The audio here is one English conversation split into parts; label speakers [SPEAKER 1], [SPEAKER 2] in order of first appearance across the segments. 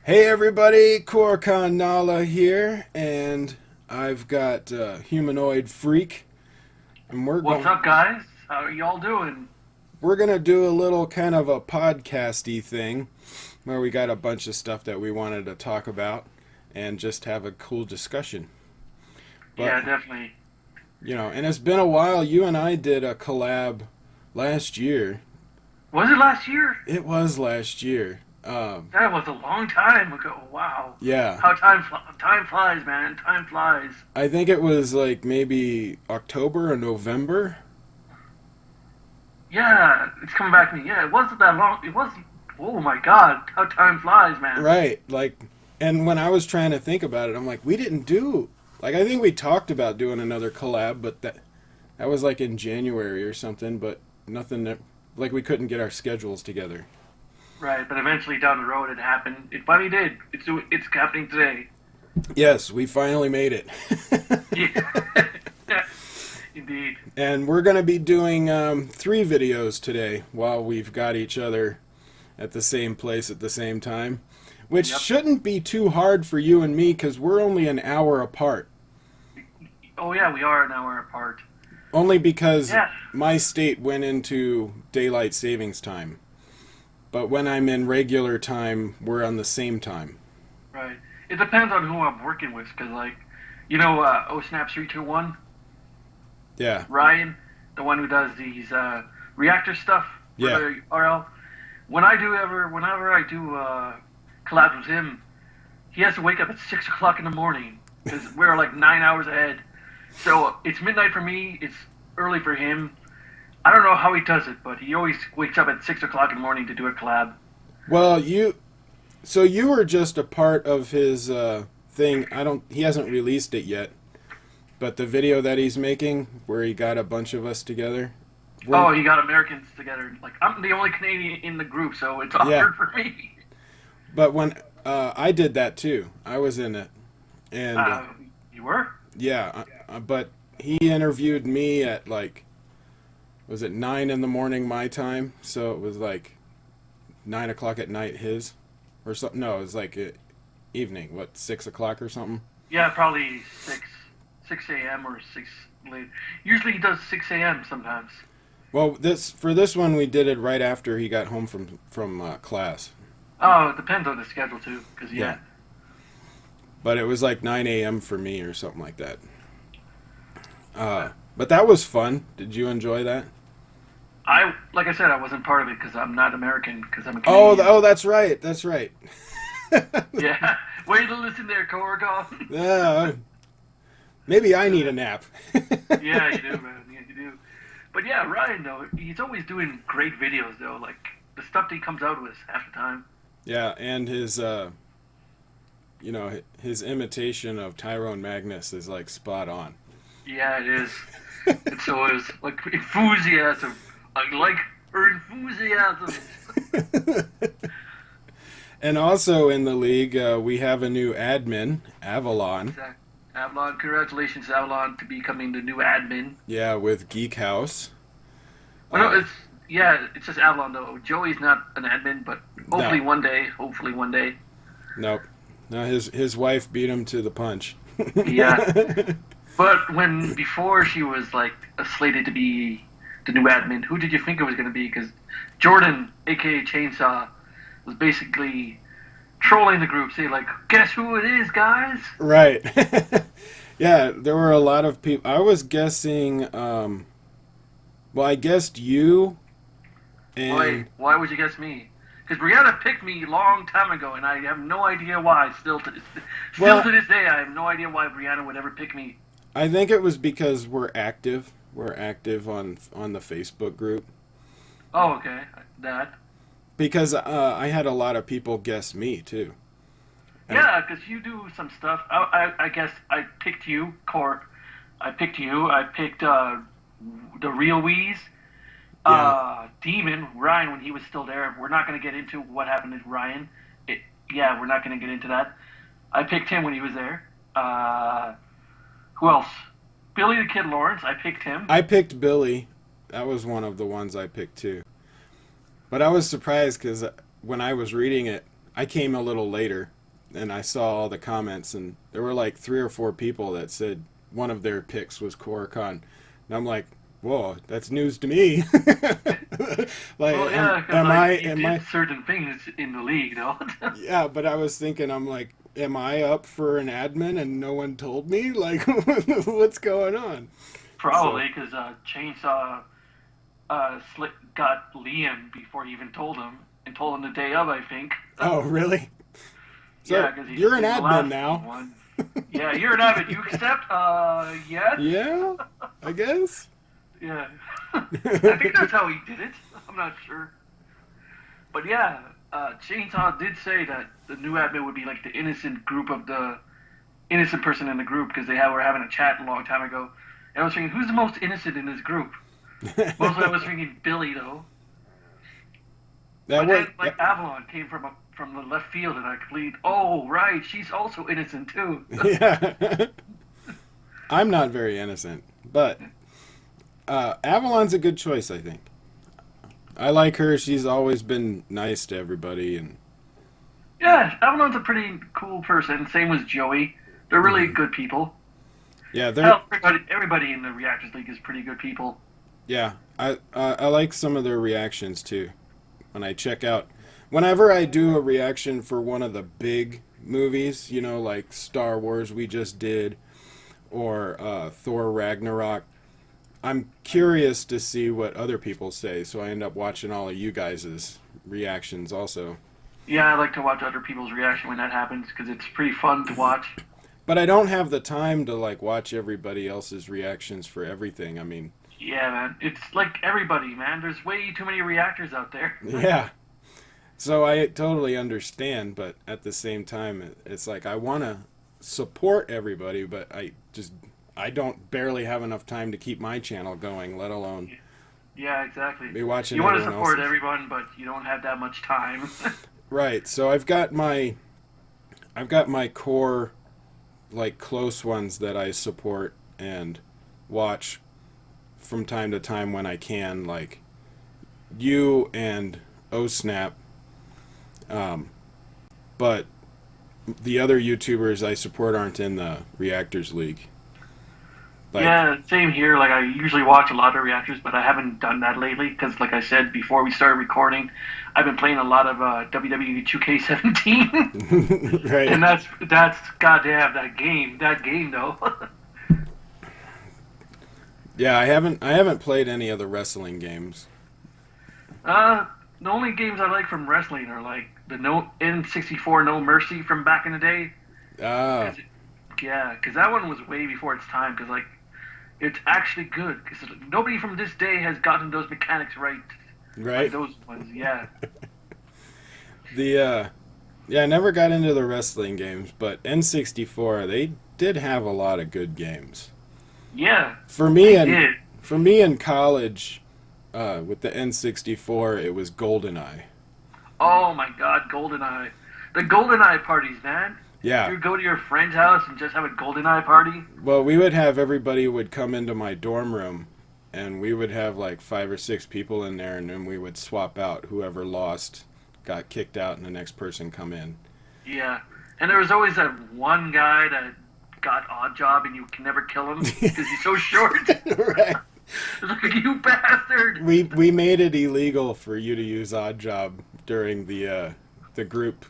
[SPEAKER 1] Hey everybody, Korkan Nala here, and I've got Humanoid Freak, and
[SPEAKER 2] What's up, guys? How are y'all doing?
[SPEAKER 1] we're gonna do a little kind of a podcasty thing where we got a bunch of stuff that we wanted to talk about and just have a cool discussion. But
[SPEAKER 2] Yeah, definitely.
[SPEAKER 1] and it's been a while. You and I did a collab last year.
[SPEAKER 2] Was it last year?
[SPEAKER 1] It was last year.
[SPEAKER 2] That was a long time ago. Wow.
[SPEAKER 1] Yeah,
[SPEAKER 2] How time flies, man. Time flies.
[SPEAKER 1] I think it was like maybe October or November.
[SPEAKER 2] Yeah, it's coming back to me. Yeah, it wasn't that long. It was. Oh my God, how time flies, man.
[SPEAKER 1] Right. And when I was trying to think about it, I'm like, we didn't do, I think we talked about doing another collab, but that was like in January or something, but nothing that, like we couldn't get our schedules together.
[SPEAKER 2] Right, but eventually down the road it happened. It finally did. It's happening today.
[SPEAKER 1] Yes, we finally made it.
[SPEAKER 2] Yeah. Indeed.
[SPEAKER 1] And we're going to be doing 3 videos today while we've got each other at the same place at the same time, which
[SPEAKER 2] Yep.
[SPEAKER 1] shouldn't be too hard for you and me because we're only an hour apart.
[SPEAKER 2] Oh yeah, we are an hour apart.
[SPEAKER 1] Only because
[SPEAKER 2] Yeah.
[SPEAKER 1] my state went into daylight savings time. But when I'm in regular time, we're on the same time.
[SPEAKER 2] Right. It depends on who I'm working with, cause Oh Snap 321.
[SPEAKER 1] Yeah.
[SPEAKER 2] Ryan, the one who does these reactor stuff for
[SPEAKER 1] Yeah.
[SPEAKER 2] the RL. Whenever I do collabs with him, he has to wake up at 6 o'clock in the morning because we're like 9 hours ahead. So it's midnight for me. It's early for him. I don't know how he does it, but he always wakes up at 6 o'clock in the morning to do a collab.
[SPEAKER 1] Well, so you were just a part of his thing. He hasn't released it yet. But the video that he's making where he got a bunch of us together.
[SPEAKER 2] Oh, he got Americans together. Like I'm the only Canadian in the group, so it's
[SPEAKER 1] Yeah.
[SPEAKER 2] awkward for me.
[SPEAKER 1] But when I did that too. I was in it. And
[SPEAKER 2] You were?
[SPEAKER 1] yeah, but he interviewed me at was it 9 in the morning my time? So it was like 9 o'clock at night his, or something. No, it was like evening. What, 6 o'clock or something?
[SPEAKER 2] Yeah, probably 6 a.m. or 6 late. Usually he does 6 a.m. sometimes.
[SPEAKER 1] Well, this one we did it right after he got home from class.
[SPEAKER 2] Oh, it depends on the schedule too. Cause
[SPEAKER 1] Yeah,
[SPEAKER 2] yeah,
[SPEAKER 1] but it was like 9 a.m. for me or something like that. But that was fun. Did you enjoy that?
[SPEAKER 2] I like I said, I wasn't part of it because I'm not American. Because I'm a
[SPEAKER 1] Oh,
[SPEAKER 2] Canadian.
[SPEAKER 1] oh, that's right. That's right.
[SPEAKER 2] Yeah, way to listen there, Corrigan.
[SPEAKER 1] Yeah, maybe I need a nap.
[SPEAKER 2] Yeah, you do, man. Yeah, you do. But yeah, Ryan though, he's always doing great videos though. Like the stuff that he comes out with half the time.
[SPEAKER 1] Yeah, and his imitation of Tyrone Magnus is like spot on.
[SPEAKER 2] Yeah, it is. And so is like enthusiasm. I like her enthusiasm.
[SPEAKER 1] And also in the league, we have a new admin, Avalon.
[SPEAKER 2] Exactly. Avalon, congratulations, Avalon, to becoming the new admin.
[SPEAKER 1] Yeah, with Geek House.
[SPEAKER 2] Well, no, it's just Avalon though. Joey's not an admin, but hopefully
[SPEAKER 1] No,
[SPEAKER 2] one day, hopefully one day.
[SPEAKER 1] nope. No, his wife beat him to the punch.
[SPEAKER 2] Yeah, but when before she was like slated to be the new admin, who did you think it was going to be? Because Jordan, aka Chainsaw, was basically trolling the group, saying like, "Guess who it is, guys?"
[SPEAKER 1] Right. Yeah, there were a lot of people. I was guessing. Well, I guessed you
[SPEAKER 2] Why?
[SPEAKER 1] and
[SPEAKER 2] Why would you guess me? Because Brianna picked me long time ago, and I have no idea why. Still
[SPEAKER 1] well,
[SPEAKER 2] to this day, I have no idea why Brianna would ever pick me.
[SPEAKER 1] I think it was because we're active. We're active on the Facebook group.
[SPEAKER 2] Oh, okay, that.
[SPEAKER 1] Because I had a lot of people guess me too. And
[SPEAKER 2] Yeah, because you do some stuff. I guess I picked you, Court. I picked you. I picked the real Wheeze.
[SPEAKER 1] yeah,
[SPEAKER 2] Demon, Ryan, when he was still there. We're not going to get into what happened to Ryan. Yeah, we're not going to get into that. I picked him when he was there. Who else? Billy the Kid Lawrence, I picked him.
[SPEAKER 1] I picked Billy. That was one of the ones I picked too. But I was surprised because when I was reading it, I came a little later, and I saw all the comments, and there were like 3 or 4 people that said one of their picks was Korokon, and I'm like, whoa, that's news to me. Like,
[SPEAKER 2] Well, yeah, because
[SPEAKER 1] am
[SPEAKER 2] like
[SPEAKER 1] I?
[SPEAKER 2] he
[SPEAKER 1] Am
[SPEAKER 2] did
[SPEAKER 1] I?
[SPEAKER 2] certain things in the league, though.
[SPEAKER 1] Yeah, but I was thinking, I'm like, am I up for an admin and no one told me? Like, what's going on? So,
[SPEAKER 2] Probably because Chainsaw Slick got Liam before he even told him, and told him the day of, I think.
[SPEAKER 1] oh, really? So
[SPEAKER 2] Yeah, because he's
[SPEAKER 1] you're an
[SPEAKER 2] in the
[SPEAKER 1] admin
[SPEAKER 2] last
[SPEAKER 1] now.
[SPEAKER 2] one. Yeah, you're an avid. You accept? Yes.
[SPEAKER 1] Yeah, I guess.
[SPEAKER 2] Yeah. I think that's how he did it. I'm not sure. But yeah, Chainsaw did say that the new admin would be like the innocent group of the innocent person in the group because were having a chat a long time ago. And I was thinking, who's the most innocent in this group? Mostly I was thinking Billy though.
[SPEAKER 1] That
[SPEAKER 2] But then
[SPEAKER 1] worked.
[SPEAKER 2] like Avalon came from the left field and I completed. Oh right, she's also innocent too.
[SPEAKER 1] Yeah. I'm not very innocent, but Avalon's a good choice, I think. I like her. She's always been nice to everybody, and
[SPEAKER 2] Yeah, Avalon's a pretty cool person. Same with Joey. They're really good people.
[SPEAKER 1] yeah, they're
[SPEAKER 2] Hell, everybody in the Reactors League is pretty good people.
[SPEAKER 1] yeah. I like some of their reactions too. When I check out, whenever I do a reaction for one of the big movies, you know, like Star Wars we just did, or Thor Ragnarok, I'm curious to see what other people say. So I end up watching all of you guys' reactions also.
[SPEAKER 2] Yeah, I like to watch other people's reaction when that happens because it's pretty fun to watch.
[SPEAKER 1] But I don't have the time to like watch everybody else's reactions for everything. I mean,
[SPEAKER 2] Yeah, man. It's like everybody, man. There's way too many reactors out there.
[SPEAKER 1] yeah. So I totally understand, but at the same time, it's like I want to support everybody, but I don't barely have enough time to keep my channel going, let alone
[SPEAKER 2] Yeah, exactly.
[SPEAKER 1] be watching
[SPEAKER 2] You want to
[SPEAKER 1] everyone
[SPEAKER 2] support
[SPEAKER 1] else's.
[SPEAKER 2] everyone, but you don't have that much time.
[SPEAKER 1] Right. So I've got my core like close ones that I support and watch from time to time when I can, like you and Oh Snap. But the other YouTubers I support aren't in the Reactors League. Like,
[SPEAKER 2] Yeah, same here. Like I usually watch a lot of reactors, but I haven't done that lately because, like I said before we started recording, I've been playing a lot of WWE 2K17,
[SPEAKER 1] right.
[SPEAKER 2] and that's goddamn that game though.
[SPEAKER 1] Yeah, I haven't played any of the wrestling games.
[SPEAKER 2] The only games I like from wrestling are like the No N64 No Mercy from back in the day.
[SPEAKER 1] Ah,
[SPEAKER 2] 'Cause yeah, because that one was way before its time. Because like it's actually good. Because nobody from this day has gotten those mechanics right.
[SPEAKER 1] right.
[SPEAKER 2] Like those ones, yeah.
[SPEAKER 1] Yeah, I never got into the wrestling games, but N64 they did have a lot of good games.
[SPEAKER 2] Yeah,
[SPEAKER 1] For me
[SPEAKER 2] they
[SPEAKER 1] and
[SPEAKER 2] did.
[SPEAKER 1] for me in college, with the N64, it was GoldenEye.
[SPEAKER 2] Oh my God, GoldenEye. The GoldenEye parties, man.
[SPEAKER 1] Yeah.
[SPEAKER 2] You go to your friend's house and just have a GoldenEye party.
[SPEAKER 1] Well, we would have everybody would come into my dorm room, and we would have like 5 or 6 people in there, and then we would swap out. Whoever lost got kicked out, and the next person come in.
[SPEAKER 2] Yeah, and there was always that one guy that got odd job, and you can never kill him because he's so short.
[SPEAKER 1] Right.
[SPEAKER 2] It's like, you bastard.
[SPEAKER 1] We made it illegal for you to use Oddjob during the group.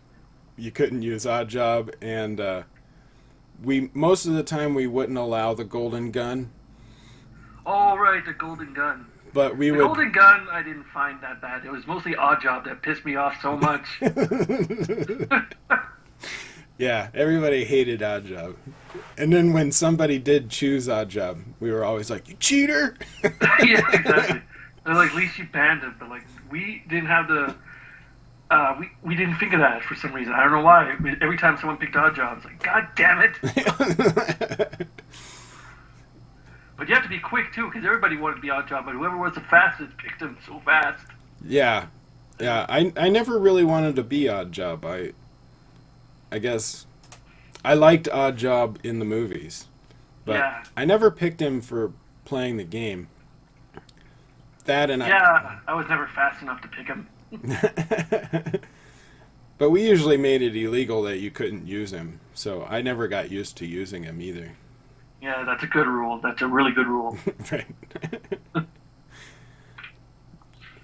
[SPEAKER 1] You couldn't use Oddjob, and we most of the time we wouldn't allow the golden gun,
[SPEAKER 2] Oh right, the golden gun.
[SPEAKER 1] but we
[SPEAKER 2] The
[SPEAKER 1] would.
[SPEAKER 2] golden gun, I didn't find that bad. It was mostly odd job that pissed me off so much.
[SPEAKER 1] Yeah, everybody hated Oddjob, and then when somebody did choose Oddjob, we were always like, "You cheater!"
[SPEAKER 2] Yeah, exactly. They're like, at least you banned it, but like we didn't have the. We didn't think of that for some reason. I don't know why. Every time someone picked odd job, it's like, God damn it! But you have to be quick too, because everybody wanted to be odd job, but whoever was the fastest picked them so fast.
[SPEAKER 1] Yeah, yeah. I never really wanted to be Oddjob. I guess I liked Oddjob in the movies, but
[SPEAKER 2] Yeah.
[SPEAKER 1] I never picked him for playing the game. That and
[SPEAKER 2] Yeah, I was never fast enough to pick him.
[SPEAKER 1] but But we usually made it illegal that you couldn't use him, so I never got used to using him either.
[SPEAKER 2] Yeah, that's a good rule. That's a really good rule.
[SPEAKER 1] Right.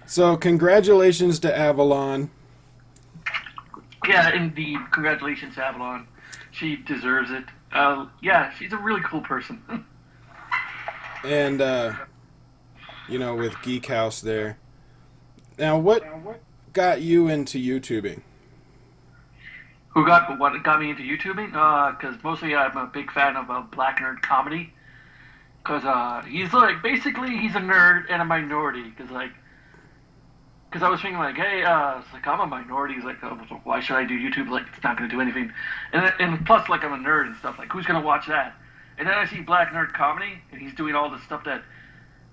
[SPEAKER 1] So congratulations to Avalon.
[SPEAKER 2] Yeah, indeed. Congratulations, Avalon. She deserves it. Yeah, she's a really cool person.
[SPEAKER 1] And, with Geek House there. Now, what got you into YouTubing?
[SPEAKER 2] What got me into YouTubing? Because mostly I'm a big fan of black nerd comedy. Because he's like, basically, he's a nerd and a minority. Because I was thinking like, hey, it's like I'm a minority. He's like, oh, why should I do YouTube? Like, it's not going to do anything. And plus, like, I'm a nerd and stuff. Like, who's going to watch that? And then I see black nerd comedy, and he's doing all the stuff that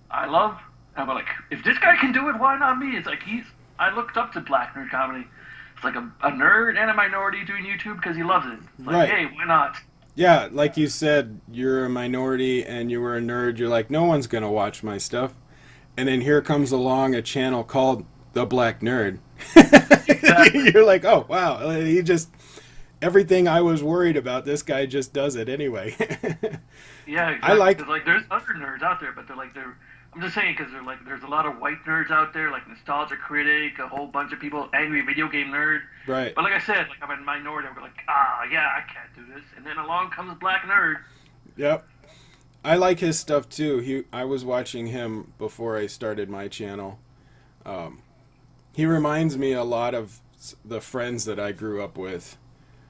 [SPEAKER 2] I love. And I'm like, if this guy can do it, why not me? It's like I looked up to black nerd comedy. It's like a nerd and a minority doing YouTube because he loves it. It's like,
[SPEAKER 1] right.
[SPEAKER 2] Hey, why not?
[SPEAKER 1] Yeah, like you said, you're a minority and you were a nerd. You're like, no one's going to watch my stuff. And then here comes along a channel called The Black Nerd. Exactly. You're like, oh, wow. Everything I was worried about, this guy just does it anyway.
[SPEAKER 2] Yeah, exactly. There's other nerds out there, but I'm just saying because there's a lot of white nerds out there, like Nostalgia Critic, a whole bunch of people, Angry Video Game Nerd.
[SPEAKER 1] Right.
[SPEAKER 2] But like I said, like I'm a minority. I'm like, yeah, I can't do this. And then along comes Black Nerd.
[SPEAKER 1] Yep. I like his stuff too. I was watching him before I started my channel. He reminds me a lot of the friends that I grew up with.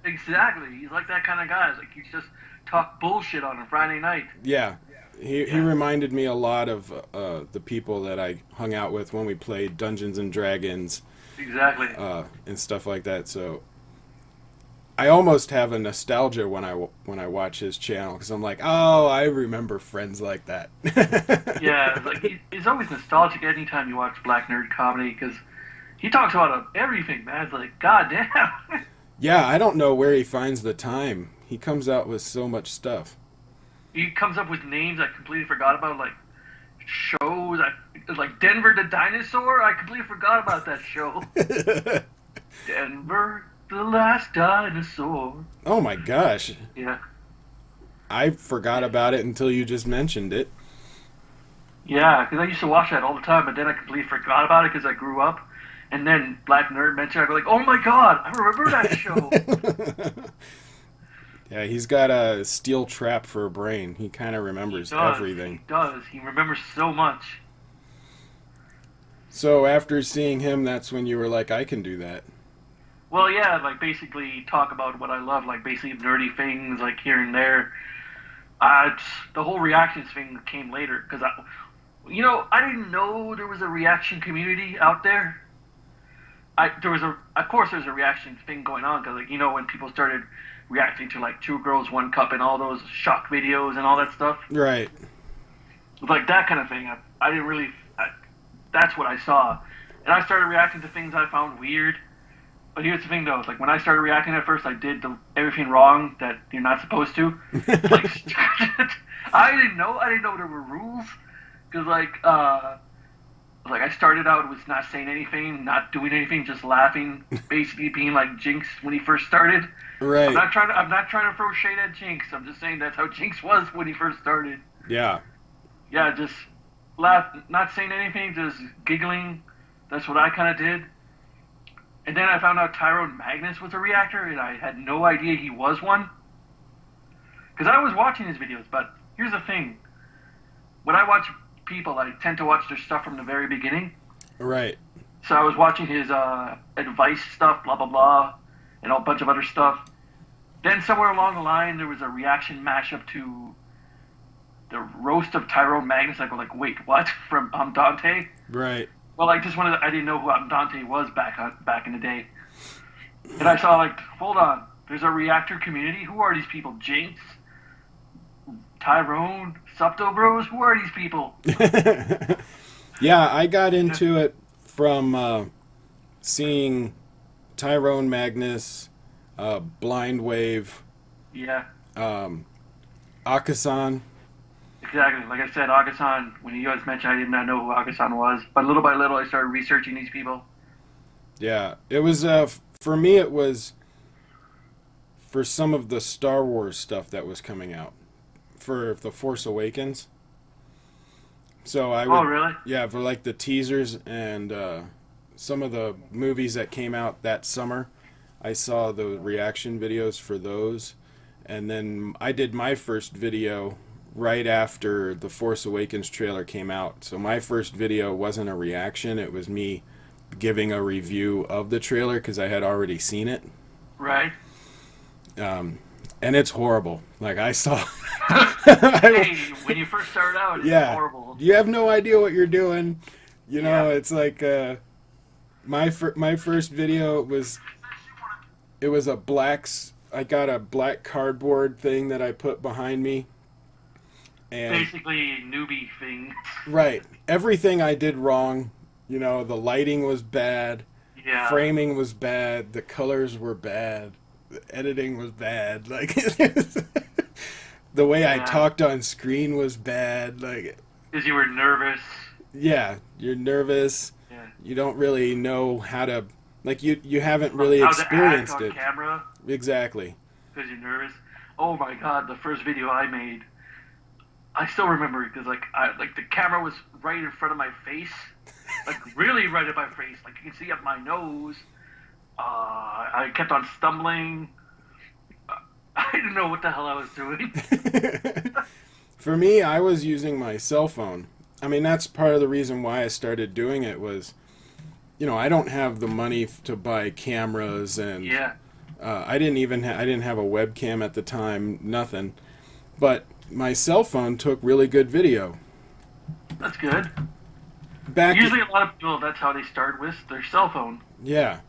[SPEAKER 2] Exactly. He's like that kind of guy. It's like you just talk bullshit on a Friday night.
[SPEAKER 1] Yeah. He reminded me a lot of the people that I hung out with when we played Dungeons and Dragons.
[SPEAKER 2] Exactly.
[SPEAKER 1] And stuff like that. So I almost have a nostalgia when I watch his channel because I'm like, oh, I remember friends like that.
[SPEAKER 2] Yeah, like he's always nostalgic anytime you watch Black Nerd comedy because he talks about everything, man. It's like, goddamn.
[SPEAKER 1] Yeah, I don't know where he finds the time. He comes out with so much stuff.
[SPEAKER 2] He comes up with names I completely forgot about, like shows. Like Denver the Dinosaur. I completely forgot about that show. Denver the Last Dinosaur.
[SPEAKER 1] Oh my gosh.
[SPEAKER 2] Yeah.
[SPEAKER 1] I forgot about it until you just mentioned it.
[SPEAKER 2] Yeah, because I used to watch that all the time, but then I completely forgot about it because I grew up. And then Black Nerd mentioned it, I go like, oh my god, I remember that show.
[SPEAKER 1] Yeah, he's got a steel trap for a brain. He kind of remembers everything.
[SPEAKER 2] He does. He remembers so much.
[SPEAKER 1] So after seeing him, that's when you were like, I can do that.
[SPEAKER 2] Well, yeah, like basically talk about what I love, like basically nerdy things, like here and there. The whole reactions thing came later because I didn't know there was a reaction community out there. Of course, there's a reaction thing going on because, like, when people started reacting to like Two Girls, One Cup and all those shock videos and all that stuff.
[SPEAKER 1] Right.
[SPEAKER 2] Like that kind of thing. I didn't really. That's what I saw, and I started reacting to things I found weird. But here's the thing, though. It's like when I started reacting at first, I did everything wrong that you're not supposed to. Like, I didn't know there were rules because I started out with not saying anything, not doing anything, just laughing, basically being like Jinx when he first started.
[SPEAKER 1] Right.
[SPEAKER 2] I'm not trying to throw shade at Jinx. I'm just saying that's how Jinx was when he first started.
[SPEAKER 1] Yeah.
[SPEAKER 2] Yeah, just laugh, not saying anything, just giggling. That's what I kind of did. And then I found out Tyrone Magnus was a reactor, and I had no idea he was one. Because I was watching his videos, but here's the thing. When I watch people, I tend to watch their stuff from the very beginning.
[SPEAKER 1] Right.
[SPEAKER 2] So I was watching his advice stuff, blah, blah, blah, and a bunch of other stuff. Then somewhere along the line, there was a reaction mashup to the roast of Tyrone Magnus. I go like, wait, what? From Dante?
[SPEAKER 1] Right.
[SPEAKER 2] Well, I didn't know who Dante was back in the day. And I saw like, hold on, there's a reactor community? Who are these people? Jinx? Tyrone? Subto Bros? Who are these people?
[SPEAKER 1] Yeah, I got into it from seeing Tyrone Magnus, Blind Wave,
[SPEAKER 2] Yeah.
[SPEAKER 1] Akasan.
[SPEAKER 2] Exactly. Like I said, Agasan, when you guys mentioned, I did not know who Agasan was. But little by little, I started researching these people.
[SPEAKER 1] Yeah, it was for me, it was for some of the Star Wars stuff that was coming out for The Force Awakens. So I would,
[SPEAKER 2] Oh, really?
[SPEAKER 1] yeah, for like the teasers and some of the movies that came out that summer, I saw the reaction videos for those, and then I did my first video right after the Force Awakens trailer came out. So my first video wasn't a reaction; it was me giving a review of the trailer because I had already seen it.
[SPEAKER 2] Right.
[SPEAKER 1] And it's horrible. Like I saw.
[SPEAKER 2] Hey, when you first started out, it's
[SPEAKER 1] Yeah,
[SPEAKER 2] horrible.
[SPEAKER 1] you have no idea what you're doing. You know,
[SPEAKER 2] Yeah.
[SPEAKER 1] it's like my first video it was a I got a black cardboard thing that I put behind me, and
[SPEAKER 2] Basically, newbie thing.
[SPEAKER 1] right, everything I did wrong. You know, the lighting was bad,
[SPEAKER 2] Yeah.
[SPEAKER 1] framing was bad, the colors were bad, the editing was bad. Like the way I
[SPEAKER 2] Yeah.
[SPEAKER 1] talked on screen was bad. Like,
[SPEAKER 2] Because you were nervous.
[SPEAKER 1] yeah, you're nervous.
[SPEAKER 2] Yeah.
[SPEAKER 1] You don't really know how to, like, you haven't really
[SPEAKER 2] How to
[SPEAKER 1] experienced
[SPEAKER 2] act on
[SPEAKER 1] it.
[SPEAKER 2] camera
[SPEAKER 1] Exactly.
[SPEAKER 2] because you're nervous. Oh my god, the first video I made, I still remember it because like the camera was right in front of my face, like really right at my face, like you can see up my nose. I kept on stumbling. I didn't know what the hell I was doing.
[SPEAKER 1] For me, I was using my cell phone. I mean, that's part of the reason why I started doing it was, you know, I don't have the money to buy cameras, and
[SPEAKER 2] Yeah.
[SPEAKER 1] I didn't have a webcam at the time, nothing. But my cell phone took really good video.
[SPEAKER 2] That's good.
[SPEAKER 1] Back
[SPEAKER 2] Usually, a lot of people, that's how they start with their cell phone.
[SPEAKER 1] Yeah.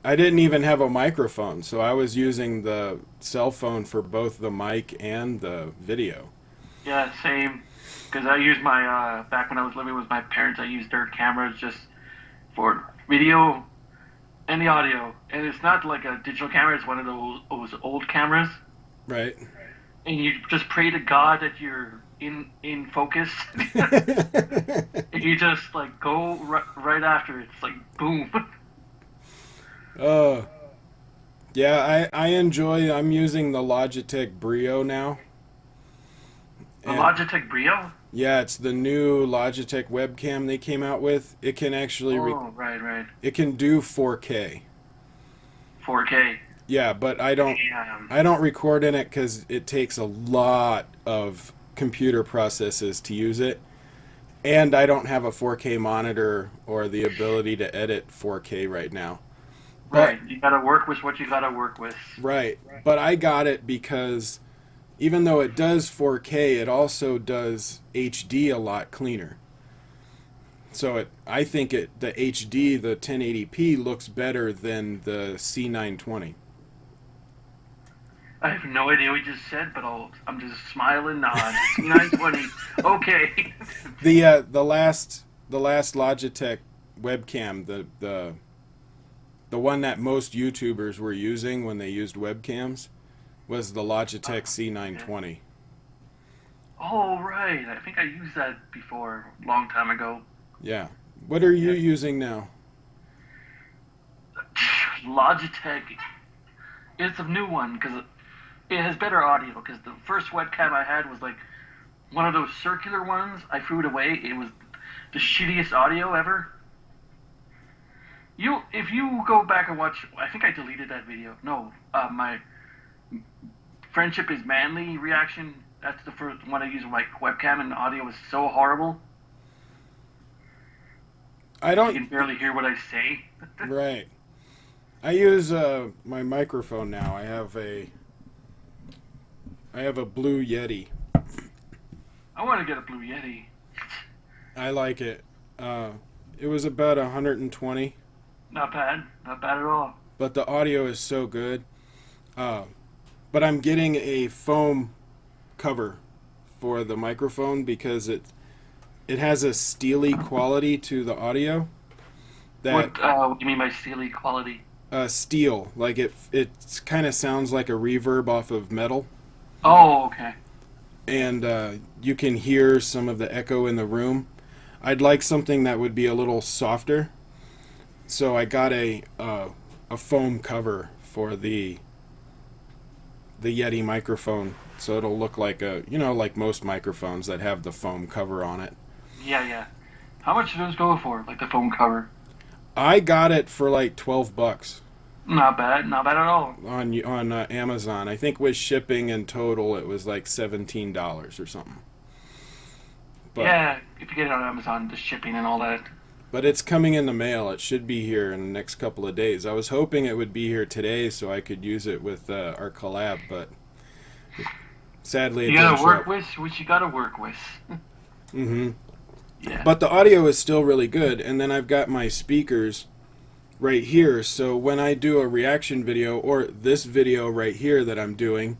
[SPEAKER 1] I didn't even have a microphone, so I was using the cell phone for both the mic and the video.
[SPEAKER 2] Yeah, same. Because I used my, back when I was living with my parents, I used their cameras just for video and the audio. And it's not like a digital camera, it's one of those old cameras.
[SPEAKER 1] Right.
[SPEAKER 2] And you just pray to God that you're in focus. And you just, like, go right after it. It's like, boom.
[SPEAKER 1] Yeah, I'm using the Logitech Brio now.
[SPEAKER 2] The
[SPEAKER 1] And-
[SPEAKER 2] Logitech Brio?
[SPEAKER 1] Yeah, it's the new Logitech webcam they came out with. It can actually
[SPEAKER 2] Oh, right.
[SPEAKER 1] it can do 4K.
[SPEAKER 2] 4K.
[SPEAKER 1] Yeah, but I
[SPEAKER 2] Damn.
[SPEAKER 1] don't record in it cuz it takes a lot of computer processes to use it. And I don't have a 4K monitor or the ability to edit 4K right now.
[SPEAKER 2] Right. You gotta work with what you gotta work with.
[SPEAKER 1] Right. But I got it because even though it does 4K, it also does HD a lot cleaner. So I think the HD, the 1080p, looks better than the C920.
[SPEAKER 2] I have no idea what you just said, but I'm just smiling, nodding. 920. Okay.
[SPEAKER 1] The last Logitech webcam, the one that most YouTubers were using when they used webcams, was the Logitech C920.
[SPEAKER 2] Oh, right. I think I used that before, a long time ago.
[SPEAKER 1] Yeah. What are you using now?
[SPEAKER 2] Logitech. It's a new one because it has better audio. Because the first webcam I had was like one of those circular ones. I threw it away. It was the shittiest audio ever. If you go back and watch, I think I deleted that video. No, my Friendship is Manly reaction. That's the first one I used with my webcam, and the audio was so horrible.
[SPEAKER 1] I
[SPEAKER 2] You
[SPEAKER 1] don't.
[SPEAKER 2] can barely hear what I say.
[SPEAKER 1] Right. I use my microphone now. I have a Blue Yeti.
[SPEAKER 2] I want to get a Blue Yeti.
[SPEAKER 1] I like it. It was about 120,
[SPEAKER 2] Not bad at all.
[SPEAKER 1] but the audio is so good. But I'm getting a foam cover for the microphone because it has a steely quality to the audio. That
[SPEAKER 2] What do you mean by steely quality?
[SPEAKER 1] steel, like it kind of sounds like a reverb off of metal,
[SPEAKER 2] Oh, okay.
[SPEAKER 1] and you can hear some of the echo in the room. I'd like something that would be a little softer. So I got a foam cover for the Yeti microphone, so it'll look like like most microphones that have the foam cover on it.
[SPEAKER 2] Yeah, yeah. How much do those go for? Like the foam cover?
[SPEAKER 1] I got it for like $12
[SPEAKER 2] Not bad. Not bad at all.
[SPEAKER 1] on Amazon. I think with shipping in total it was like $17 or something. But,
[SPEAKER 2] yeah, if you get it on Amazon, the shipping and all that.
[SPEAKER 1] But it's coming in the mail. It should be here in the next couple of days. I was hoping it would be here today so I could use it with our collab, but sadly it
[SPEAKER 2] You
[SPEAKER 1] didn't
[SPEAKER 2] gotta
[SPEAKER 1] show
[SPEAKER 2] work
[SPEAKER 1] up.
[SPEAKER 2] with what you gotta work with.
[SPEAKER 1] Mm-hmm.
[SPEAKER 2] Yeah.
[SPEAKER 1] But the audio is still really good, and then I've got my speakers right here, so when I do a reaction video, or this video right here that I'm doing,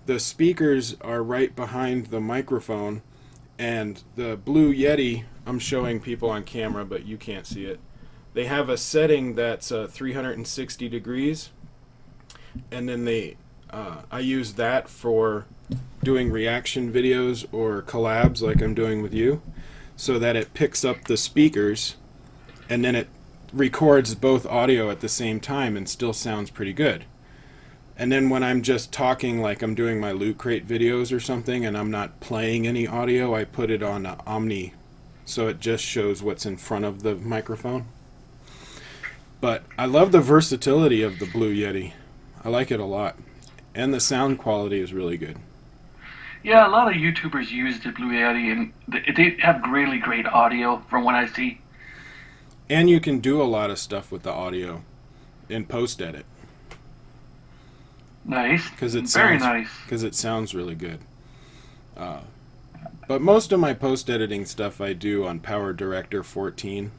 [SPEAKER 1] the speakers are right behind the microphone, and the Blue Yeti, I'm showing people on camera, but you can't see it. They have a setting that's 360 degrees, and then I use that for doing reaction videos or collabs like I'm doing with you, so that it picks up the speakers, and then it records both audio at the same time and still sounds pretty good. And then when I'm just talking, like I'm doing my Loot Crate videos or something, and I'm not playing any audio, I put it on Omni, so it just shows what's in front of the microphone. But I love the versatility of the Blue Yeti. I like it a lot. And the sound quality is really good.
[SPEAKER 2] Yeah, a lot of YouTubers use the Blue Yeti, and they have really great audio from what I see.
[SPEAKER 1] And you can do a lot of stuff with the audio in post-edit.
[SPEAKER 2] Nice.
[SPEAKER 1] Very nice. Because it sounds really good. But most of my post-editing stuff I do on Power Director 14.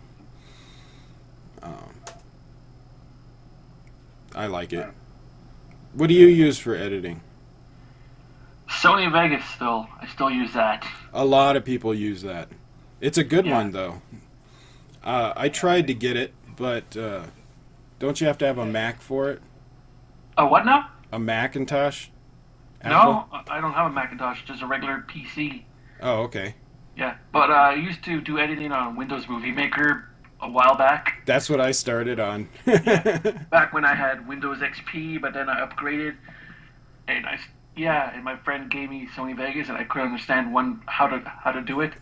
[SPEAKER 1] I like it. What do you use for editing?
[SPEAKER 2] Sony Vegas still. I still use that.
[SPEAKER 1] A lot of people use that. It's a good one, though. I tried to get it, but don't you have to have a Mac for it?
[SPEAKER 2] A what now?
[SPEAKER 1] A Macintosh? Apple?
[SPEAKER 2] No, I don't have a Macintosh, just a regular PC.
[SPEAKER 1] Oh, okay.
[SPEAKER 2] Yeah, but I used to do editing on Windows Movie Maker a while back.
[SPEAKER 1] That's what I started on.
[SPEAKER 2] Yeah, back when I had Windows XP, but then I upgraded, and and my friend gave me Sony Vegas, and I couldn't understand how to do it.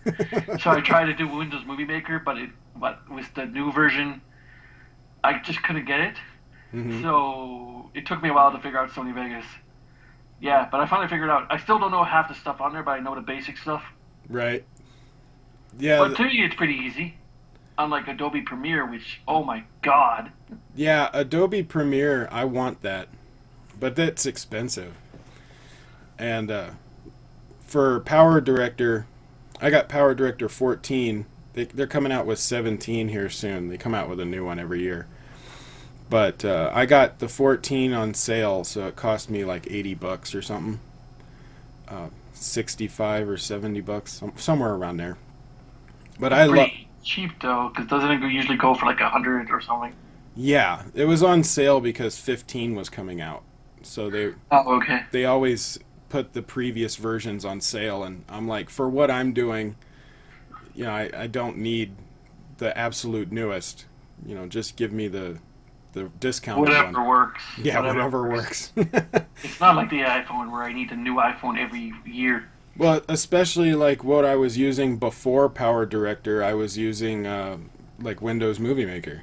[SPEAKER 2] So I tried to do Windows Movie Maker, but with the new version, I just couldn't get it.
[SPEAKER 1] Mm-hmm.
[SPEAKER 2] So it took me a while to figure out Sony Vegas. Yeah, but I finally figured it out. I still don't know half the stuff on there, but I know the basic stuff.
[SPEAKER 1] Right. Yeah.
[SPEAKER 2] But to me, it's pretty easy. Unlike Adobe Premiere, which, oh my god.
[SPEAKER 1] Yeah, Adobe Premiere, I want that. But that's expensive. And for Power Director, I got Power Director 14. They're coming out with 17 here soon. They come out with a new one every year. But I got the 14 on sale, so it cost me like $80 or something. 65 or $70, somewhere around there. But I love
[SPEAKER 2] cheap though, because doesn't it usually go for like 100 or something?
[SPEAKER 1] Yeah, it was on sale because 15 was coming out, so they always put the previous versions on sale, and I'm like, for what I'm doing, I don't need the absolute newest. Just give me the discounted one.
[SPEAKER 2] Whatever works.
[SPEAKER 1] Yeah, whatever works.
[SPEAKER 2] It's not like the iPhone where I need a new iPhone every year.
[SPEAKER 1] Well, especially like what I was using before Power Director, I was using like Windows Movie Maker.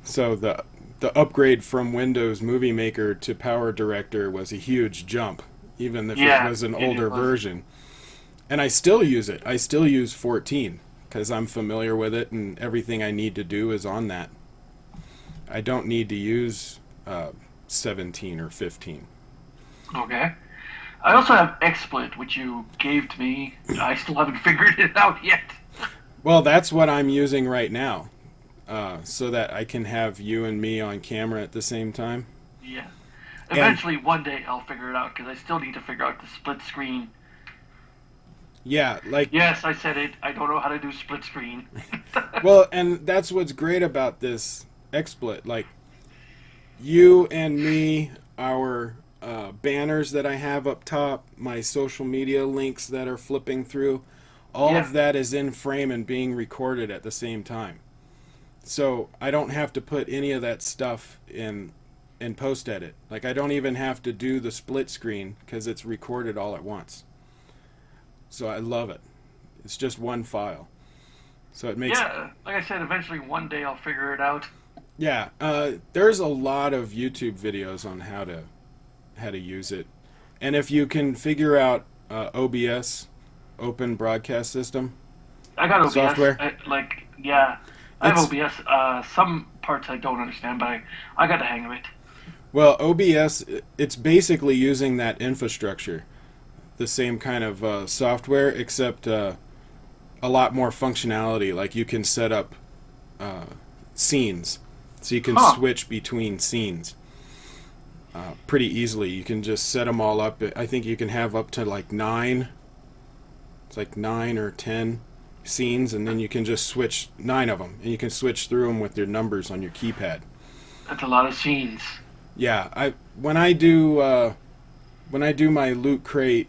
[SPEAKER 1] So the upgrade from Windows Movie Maker to Power Director was a huge jump, even if it was an older version. And I still use it. I still use 14 because I'm familiar with it, and everything I need to do is on that. I don't need to use 17 or 15.
[SPEAKER 2] Okay. I also have XSplit, which you gave to me. I still haven't figured it out yet.
[SPEAKER 1] Well, that's what I'm using right now, so that I can have you and me on camera at the same time.
[SPEAKER 2] Yeah. Eventually, one day, I'll figure it out, because I still need to figure out the split screen.
[SPEAKER 1] Yeah, like...
[SPEAKER 2] Yes, I said it. I don't know how to do split screen.
[SPEAKER 1] Well, and that's what's great about this XSplit. Like, you and me, our... banners that I have up top, my social media links that are flipping through, all of that is in frame and being recorded at the same time. So I don't have to put any of that stuff in post edit. Like I don't even have to do the split screen because it's recorded all at once. So I love it. It's just one file. So it makes
[SPEAKER 2] like I said, eventually one day I'll figure it out.
[SPEAKER 1] Yeah, there's a lot of YouTube videos on how to use it, and if you can figure out OBS, Open Broadcast System,
[SPEAKER 2] I got OBS.
[SPEAKER 1] software.
[SPEAKER 2] I have OBS. Some parts I don't understand, but I got the hang of it.
[SPEAKER 1] Well, OBS, it's basically using that infrastructure, the same kind of software, except a lot more functionality. Like you can set up scenes. So you can switch between scenes pretty easily. You can just set them all up. I think you can have up to like 9. It's like 9 or 10 scenes, and then you can just switch 9 of them, and you can switch through them with your numbers on your keypad.
[SPEAKER 2] That's a lot of scenes.
[SPEAKER 1] Yeah, when I do my Loot Crate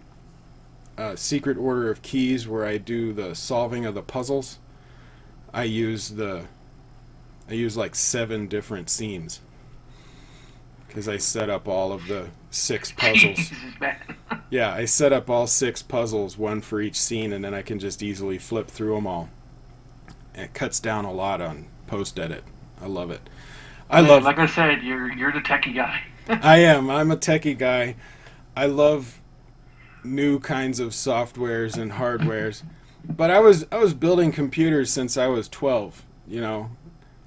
[SPEAKER 1] Secret Order of Keys, where I do the solving of the puzzles, I use like 7 different scenes because I set up all of the 6 puzzles.
[SPEAKER 2] Jesus, man.
[SPEAKER 1] Yeah, I set up all 6 puzzles, one for each scene, and then I can just easily flip through them all. And it cuts down a lot on post edit. I love it.
[SPEAKER 2] Like I said, you're the techie guy.
[SPEAKER 1] I am. I'm a techie guy. I love new kinds of softwares and hardwares. But I was building computers since I was 12, you know.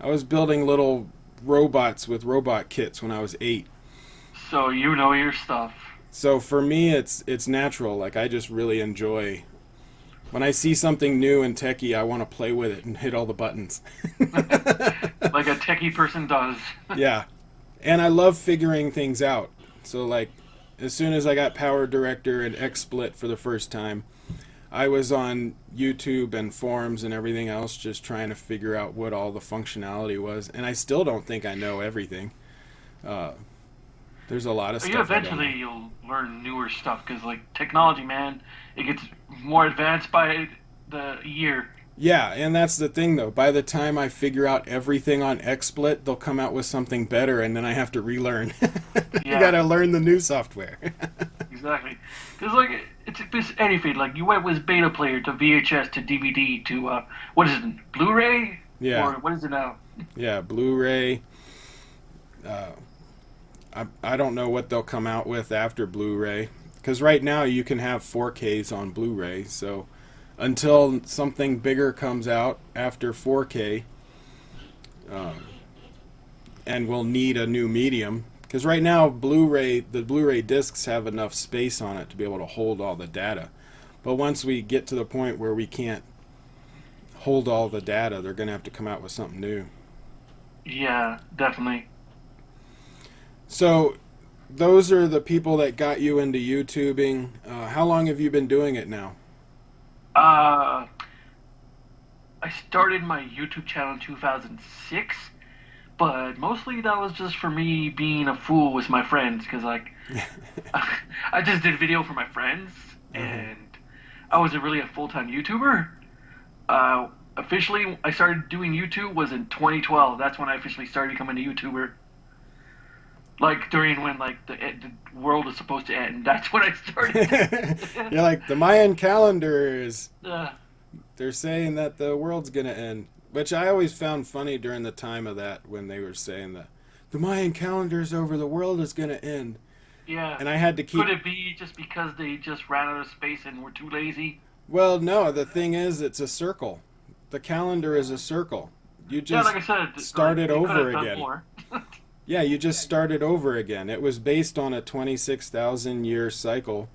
[SPEAKER 1] I was building little robots with robot kits when I was 8.
[SPEAKER 2] So you know your stuff.
[SPEAKER 1] So for me, it's natural. Like I just really enjoy when I see something new and techie. I want to play with it and hit all the buttons.
[SPEAKER 2] Like a techie person does.
[SPEAKER 1] Yeah, and I love figuring things out. So like, as soon as I got Power Director and XSplit for the first time, I was on YouTube and forums and everything else just trying to figure out what all the functionality was. And I still don't think I know everything. There's a lot of stuff.
[SPEAKER 2] Eventually you'll learn newer stuff because, like, technology, man, it gets more advanced by the year.
[SPEAKER 1] Yeah, and that's the thing, though. By the time I figure out everything on XSplit, they'll come out with something better, and then I have to relearn. You gotta learn the new software.
[SPEAKER 2] Exactly. Because, like, it's anything. Like, you went with beta player to VHS to DVD to, what is it, Blu-ray?
[SPEAKER 1] Yeah.
[SPEAKER 2] Or what is it now?
[SPEAKER 1] Yeah, Blu-ray. I don't know what they'll come out with after Blu-ray. Because right now you can have 4Ks on Blu-ray, so until something bigger comes out after 4K, and we'll need a new medium. Because right now, the Blu-ray discs have enough space on it to be able to hold all the data. But once we get to the point where we can't hold all the data, they're going to have to come out with something new.
[SPEAKER 2] Yeah, definitely.
[SPEAKER 1] So, those are the people that got you into YouTubing. How long have you been doing it now?
[SPEAKER 2] I started my YouTube channel in 2006, but mostly that was just for me being a fool with my friends, because, like, I just did video for my friends, and I wasn't really a full-time YouTuber. Officially, I started doing YouTube was in 2012. That's when I officially started becoming a YouTuber. Like, during when, like, the world was supposed to end. That's when I started.
[SPEAKER 1] You're like, the Mayan calendar is... They're saying that the world's going to end. Which I always found funny during the time of that, when they were saying that the Mayan calendar's over, the world is going to end.
[SPEAKER 2] Yeah.
[SPEAKER 1] And I had to keep...
[SPEAKER 2] Could it be just because they just ran out of space and were too lazy?
[SPEAKER 1] Well, no. The thing is, it's a circle. The calendar is a circle. You just
[SPEAKER 2] like I said,
[SPEAKER 1] started over again. Yeah, you just
[SPEAKER 2] Yeah.
[SPEAKER 1] started over again. It was based on a 26,000 year cycle.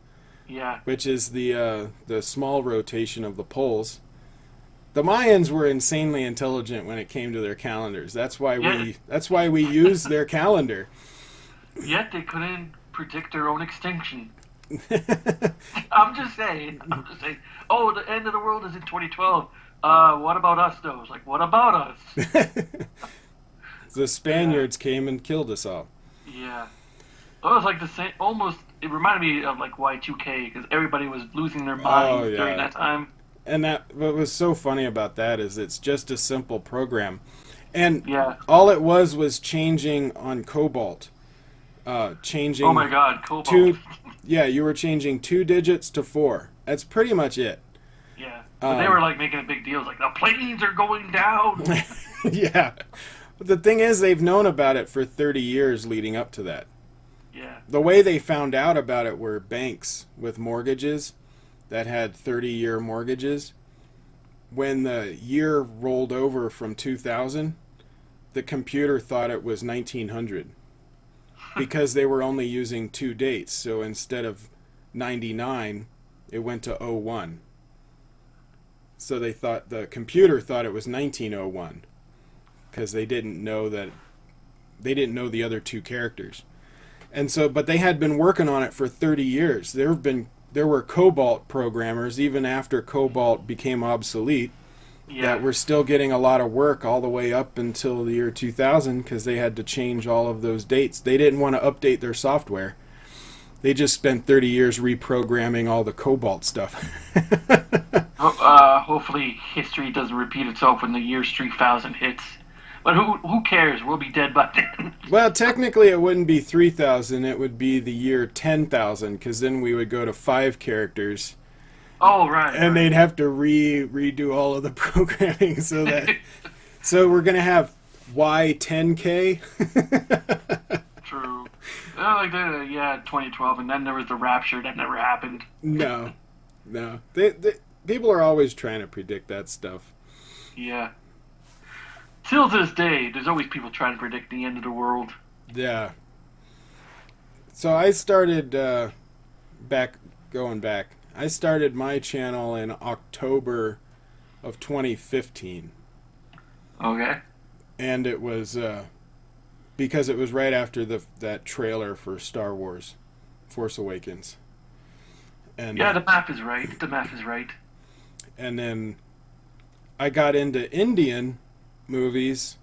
[SPEAKER 2] Yeah.
[SPEAKER 1] Which is the small rotation of the poles. The Mayans were insanely intelligent when it came to their calendars. That's why we use their calendar.
[SPEAKER 2] Yet they couldn't predict their own extinction. I'm just saying. Oh, the end of the world is in 2012. What about us, though? It's like, what about us?
[SPEAKER 1] The Spaniards came and killed us all.
[SPEAKER 2] Yeah. It was like the same, almost, it reminded me of like Y2K, because everybody was losing their minds during that time.
[SPEAKER 1] And what was so funny about that is it's just a simple program. And
[SPEAKER 2] Yeah.
[SPEAKER 1] all it was changing on Cobalt. Changing
[SPEAKER 2] Oh my God, Cobalt.
[SPEAKER 1] two, yeah, you were changing 2 digits to 4. That's pretty much it.
[SPEAKER 2] Yeah. But they were like making a big deal. It's like the planes are going down.
[SPEAKER 1] Yeah. But the thing is, they've known about it for 30 years leading up to that.
[SPEAKER 2] Yeah.
[SPEAKER 1] The way they found out about it were banks with mortgages that had 30-year mortgages. When the year rolled over from 2000, the computer thought it was 1900 because they were only using 2 dates. So instead of 99, it went to 01. So the computer thought it was 1901 because they didn't know the other 2 characters. And so, but they had been working on it for 30 years. There were Cobalt programmers even after Cobalt became obsolete that were still getting a lot of work all the way up until the year 2000 because they had to change all of those dates. They didn't want to update their software. They just spent 30 years reprogramming all the Cobalt stuff.
[SPEAKER 2] Hopefully history doesn't repeat itself when the year 3000 hits. But who cares? We'll be dead by then.
[SPEAKER 1] Well, technically it wouldn't be 3000. It would be the year 10,000 because then we would go to 5 characters.
[SPEAKER 2] Oh, right.
[SPEAKER 1] And
[SPEAKER 2] right.
[SPEAKER 1] they'd have to redo all of the programming so we're going to have Y10K.
[SPEAKER 2] True. Like 2012, and then there was the rapture that never happened.
[SPEAKER 1] No. People are always trying to predict that stuff.
[SPEAKER 2] Yeah. Till this day, there's always people trying to predict the end of the world.
[SPEAKER 1] Yeah. So I started going back. I started my channel in October of 2015.
[SPEAKER 2] Okay.
[SPEAKER 1] And it was because it was right after that trailer for Star Wars, Force Awakens. And
[SPEAKER 2] yeah, the math is right.
[SPEAKER 1] And then I got into Indian movies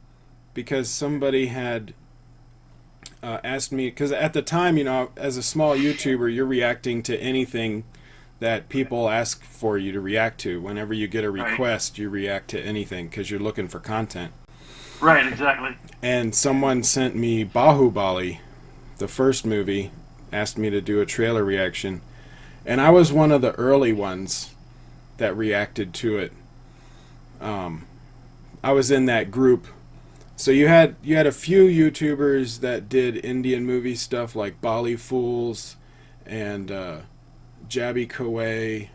[SPEAKER 1] because somebody had asked me, because at the time, as a small YouTuber, you're reacting to anything that people ask for you to react to. Whenever you get a request, you react to anything because you're looking for content.
[SPEAKER 2] Right, exactly.
[SPEAKER 1] And someone sent me Bahubali, the first movie, asked me to do a trailer reaction. And I was one of the early ones that reacted to it. I was in that group. So you had a few YouTubers that did Indian movie stuff like Bolly Fools and Jabby Kawai,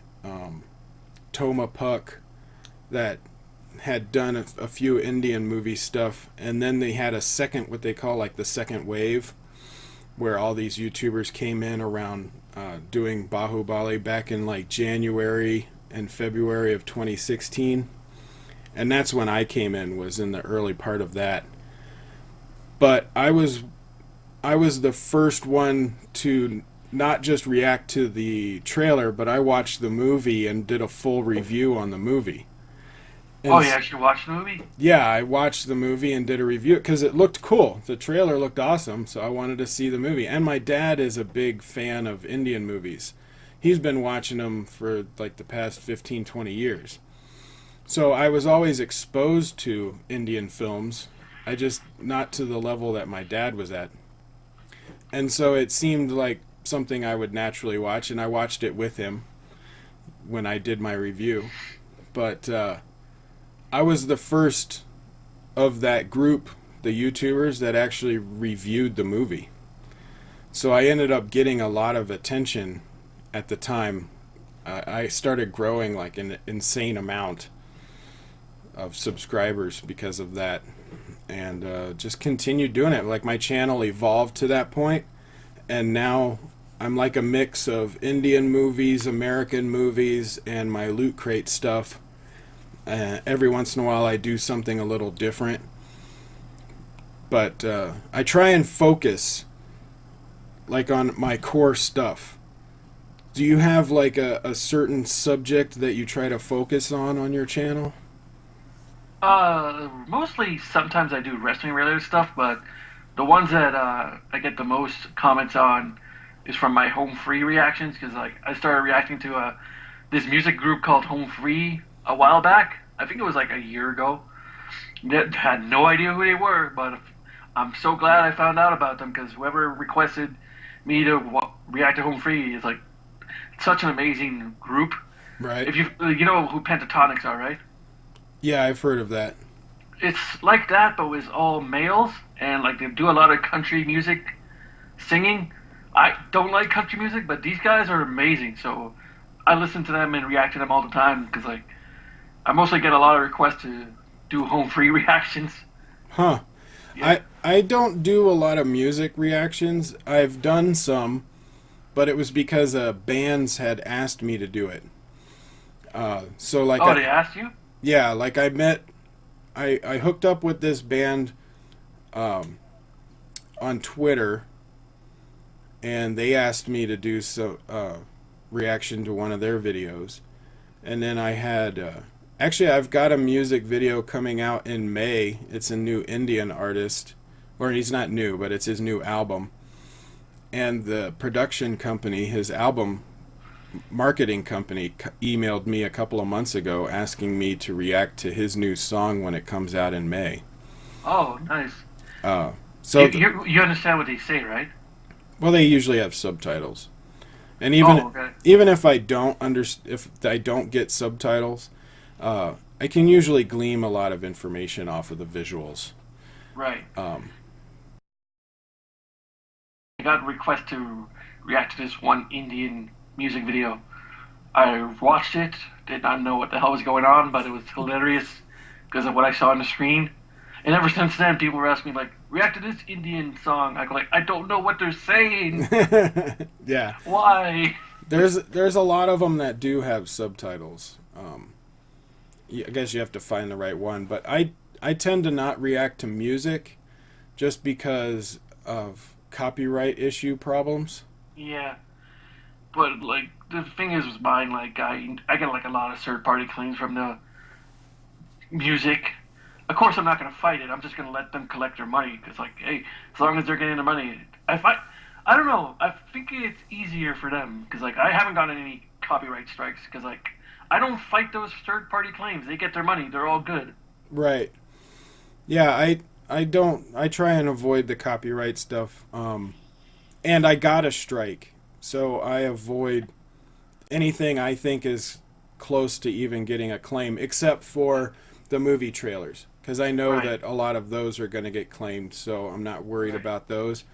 [SPEAKER 1] Toma Puck, that had done a few Indian movie stuff, and then they had a second, what they call like the second wave, where all these YouTubers came in around doing Bahubali back in like January and February of 2016, and that's when I came in, was in the early part of that. But I was the first one to not just react to the trailer, but I watched the movie and did a full review on the movie. And
[SPEAKER 2] you actually watched the movie?
[SPEAKER 1] Yeah, I watched the movie and did a review because it looked cool. The trailer looked awesome, so I wanted to see the movie. And my dad is a big fan of Indian movies. He's been watching them for like the past 15, 20 years. So I was always exposed to Indian films. I just not to the level that my dad was at. And so it seemed like something I would naturally watch, and I watched it with him when I did my review. But I was the first of that group, the YouTubers, that actually reviewed the movie. So I ended up getting a lot of attention at the time. I started growing like an insane amount of subscribers because of that, and just continued doing it. Like my channel evolved to that point, and now I'm like a mix of Indian movies, American movies, and my Loot Crate stuff. Every once in a while I do something a little different, but I try and focus like on my core stuff. Do you have like a certain subject that you try to focus on your channel?
[SPEAKER 2] Mostly sometimes I do wrestling related stuff, but the ones that I get the most comments on is from my home free reactions, because like I started reacting to this music group called Home Free a while back. I think it was like a year ago. that had no idea who they were, but I'm so glad I found out about them because whoever requested me to react to Home Free is like such an amazing group.
[SPEAKER 1] Right.
[SPEAKER 2] If you know who Pentatonics are, right?
[SPEAKER 1] Yeah, I've heard of that.
[SPEAKER 2] It's like that, but with all males, and like they do a lot of country music singing. I don't like country music, but these guys are amazing. So I listen to them and react to them all the time because like I mostly get a lot of requests to do Home Free reactions.
[SPEAKER 1] Huh.
[SPEAKER 2] Yeah.
[SPEAKER 1] I don't do a lot of music reactions. I've done some, but it was because bands had asked me to do it. So like
[SPEAKER 2] Oh, they asked you?
[SPEAKER 1] yeah, like I hooked up with this band on Twitter, and they asked me to do some reaction to one of their videos. And then I had actually I've got a music video coming out in May. It's a new Indian artist, or he's not new, but it's his new album. And the production company, his album marketing company, emailed me a couple of months ago asking me to react to his new song when it comes out in May.
[SPEAKER 2] Oh, nice.
[SPEAKER 1] So
[SPEAKER 2] you understand what they say, right?
[SPEAKER 1] well, they usually have subtitles, and even
[SPEAKER 2] Okay.
[SPEAKER 1] even if I don't if I don't get subtitles, I can usually glean a lot of information off of the visuals.
[SPEAKER 2] Right.
[SPEAKER 1] Um,
[SPEAKER 2] I got a request to react to this one Indian music video. I watched it, did not know what the hell was going on, but it was hilarious because of what I saw on the screen. And ever since then, people were asking me like, react to this Indian song. I go like, I don't know what they're saying.
[SPEAKER 1] yeah,
[SPEAKER 2] Why?
[SPEAKER 1] there's a lot of them that do have subtitles. I guess you have to find the right one, but I tend to not react to music just because of copyright issue problems.
[SPEAKER 2] Yeah. But like the thing is with mine, like I get like a lot of third party claims from the music. Of course, I'm not gonna fight it. I'm just gonna let them collect their money because like, hey, as long as they're getting the money, I don't know. I think it's easier for them because like I haven't gotten any copyright strikes because like I don't fight those third party claims. They get their money. They're all good.
[SPEAKER 1] Right. Yeah, I don't. I try and avoid the copyright stuff. And I got a strike, so I avoid anything I think is close to even getting a claim, except for the movie trailers, because I know
[SPEAKER 2] Right.
[SPEAKER 1] that a lot of those are going to get claimed, so I'm not worried
[SPEAKER 2] Right.
[SPEAKER 1] about those.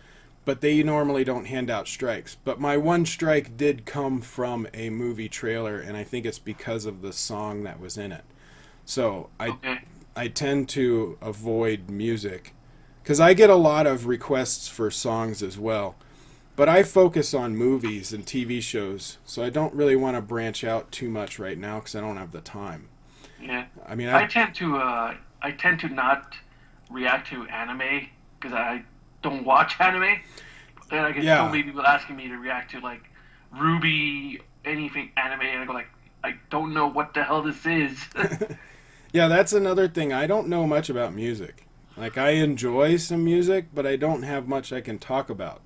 [SPEAKER 1] But they normally don't hand out strikes. But my one strike did come from a movie trailer, and I think it's because of the song that was in it. So
[SPEAKER 2] Okay.
[SPEAKER 1] I tend to avoid music because I get a lot of requests for songs as well. But I focus on movies and TV shows, so I don't really want to branch out too much right now because I don't have the time.
[SPEAKER 2] Yeah.
[SPEAKER 1] I mean,
[SPEAKER 2] I tend to not react to anime because I don't watch anime. And I get
[SPEAKER 1] Yeah.
[SPEAKER 2] so many people asking me to react to like Ruby, anything anime, and I go like, I don't know what the hell this is.
[SPEAKER 1] yeah, that's another thing. I don't know much about music. Like, I enjoy some music, but I don't have much I can talk about.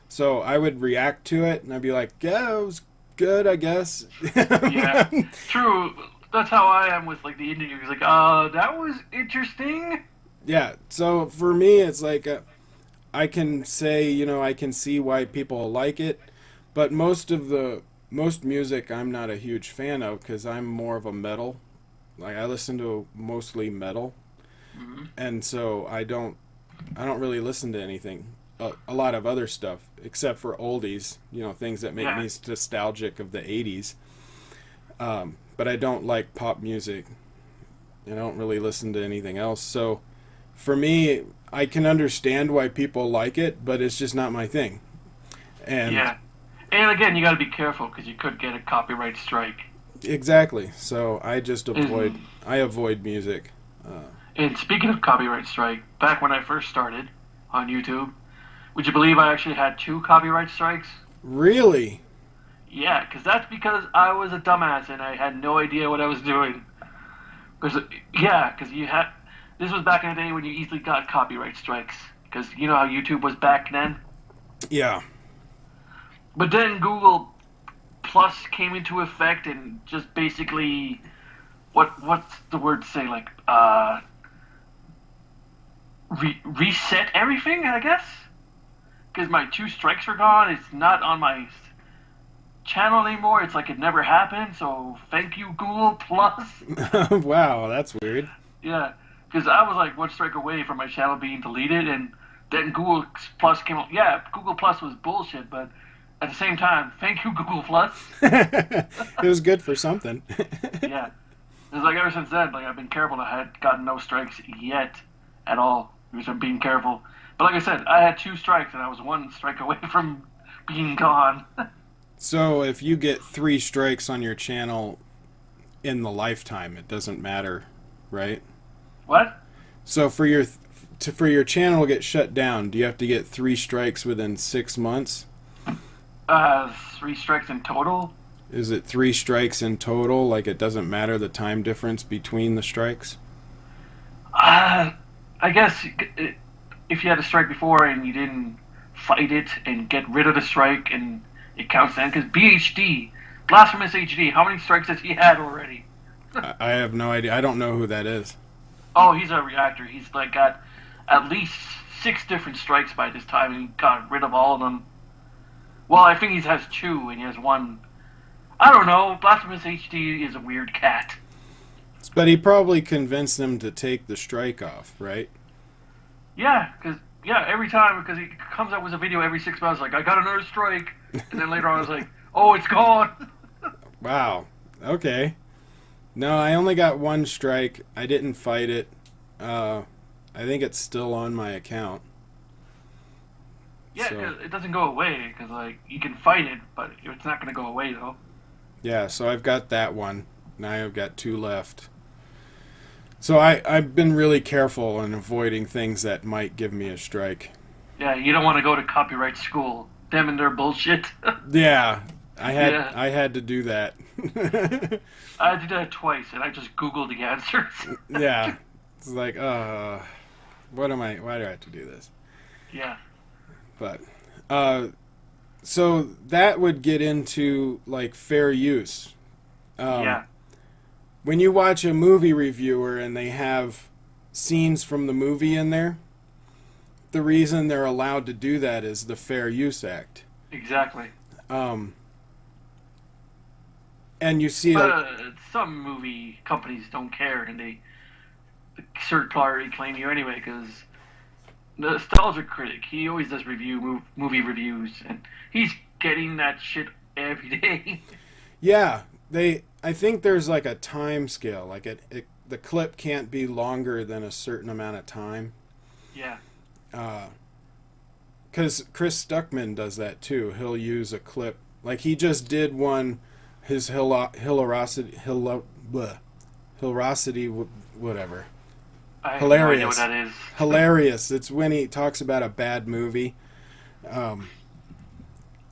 [SPEAKER 1] So I would react to it, and I'd be like, yeah, it was good, I guess.
[SPEAKER 2] Yeah, true. That's how I am with like the indie movies. Like, that was interesting.
[SPEAKER 1] Yeah, so for me, it's like I can say, I can see why people like it, but most music I'm not a huge fan of because I'm more of a metal. Like, I listen to mostly metal,
[SPEAKER 2] Hmm.
[SPEAKER 1] and so I don't really listen to anything, a lot of other stuff except for oldies, things that make
[SPEAKER 2] Yeah.
[SPEAKER 1] me nostalgic of the 80s. But I don't like pop music. I don't really listen to anything else. So for me, I can understand why people like it, but it's just not my thing. And
[SPEAKER 2] Yeah. And again, you got to be careful because you could get a copyright strike.
[SPEAKER 1] exactly. So I just avoid
[SPEAKER 2] Mhm.
[SPEAKER 1] I avoid music.
[SPEAKER 2] And speaking of copyright strike, back when I first started on YouTube, would you believe I actually had two copyright strikes?
[SPEAKER 1] Really?
[SPEAKER 2] Yeah, because I was a dumbass and I had no idea what I was doing. Because you had this was back in the day when you easily got copyright strikes. Because you know how YouTube was back then.
[SPEAKER 1] Yeah.
[SPEAKER 2] But then Google Plus came into effect and just basically, what's the word to say, like reset everything, I guess. Because my 2 strikes are gone. It's not on my channel anymore. It's like it never happened. So thank you, Google Plus.
[SPEAKER 1] Wow, that's weird.
[SPEAKER 2] Yeah, because I was like 1 strike away from my channel being deleted, and then Google Plus came up. Yeah, Google Plus was bullshit, but at the same time, thank you, Google Plus.
[SPEAKER 1] It was good for something.
[SPEAKER 2] Yeah, it's like ever since then, like I've been careful. I had gotten no strikes yet at all because I'm being careful. But like I said, I had 2 strikes, and I was 1 strike away from being gone.
[SPEAKER 1] So if you get 3 strikes on your channel in the lifetime, it doesn't matter, right?
[SPEAKER 2] What?
[SPEAKER 1] So for your channel to get shut down, do you have to get 3 strikes within 6 months?
[SPEAKER 2] 3 strikes in total.
[SPEAKER 1] Is it 3 strikes in total? Like it doesn't matter the time difference between the strikes?
[SPEAKER 2] I guess if you had a strike before and you didn't fight it and get rid of the strike, and it counts then. Because BHD, Blasphemous HD, how many strikes has he had already?
[SPEAKER 1] I have no idea. I don't know who that is.
[SPEAKER 2] Oh, he's a reactor. He's like got at least 6 different strikes by this time, and he got rid of all of them. Well, I think he has 2, and he has 1. I don't know. Blasphemous HD is a weird cat.
[SPEAKER 1] But he probably convinced them to take the strike off, right?
[SPEAKER 2] Yeah, every time, because he comes out with a video every 6 months, like, I got another strike, and then later on I was like, oh, it's gone.
[SPEAKER 1] Wow. Okay. No, I only got 1 strike. I didn't fight it. I think it's still on my account.
[SPEAKER 2] Yeah,
[SPEAKER 1] So,
[SPEAKER 2] 'cause it doesn't go away, because, like, you can fight it, but it's not going to go away, though.
[SPEAKER 1] yeah, so I've got that one. Now I've got 2 left. So I've been really careful in avoiding things that might give me a strike.
[SPEAKER 2] Yeah, you don't want to go to copyright school. Them and their bullshit.
[SPEAKER 1] Yeah, I
[SPEAKER 2] Yeah.
[SPEAKER 1] had to do that.
[SPEAKER 2] I did that twice, and I just Googled the answers.
[SPEAKER 1] Yeah. It's like, why do I have to do this?
[SPEAKER 2] Yeah.
[SPEAKER 1] But, so that would get into, like, fair use.
[SPEAKER 2] Yeah.
[SPEAKER 1] When you watch a movie reviewer and they have scenes from the movie in there, the reason they're allowed to do that is the Fair Use Act.
[SPEAKER 2] Exactly.
[SPEAKER 1] And you see...
[SPEAKER 2] But some movie companies don't care, and they third-party claim you anyway, because Nostalgia Critic, he always does movie reviews, and he's getting that shit every day.
[SPEAKER 1] Yeah, I think there's like a time scale. Like the clip can't be longer than a certain amount of time.
[SPEAKER 2] Yeah.
[SPEAKER 1] Because Chris Stuckman does that too. He'll use a clip. Like he just did one, his hilarosity, whatever.
[SPEAKER 2] I have
[SPEAKER 1] Hilarious.
[SPEAKER 2] no idea what that is.
[SPEAKER 1] Hilarious. It's when he talks about a bad movie.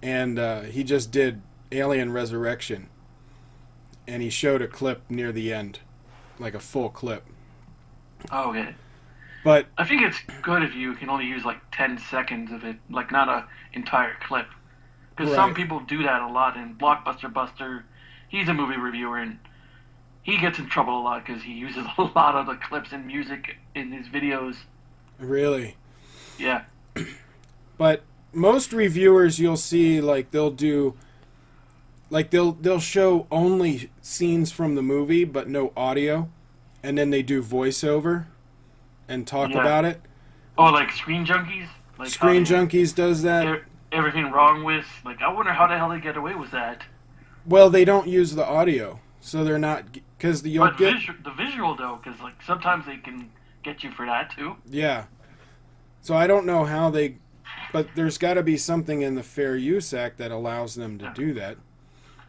[SPEAKER 1] And he just did Alien Resurrection. And he showed a clip near the end. Like a full clip.
[SPEAKER 2] Oh, okay.
[SPEAKER 1] But
[SPEAKER 2] I think it's good if you can only use like 10 seconds of it, like not an entire clip. Because some
[SPEAKER 1] Right.
[SPEAKER 2] people do that a lot, and Blockbuster Buster, he's a movie reviewer, and he gets in trouble a lot because he uses a lot of the clips and music in his videos.
[SPEAKER 1] really.
[SPEAKER 2] Yeah.
[SPEAKER 1] But most reviewers you'll see like they'll do like they'll show only scenes from the movie but no audio, and then they do voiceover and talk
[SPEAKER 2] Yeah.
[SPEAKER 1] about it.
[SPEAKER 2] Oh, like Screen Junkies? Like
[SPEAKER 1] Screen
[SPEAKER 2] how they-
[SPEAKER 1] Junkies does that.
[SPEAKER 2] Everything wrong with, like, I wonder how the hell they get away with that.
[SPEAKER 1] Well, they don't use the audio, so they're not, because you'll
[SPEAKER 2] But
[SPEAKER 1] get
[SPEAKER 2] the visual, though, because, like, sometimes they can get you for that, too.
[SPEAKER 1] yeah. So I don't know how they, but there's got to be something in the Fair Use Act that allows them to do that.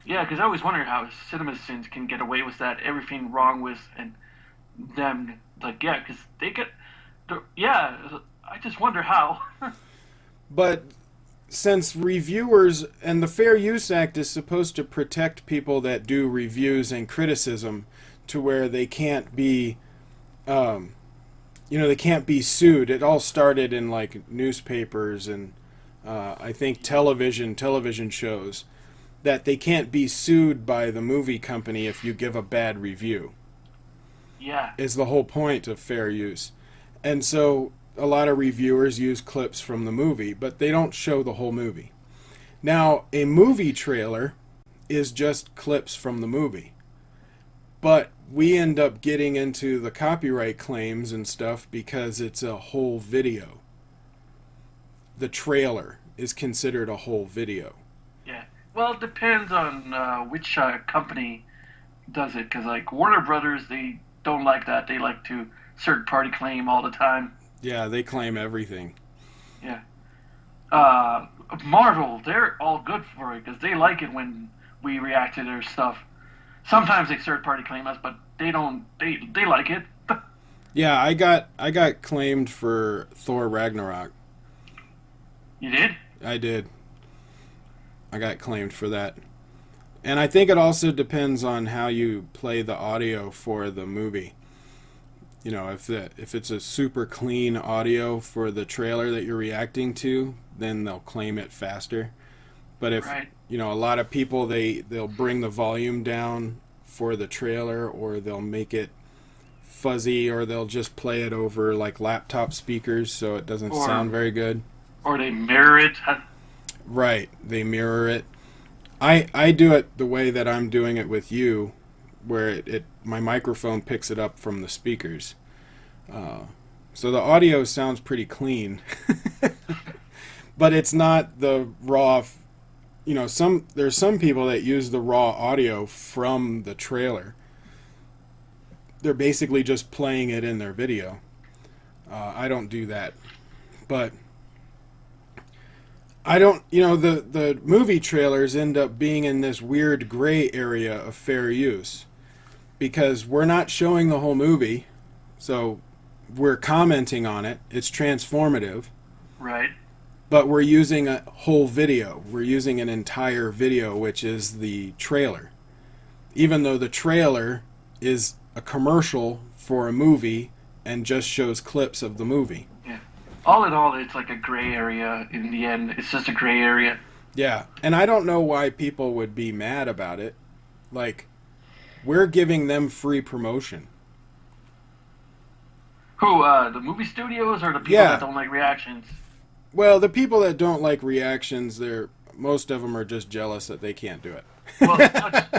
[SPEAKER 2] Yeah, because I always wonder how CinemaSins can get away with that, everything wrong with, and them, like, yeah, because they get, yeah, I just wonder how.
[SPEAKER 1] But since reviewers and the Fair Use Act is supposed to protect people that do reviews and criticism to where they can't be, they can't be sued. It all started in like newspapers and I think television shows, that they can't be sued by the movie company if you give a bad review.
[SPEAKER 2] Yeah.
[SPEAKER 1] Is the whole point of fair use. And so a lot of reviewers use clips from the movie, but they don't show the whole movie. Now, a movie trailer is just clips from the movie. But we end up getting into the copyright claims and stuff because it's a whole video. The trailer is considered a whole video.
[SPEAKER 2] Yeah. Well, it depends on which company does it, because like Warner Brothers, they don't like that. They like to third-party claim all the time.
[SPEAKER 1] Yeah, they claim everything.
[SPEAKER 2] Yeah. Marvel, they're all good for it because they like it when we react to their stuff. Sometimes they third-party claim us, but they don't. They like it.
[SPEAKER 1] Yeah, I got claimed for Thor Ragnarok.
[SPEAKER 2] You did?
[SPEAKER 1] I did. I got claimed for that. And I think it also depends on how you play the audio for the movie. You know, if it's a super clean audio for the trailer that you're reacting to, then they'll claim it faster. But if you know, a lot of people they'll bring the volume down for the trailer, or they'll make it fuzzy, or they'll just play it over like laptop speakers so it doesn't sound very good.
[SPEAKER 2] Or they mirror it.
[SPEAKER 1] Right, they mirror it. I do it the way that I'm doing it with you, where my microphone picks it up from the speakers. So the audio sounds pretty clean. But it's not the raw, you know, there's some people that use the raw audio from the trailer. They're basically just playing it in their video. I don't do that. But I don't, you know, the movie trailers end up being in this weird gray area of fair use, because we're not showing the whole movie, so we're commenting on it. It's transformative.
[SPEAKER 2] Right.
[SPEAKER 1] But we're using a whole video. We're using an entire video, which is the trailer. Even though the trailer is a commercial for a movie and just shows clips of the movie.
[SPEAKER 2] Yeah. All in all, it's like a gray area in the end. It's just a gray area.
[SPEAKER 1] Yeah. And I don't know why people would be mad about it. Like, we're giving them free promotion.
[SPEAKER 2] Who, the movie studios or the people that don't like reactions?
[SPEAKER 1] Well, the people that don't like reactions, most of them are just jealous that they can't do it.
[SPEAKER 2] Well,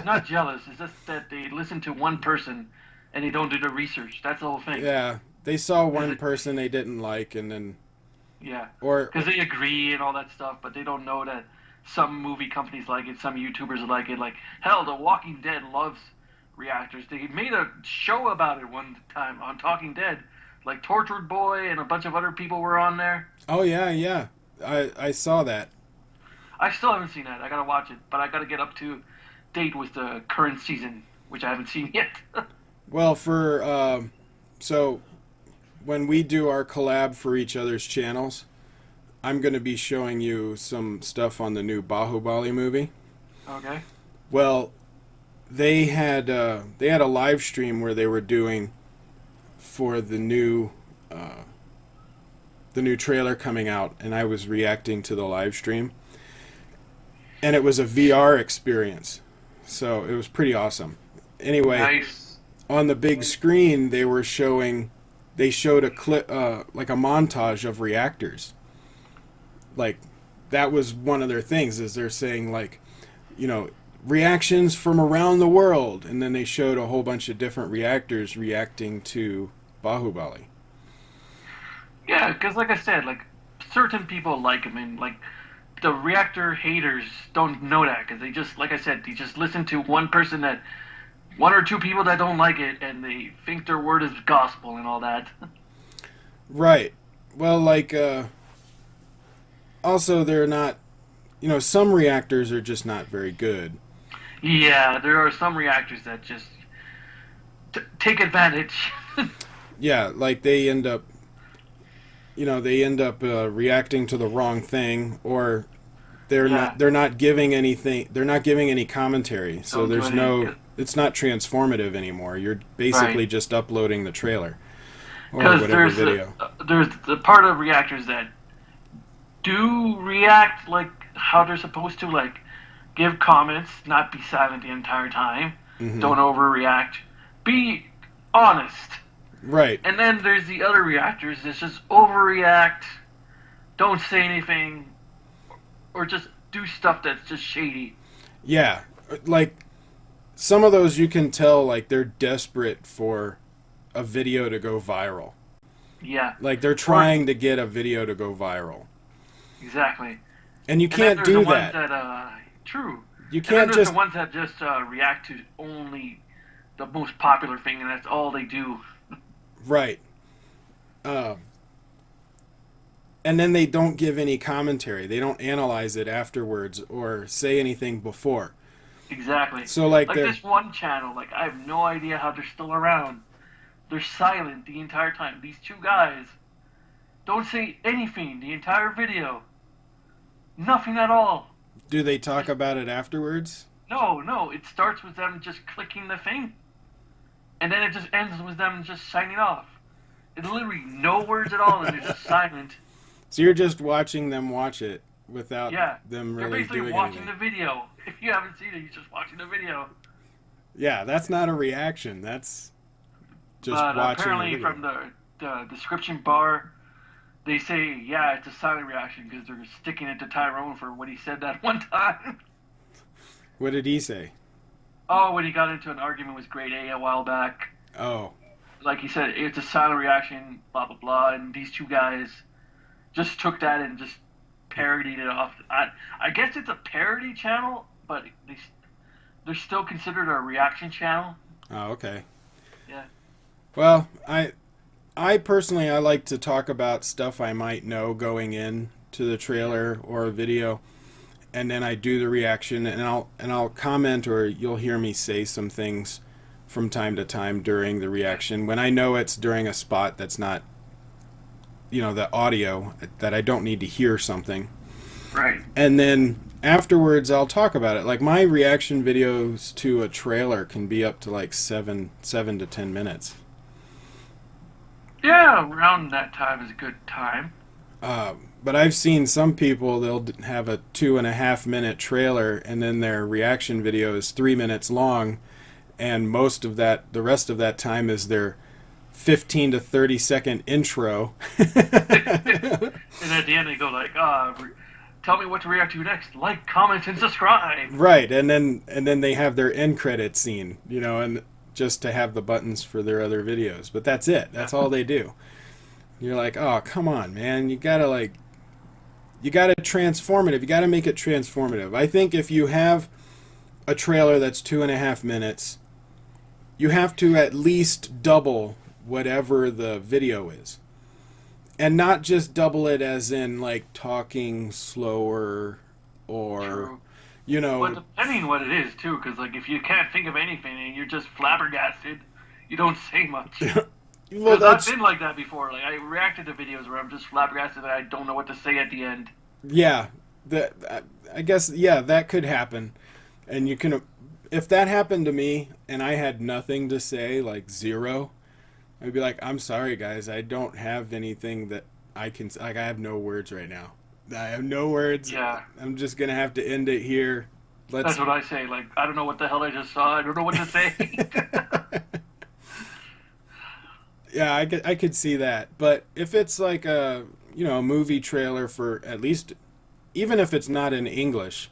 [SPEAKER 2] not jealous. It's just that they listen to one person and they don't do the research. That's the whole thing.
[SPEAKER 1] Yeah, they saw one person they didn't like, and then...
[SPEAKER 2] Yeah,
[SPEAKER 1] or
[SPEAKER 2] because they agree and all that stuff, but they don't know that some movie companies like it, some YouTubers like it. Like, hell, The Walking Dead loves reactors. They made a show about it one time on Talking Dead. Like, Tortured Boy and a bunch of other people were on there.
[SPEAKER 1] Oh, yeah. I saw that.
[SPEAKER 2] I still haven't seen that. I gotta watch it, but I gotta get up to date with the current season, which I haven't seen yet.
[SPEAKER 1] Well, so when we do our collab for each other's channels, I'm going to be showing you some stuff on the new Bahubali movie.
[SPEAKER 2] Okay.
[SPEAKER 1] Well, they had a live stream where they were doing for the new trailer coming out, and I was reacting to the live stream, and it was a VR experience, so it was pretty awesome. Anyway,
[SPEAKER 2] nice.
[SPEAKER 1] On the big screen they showed a clip, like a montage of reactors. Like, that was one of their things, is they're saying, like, you know, reactions from around the world, and then they showed a whole bunch of different reactors reacting to Bahubali.
[SPEAKER 2] Yeah, because like I said, like, certain people like him, and like the reactor haters don't know that, because they just, like I said, they just listen to one or two people that don't like it, and they think their word is gospel and all that.
[SPEAKER 1] Right. Well, like, also they're not, you know, some reactors are just not very good.
[SPEAKER 2] Yeah, there are some reactors that just take advantage.
[SPEAKER 1] Yeah, like they end up reacting to the wrong thing, or they're not giving anything. They're not giving any commentary, so there's no. It's not transformative anymore. You're basically just uploading the trailer or whatever video.
[SPEAKER 2] There's the part of reactors that do react like how they're supposed to, like give comments, not be silent the entire time. Mm-hmm. Don't overreact. Be honest.
[SPEAKER 1] Right.
[SPEAKER 2] And then there's the other reactors that just overreact, don't say anything, or just do stuff that's just shady.
[SPEAKER 1] Yeah. Like, some of those you can tell, like, they're desperate for a video to go viral.
[SPEAKER 2] Yeah.
[SPEAKER 1] Like, they're trying to get a video to go viral.
[SPEAKER 2] Exactly.
[SPEAKER 1] And you can't do that.
[SPEAKER 2] True.
[SPEAKER 1] You
[SPEAKER 2] And then
[SPEAKER 1] can't
[SPEAKER 2] there's
[SPEAKER 1] just...
[SPEAKER 2] the ones that just react to only the most popular thing, and that's all they do.
[SPEAKER 1] Right. And then they don't give any commentary. They don't analyze it afterwards or say anything before.
[SPEAKER 2] Exactly.
[SPEAKER 1] So, like
[SPEAKER 2] this one channel, like, I have no idea how they're still around. They're silent the entire time. These two guys don't say anything the entire video. Nothing at all.
[SPEAKER 1] Do they talk about it afterwards?
[SPEAKER 2] No. It starts with them just clicking the thing. And then it just ends with them just signing off. It's literally no words at all, and they're just silent.
[SPEAKER 1] So you're just watching them watch it without them really doing anything.
[SPEAKER 2] You're basically watching the video. If you haven't seen it, you're just watching the video.
[SPEAKER 1] Yeah, that's not a reaction. That's just watching
[SPEAKER 2] apparently
[SPEAKER 1] the video.
[SPEAKER 2] From the description bar, they say, yeah, it's a silent reaction because they're sticking it to Tyrone for what he said that one time.
[SPEAKER 1] What did he say?
[SPEAKER 2] Oh, when he got into an argument with Grade A while back.
[SPEAKER 1] Oh.
[SPEAKER 2] Like he said, it's a silent reaction, blah, blah, blah. And these two guys just took that and just parodied it off. I guess it's a parody channel, but they're still considered a reaction channel.
[SPEAKER 1] Oh, okay.
[SPEAKER 2] Yeah.
[SPEAKER 1] Well, I personally, I like to talk about stuff I might know going in to the trailer or a video, and then I do the reaction, and I'll comment, or you'll hear me say some things from time to time during the reaction when I know it's during a spot that's not, the audio, that I don't need to hear something.
[SPEAKER 2] Right.
[SPEAKER 1] And then afterwards I'll talk about it. Like, my reaction videos to a trailer can be up to like 7 to 10 minutes.
[SPEAKER 2] Yeah, around that time is a good time.
[SPEAKER 1] But I've seen some people, they'll have a 2.5 minute trailer, and then their reaction video is 3 minutes long, and the rest of that time is their 15 to 30 second intro.
[SPEAKER 2] And at the end they go like, tell me what to react to next. Like, comment, and subscribe.
[SPEAKER 1] Right, and then they have their end credit scene, and just to have the buttons for their other videos. But that's it. That's all they do. You're like, oh, come on, man. You gotta transform it. You gotta make it transformative. I think if you have a trailer that's 2.5 minutes, you have to at least double whatever the video is. And not just double it as in, like, talking slower or,
[SPEAKER 2] True.
[SPEAKER 1] But
[SPEAKER 2] depending on what it is, too, because, like, if you can't think of anything and you're just flabbergasted, you don't say much.
[SPEAKER 1] Well,
[SPEAKER 2] I've been like that before. Like, I reacted to videos where I'm just flabbergasted and I don't know what to say at the end.
[SPEAKER 1] Yeah, I guess, that could happen. And you can, if that happened to me and I had nothing to say, like zero, I'd be like, I'm sorry, guys, I don't have anything that I can, like, I have no words right now. I have no words.
[SPEAKER 2] Yeah.
[SPEAKER 1] I'm just going to have to end it here.
[SPEAKER 2] That's what I say. Like, I don't know what the hell I just saw. I don't know what to say.
[SPEAKER 1] Yeah, I could see that. But if it's like a movie trailer for, at least, even if it's not in English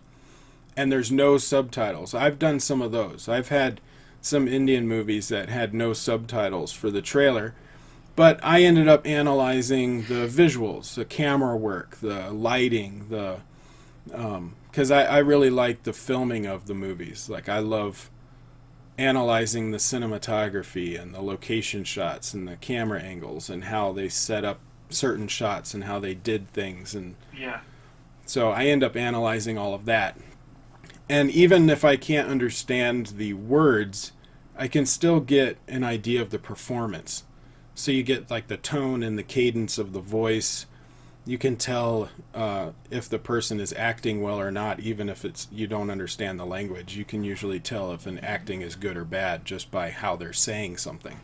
[SPEAKER 1] and there's no subtitles, I've done some of those. I've had some Indian movies that had no subtitles for the trailer, but I ended up analyzing the visuals, the camera work, the lighting, because I really like the filming of the movies. Like, I love analyzing the cinematography and the location shots and the camera angles and how they set up certain shots and how they did things. And
[SPEAKER 2] yeah.
[SPEAKER 1] so I end up analyzing all of that. And even if I can't understand the words, I can still get an idea of the performance. So you get like the tone and the cadence of the voice. You can tell if the person is acting well or not, even if you don't understand the language. You can usually tell if an acting is good or bad just by how they're saying something.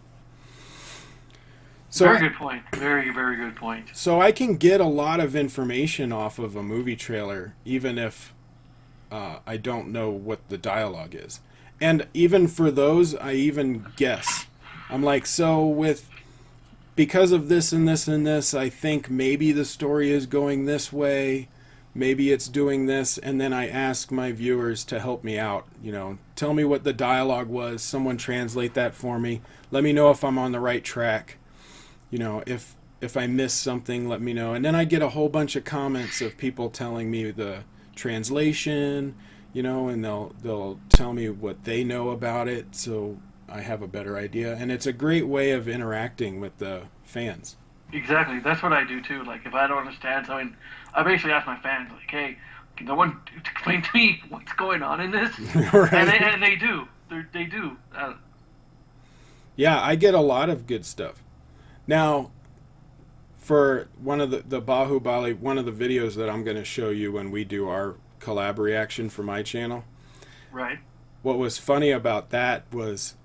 [SPEAKER 1] So,
[SPEAKER 2] very good point. Very, very good point.
[SPEAKER 1] So I can get a lot of information off of a movie trailer, even if I don't know what the dialogue is. And even for those, I even guess. I'm like, so with because of this and this and this, I think maybe the story is going this way. Maybe it's doing this. And then I ask my viewers to help me out. You know, tell me what the dialogue was. Someone translate that for me. Let me know if I'm on the right track. You know, if I miss something, let me know. And then I get a whole bunch of comments of people telling me the translation, you know, and they'll tell me what they know about it, so I have a better idea. And it's a great way of interacting with the fans.
[SPEAKER 2] Exactly. That's what I do too. Like, if I don't understand something, I basically ask my fans, like, hey, can someone explain to me what's going on in this?
[SPEAKER 1] Right.
[SPEAKER 2] And they do. They do.
[SPEAKER 1] Yeah, I get a lot of good stuff. Now, for one of the Bahubali, one of the videos that I'm going to show you when we do our collab reaction for my channel.
[SPEAKER 2] Right.
[SPEAKER 1] What was funny about that was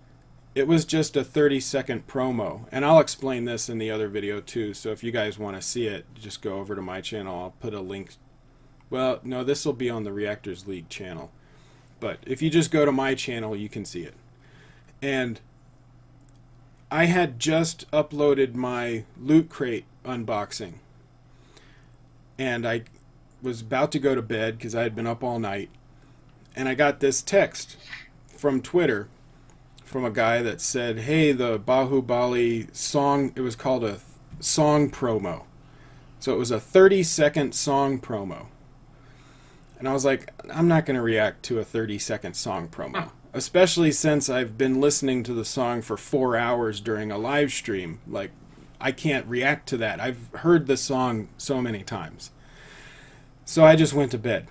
[SPEAKER 1] it was just a 30-second promo. And I'll explain this in the other video too. So if you guys want to see it, just go over to my channel. I'll put a link. Well, no, this will be on the Reactors League channel. But if you just go to my channel, you can see it. And I had just uploaded my Loot Crate unboxing. And I was about to go to bed because I had been up all night. And I got this text from Twitter from a guy that said, hey, the Bahubali song, it was called a song promo. So it was a 30-second song promo. And I was like, I'm not going to react to a 30-second song promo. Especially since I've been listening to the song for 4 hours during a live stream. Like, I can't react to that. I've heard the song so many times. So I just went to bed.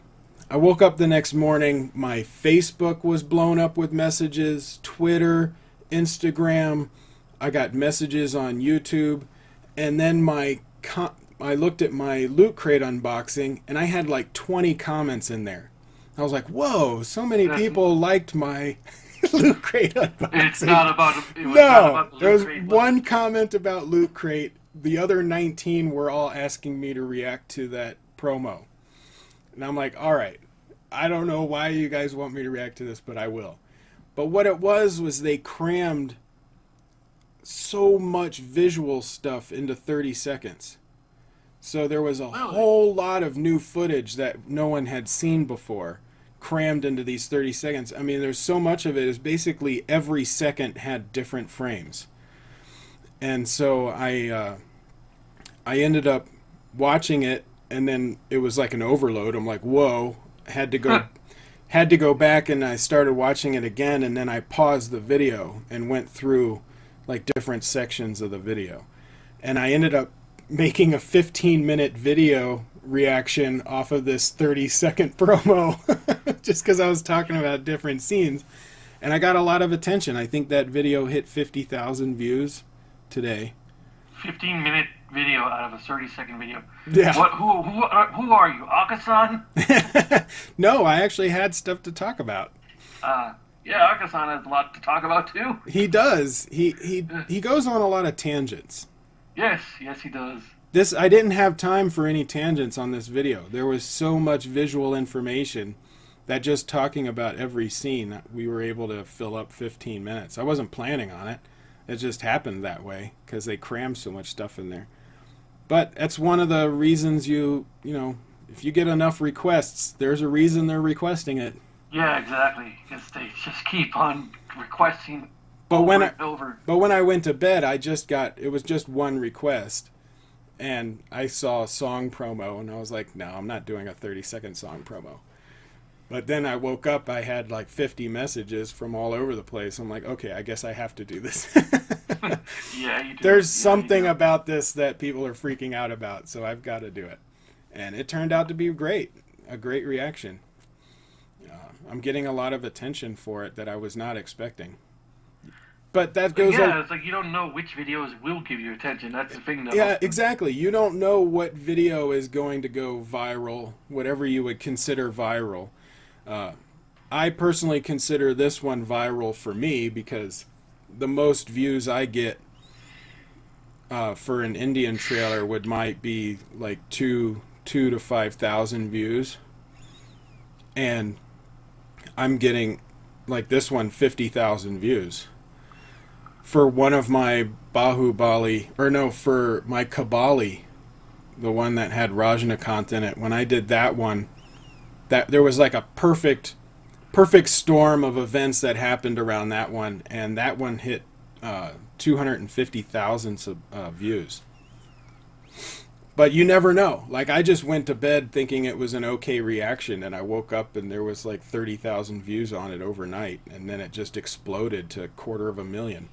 [SPEAKER 1] I woke up the next morning, my Facebook was blown up with messages, Twitter, Instagram, I got messages on YouTube, and then I looked at my Loot Crate unboxing, and I had like 20 comments in there. I was like, whoa, so many people liked my Loot Crate unboxing.
[SPEAKER 2] It's not about it. Was
[SPEAKER 1] No,
[SPEAKER 2] not about the
[SPEAKER 1] there was
[SPEAKER 2] Loot Crate,
[SPEAKER 1] one comment about Loot Crate. The other 19 were all asking me to react to that promo. And I'm like, all right, I don't know why you guys want me to react to this, but I will. But what it was they crammed so much visual stuff into 30 seconds. So there was a whole lot of new footage that no one had seen before crammed into these 30 seconds. I mean, there's so much of it is basically every second had different frames. And so I ended up watching it, and then it was like an overload. I'm like, whoa, had to go back, and I started watching it again, and then I paused the video and went through like different sections of the video. And I ended up making a 15-minute video reaction off of this 30-second promo just because I was talking about different scenes. And I got a lot of attention. I think that video hit 50,000 views today.
[SPEAKER 2] 15-minute video out of a 30-second video.
[SPEAKER 1] Yeah.
[SPEAKER 2] Who are you, Akasan?
[SPEAKER 1] No, I actually had stuff to talk about.
[SPEAKER 2] Yeah, Akasan has a lot to talk about too.
[SPEAKER 1] He does. He goes on a lot of tangents.
[SPEAKER 2] Yes, he does.
[SPEAKER 1] I didn't have time for any tangents on this video. There was so much visual information that just talking about every scene, we were able to fill up 15 minutes. I wasn't planning on it. It just happened that way because they crammed so much stuff in there. But that's one of the reasons you know, if you get enough requests, there's a reason they're requesting it.
[SPEAKER 2] Yeah, exactly. Because they just keep on requesting
[SPEAKER 1] But
[SPEAKER 2] over.
[SPEAKER 1] But when I went to bed, it was just one request. And I saw a song promo, and I was like, no, I'm not doing a 30-second song promo. But then I woke up, I had like 50 messages from all over the place. I'm like, okay, I guess I have to do this.
[SPEAKER 2] Yeah, you do.
[SPEAKER 1] There's something about this that people are freaking out about, so I've got to do it. And it turned out to be great, a great reaction. I'm getting a lot of attention for it that I was not expecting. But that goes
[SPEAKER 2] on. It's like you don't know which videos will give you attention. That's the thing, though.
[SPEAKER 1] Yeah, exactly. You don't know what video is going to go viral, whatever you would consider viral. I personally consider this one viral for me because the most views I get for an Indian trailer might be like 2 to 5,000 views. And I'm getting, like this one, 50,000 views for one of my Bahubali, or no, for my Kabali, the one that had Rajnikant in it. When I did that one, that there was like a perfect storm of events that happened around that one, and that one hit 250,000 views. But you never know. Like, I just went to bed thinking it was an okay reaction, and I woke up and there was like 30,000 views on it overnight, and then it just exploded to 250,000.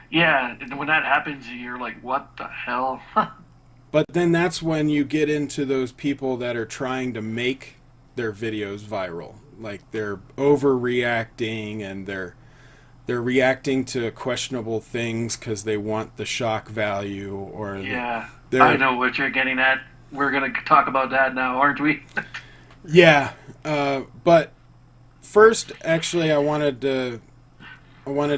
[SPEAKER 2] Yeah, and when that happens, you're like, what the hell?
[SPEAKER 1] But then that's when you get into those people that are trying to make their videos viral. Like, they're overreacting, and they're reacting to questionable things because they want the shock value, or
[SPEAKER 2] yeah, I know what you're getting at. We're gonna talk about that now, aren't we?
[SPEAKER 1] Yeah, but first, actually, I wanted to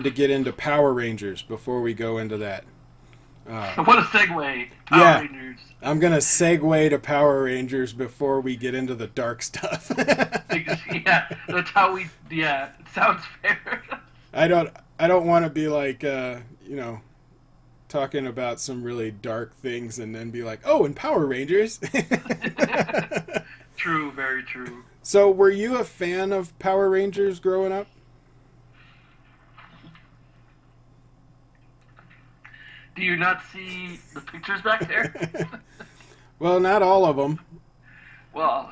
[SPEAKER 1] get into Power Rangers before we go into that.
[SPEAKER 2] What a segue! Power Rangers.
[SPEAKER 1] I'm gonna segue to Power Rangers before we get into the dark stuff.
[SPEAKER 2] Yeah, that's how we. Yeah, it sounds fair.
[SPEAKER 1] I don't want to be like talking about some really dark things and then be like, oh, and Power Rangers.
[SPEAKER 2] True, very true.
[SPEAKER 1] So, were you a fan of Power Rangers growing up?
[SPEAKER 2] Do you not see the pictures back there?
[SPEAKER 1] Well, not all of them.
[SPEAKER 2] Well,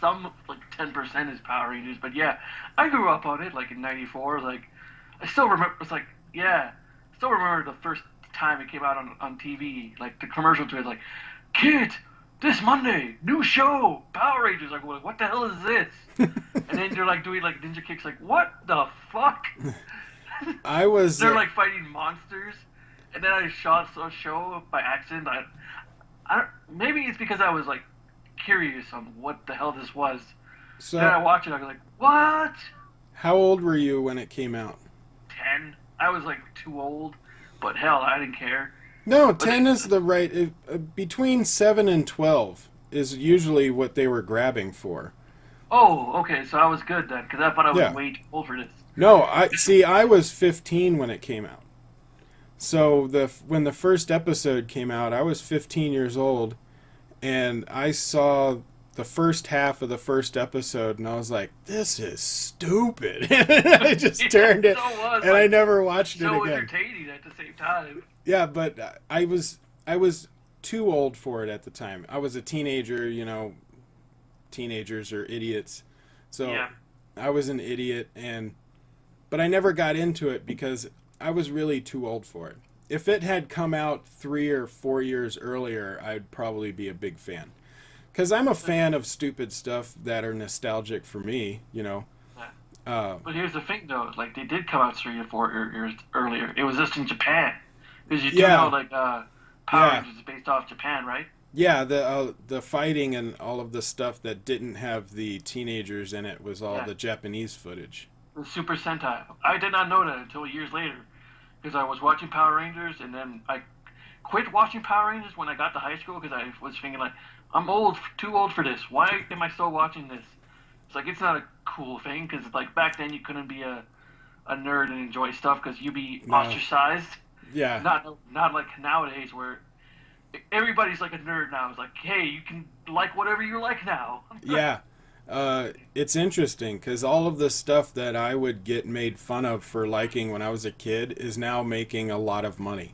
[SPEAKER 2] some, like 10% is Power Rangers, but yeah, I grew up on it, like in '94. Like, I still remember. It's like, yeah, I still remember the first time it came out on TV. Like the commercial to it, like, kids, this Monday, new show, Power Rangers. Like, what the hell is this? And then they're like doing like ninja kicks. Like, what the fuck? They're like fighting monsters. And then I saw a show by accident. I don't, maybe it's because I was like curious on what the hell this was. So then I watched it. I was like, what?
[SPEAKER 1] How old were you when it came out?
[SPEAKER 2] 10. I was like too old, but hell, I didn't care.
[SPEAKER 1] No, 10 is the right. Between 7 and 12 is usually what they were grabbing for.
[SPEAKER 2] Oh, okay. So I was good then, because I thought I was way too old for this.
[SPEAKER 1] No, I was 15 when it came out. So when the first episode came out, I was 15 years old, and I saw the first half of the first episode, and I was like, "This is stupid." I just turned it, and I never watched it again.
[SPEAKER 2] So entertaining at the same time.
[SPEAKER 1] Yeah, but I was too old for it at the time. I was a teenager, teenagers are idiots, so yeah. I was an idiot, but I never got into it because I was really too old for it. If it had come out 3 or 4 years earlier, I'd probably be a big fan. Because I'm a fan of stupid stuff that are nostalgic for me,
[SPEAKER 2] But here's the thing, though. Like, they did come out 3 or 4 years earlier. It was just in Japan. Because you do know, like, Power Rangers is based off Japan, right?
[SPEAKER 1] Yeah, the fighting and all of the stuff that didn't have the teenagers in it was all the Japanese footage.
[SPEAKER 2] The Super Sentai. I did not know that until years later. Because I was watching Power Rangers, and then I quit watching Power Rangers when I got to high school because I was thinking, like, I'm too old for this. Why am I still watching this? It's like, it's not a cool thing, because, like, back then you couldn't be a nerd and enjoy stuff because you'd be ostracized.
[SPEAKER 1] Yeah.
[SPEAKER 2] Not like nowadays where everybody's like a nerd now. It's like, hey, you can like whatever you like now.
[SPEAKER 1] Yeah. It's interesting because all of the stuff that I would get made fun of for liking when I was a kid is now making a lot of money.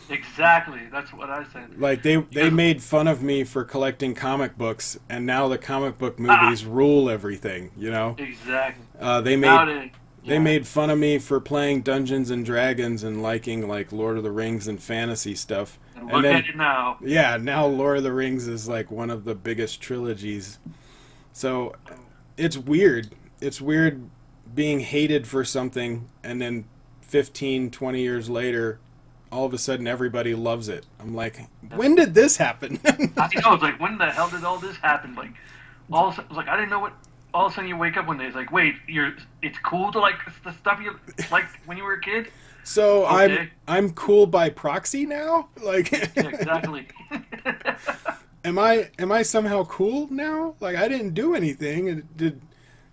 [SPEAKER 2] Exactly, that's what I said.
[SPEAKER 1] Like they made fun of me for collecting comic books, and now the comic book movies rule everything.
[SPEAKER 2] Exactly.
[SPEAKER 1] They made fun of me for playing Dungeons and Dragons and liking like Lord of the Rings and fantasy stuff.
[SPEAKER 2] And look at it now.
[SPEAKER 1] Yeah, now Lord of the Rings is like one of the biggest trilogies. So it's weird. It's weird being hated for something, and then 15, 20 years later, all of a sudden everybody loves it. I'm like, when did this happen?
[SPEAKER 2] I know, it's like, when the hell did all this happen? Like, all of a sudden, I didn't know what. All of a sudden you wake up one day, it's like, wait, it's cool to like the stuff you liked when you were a kid?
[SPEAKER 1] So okay. I'm cool by proxy now? Like
[SPEAKER 2] yeah, exactly.
[SPEAKER 1] Am I somehow cool now? Like, I didn't do anything.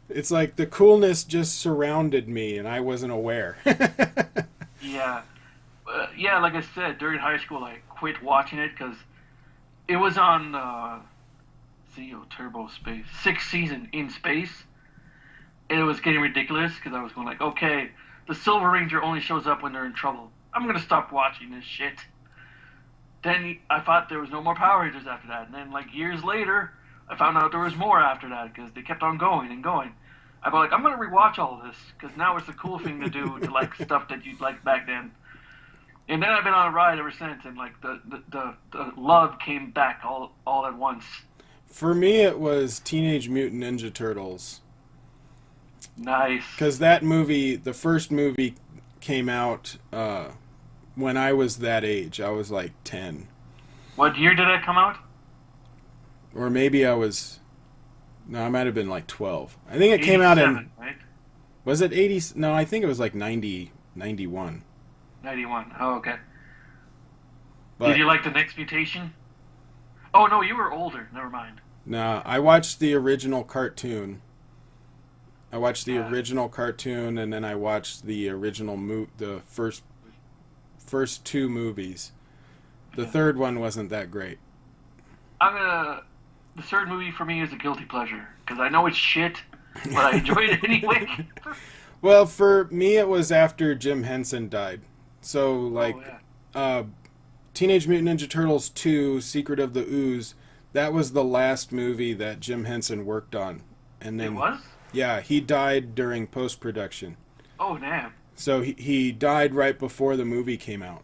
[SPEAKER 1] It's like the coolness just surrounded me and I wasn't aware.
[SPEAKER 2] Yeah. Yeah, like I said, during high school, I quit watching it because it was on Zeo Turbo Space, sixth season in space. And it was getting ridiculous because I was going like, okay, the Silver Ranger only shows up when they're in trouble. I'm going to stop watching this shit. Then I thought there was no more Power Rangers after that. And then, like, years later, I found out there was more after that because they kept on going and going. I was like, I'm going to rewatch all this because now it's the cool thing to do to like stuff that you liked back then. And then I've been on a ride ever since, and like the love came back all at once.
[SPEAKER 1] For me, it was Teenage Mutant Ninja Turtles.
[SPEAKER 2] Nice.
[SPEAKER 1] Because that movie, the first movie, came out when I was that age. I was like 10.
[SPEAKER 2] What year did that come out?
[SPEAKER 1] Or maybe I was... No, I might have been like 12. I think it came out in...
[SPEAKER 2] Right?
[SPEAKER 1] Was it 80? No, I think it was like 90, 91.
[SPEAKER 2] 91. Oh, okay.
[SPEAKER 1] But,
[SPEAKER 2] did you like the next mutation? Oh, no, you were older. Never mind.
[SPEAKER 1] No, I watched the original cartoon. I watched the original cartoon, and then I watched the original the first two movies. The third one wasn't that great.
[SPEAKER 2] The third movie for me is a guilty pleasure because I know it's shit, but I enjoyed it anyway.
[SPEAKER 1] Well, for me, it was after Jim Henson died. So, like, Teenage Mutant Ninja Turtles 2, Secret of the Ooze, that was the last movie that Jim Henson worked on. And then,
[SPEAKER 2] it was?
[SPEAKER 1] Yeah, he died during post-production.
[SPEAKER 2] Oh, damn.
[SPEAKER 1] So he died right before the movie came out.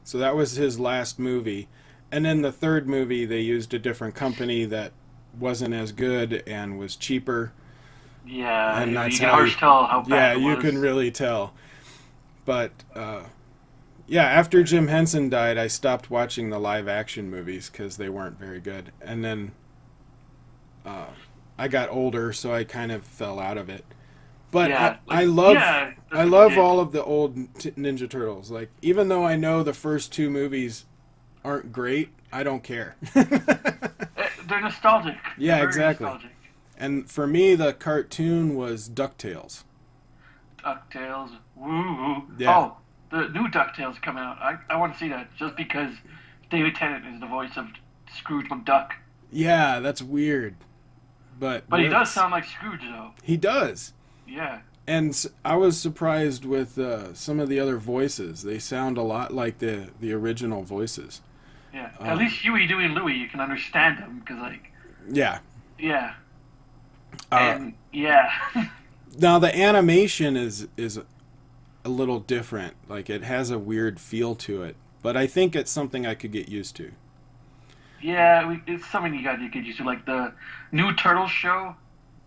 [SPEAKER 1] So that was his last movie. And then the third movie, they used a different company that wasn't as good and was cheaper.
[SPEAKER 2] Yeah,
[SPEAKER 1] and
[SPEAKER 2] you can hardly tell how bad it was.
[SPEAKER 1] Yeah, you can really tell. But, yeah, after Jim Henson died, I stopped watching the live-action movies because they weren't very good. And then I got older, so I kind of fell out of it. But
[SPEAKER 2] yeah,
[SPEAKER 1] I love all of the old Ninja Turtles. Like, even though I know the first two movies aren't great, I don't care.
[SPEAKER 2] They're nostalgic.
[SPEAKER 1] Yeah,
[SPEAKER 2] They're
[SPEAKER 1] exactly.
[SPEAKER 2] Nostalgic.
[SPEAKER 1] And for me, the cartoon was DuckTales.
[SPEAKER 2] DuckTales. Woo.
[SPEAKER 1] Yeah.
[SPEAKER 2] Oh, the new DuckTales coming out. I want to see that just because David Tennant is the voice of Scrooge McDuck.
[SPEAKER 1] Yeah, that's weird. But
[SPEAKER 2] he does sound like Scrooge, though.
[SPEAKER 1] He does.
[SPEAKER 2] Yeah.
[SPEAKER 1] And I was surprised with some of the other voices. They sound a lot like the original voices.
[SPEAKER 2] Yeah. At least Huey, Dewey, and Louie, you can understand them because, like.
[SPEAKER 1] Yeah.
[SPEAKER 2] Yeah. And yeah.
[SPEAKER 1] Now the animation is a little different. Like, it has a weird feel to it, but I think it's something I could get used to.
[SPEAKER 2] Yeah, it's something you got to get used to. Like the new Turtles show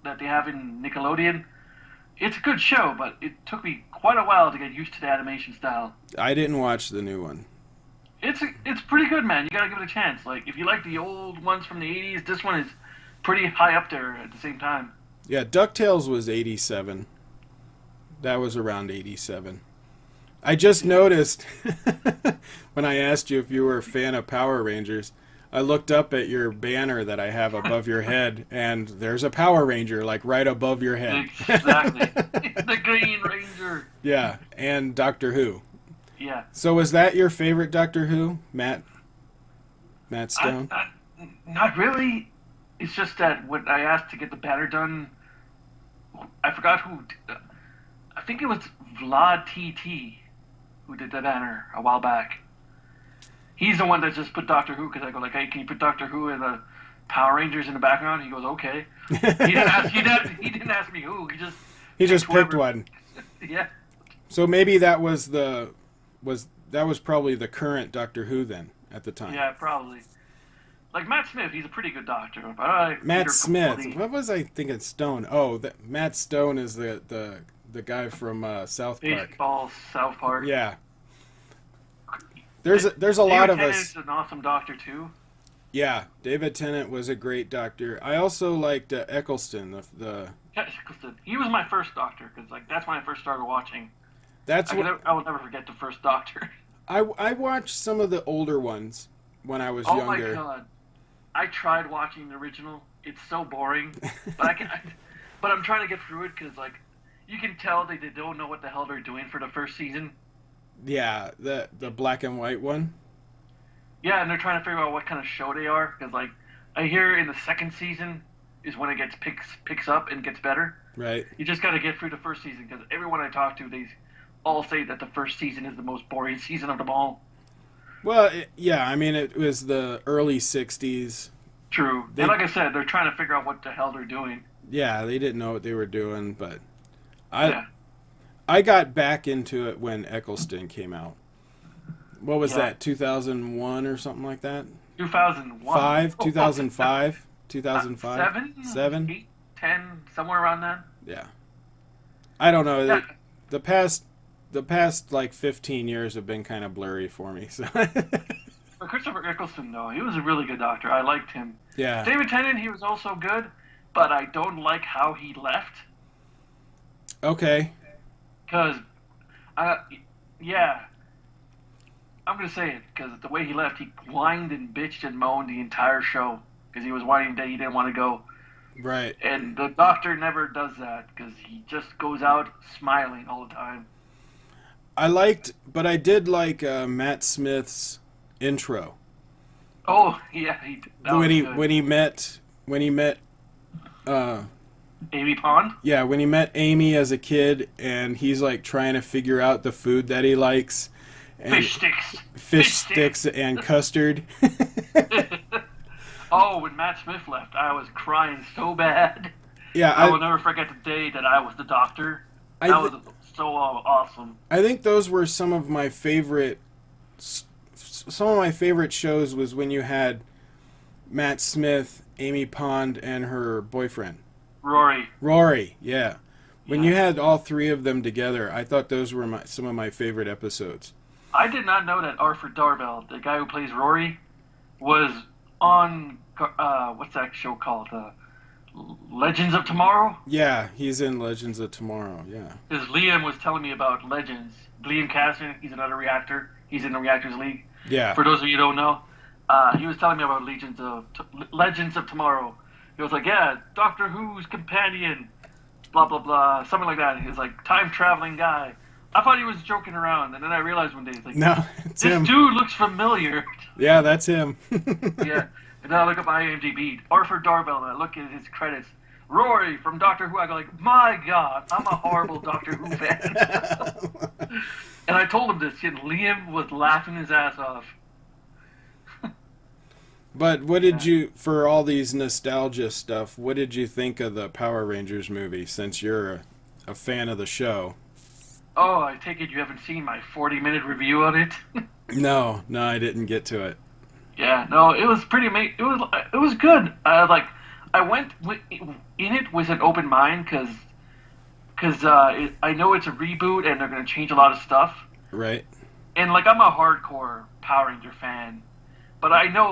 [SPEAKER 2] that they have in Nickelodeon. It's a good show, but it took me quite a while to get used to the animation style.
[SPEAKER 1] I didn't watch the new one.
[SPEAKER 2] It's pretty good, man. You gotta give it a chance. Like, if you like the old ones from the 80s, this one is pretty high up there at the same time.
[SPEAKER 1] Yeah, DuckTales was 87. That was around 87. I just noticed when I asked you if you were a fan of Power Rangers, I looked up at your banner that I have above your head, and there's a Power Ranger, like, right above your head.
[SPEAKER 2] Exactly. The Green Ranger.
[SPEAKER 1] Yeah, and Doctor Who.
[SPEAKER 2] Yeah.
[SPEAKER 1] So was that your favorite Doctor Who, Matt Stone?
[SPEAKER 2] Not really. It's just that when I asked to get the banner done, I forgot who. I think it was Vlad TT who did the banner a while back. He's the one that just put Doctor Who because I go like, hey, can you put Doctor Who and the Power Rangers in the background? He goes, okay. He didn't ask me who. He just
[SPEAKER 1] picked one.
[SPEAKER 2] Yeah.
[SPEAKER 1] So maybe that was probably the current Doctor Who then at the time.
[SPEAKER 2] Yeah, probably. Like Matt Smith, he's a pretty good doctor. But
[SPEAKER 1] Matt Smith. What was I thinking? Stone. Oh, Matt Stone is the guy from South Park.
[SPEAKER 2] Baseball, South Park.
[SPEAKER 1] Yeah. There's a lot of us. David
[SPEAKER 2] Tennant's an awesome doctor too.
[SPEAKER 1] Yeah, David Tennant was a great doctor. I also liked Eccleston.
[SPEAKER 2] Eccleston. He was my first doctor because that's when I first started watching.
[SPEAKER 1] I
[SPEAKER 2] will never forget the first Doctor.
[SPEAKER 1] I watched some of the older ones when I was younger.
[SPEAKER 2] Oh my god! I tried watching the original. It's so boring, but but I'm trying to get through it because you can tell they don't know what the hell they're doing for the first season.
[SPEAKER 1] Yeah, the black and white one.
[SPEAKER 2] Yeah, and they're trying to figure out what kind of show they are because like I hear in the second season is when it picks up and gets better.
[SPEAKER 1] Right.
[SPEAKER 2] You just got to get through the first season because everyone I talk to, they all say that the first season is the most boring season of them all.
[SPEAKER 1] Well, yeah, I mean, it was the early 60s.
[SPEAKER 2] True. And like I said, they're trying to figure out what the hell they're doing.
[SPEAKER 1] Yeah, they didn't know what they were doing, but
[SPEAKER 2] Yeah.
[SPEAKER 1] I got back into it when Eccleston came out. What was that, 2001 or something like that?
[SPEAKER 2] 2001.
[SPEAKER 1] 2005? 2005?
[SPEAKER 2] 7? 8, 10, somewhere around that.
[SPEAKER 1] Yeah. I don't know.
[SPEAKER 2] Yeah.
[SPEAKER 1] The past like 15 years have been kind of blurry for me. So
[SPEAKER 2] But Christopher Eccleston, though, he was a really good doctor. I liked him.
[SPEAKER 1] yeah.
[SPEAKER 2] David Tennant, he was also good, but I don't like how he left.
[SPEAKER 1] Okay.
[SPEAKER 2] Because, yeah, I'm going to say it, because the way he left, he whined and bitched and moaned the entire show, because he was whining that he didn't want to go.
[SPEAKER 1] Right.
[SPEAKER 2] And the doctor never does that, because he just goes out smiling all the time.
[SPEAKER 1] But I did like Matt Smith's intro.
[SPEAKER 2] Oh, yeah,
[SPEAKER 1] When he met
[SPEAKER 2] Amy Pond?
[SPEAKER 1] yeah, when he met Amy as a kid and he's like trying to figure out the food that he likes. And fish sticks and custard.
[SPEAKER 2] Oh, when Matt Smith left, I was crying so bad.
[SPEAKER 1] Yeah,
[SPEAKER 2] I will never forget the day that I was the doctor. That was so awesome.
[SPEAKER 1] I think those were some of my favorite shows was when you had Matt Smith, Amy Pond, and her boyfriend. Rory, yeah. When you had all three of them together, I thought those were some of my favorite episodes.
[SPEAKER 2] I did not know that Arthur Darbell, the guy who plays Rory, was on, what's that show called? Legends of Tomorrow?
[SPEAKER 1] Yeah, he's in Legends of Tomorrow, yeah.
[SPEAKER 2] Because Liam was telling me about Legends. Liam Casson, he's another reactor. He's in the Reactors League.
[SPEAKER 1] Yeah.
[SPEAKER 2] For those of you who don't know, he was telling me about Legends of Tomorrow. He was like, yeah, Doctor Who's companion, blah, blah, blah, something like that. He was like, time-traveling guy. I thought he was joking around, and then I realized one day, like,
[SPEAKER 1] no, it's him.
[SPEAKER 2] This dude looks familiar.
[SPEAKER 1] Yeah, that's him.
[SPEAKER 2] Yeah, and then I look up IMDb, Arthur Darbell, and I look at his credits. Rory from Doctor Who. I go like, my God, I'm a horrible Doctor Who fan. And I told him this, and Liam was laughing his ass off.
[SPEAKER 1] But what did you, for all these nostalgia stuff, what did you think of the Power Rangers movie, since you're a fan of the show?
[SPEAKER 2] Oh, I take it you haven't seen my 40-minute review on it?
[SPEAKER 1] No, I didn't get to it.
[SPEAKER 2] Yeah, no, it was pretty amazing. It was good. I went in it with an open mind because I know it's a reboot and they're going to change a lot of stuff.
[SPEAKER 1] Right.
[SPEAKER 2] And like I'm a hardcore Power Ranger fan, but I know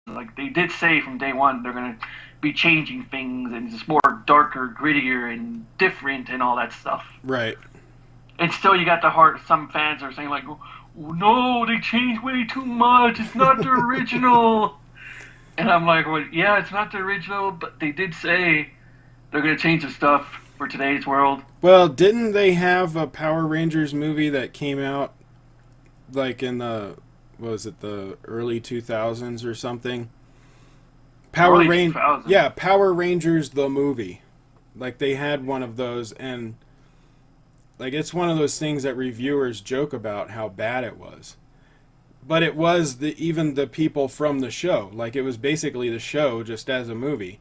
[SPEAKER 2] like they did say from day one they're going to be changing things and it's more darker, grittier, and different and all that stuff.
[SPEAKER 1] Right.
[SPEAKER 2] And still you got the heart. Some fans are saying like, no, they changed way too much. It's not the original. And I'm like, well, yeah, it's not the original, but they did say they're going to change the stuff for today's world.
[SPEAKER 1] Well, didn't they have a Power Rangers movie that came out like in the, what was it, the early 2000s or something? Power Rangers the movie. Like they had one of those, and like it's one of those things that reviewers joke about how bad it was. But it was even the people from the show. Like it was basically the show just as a movie.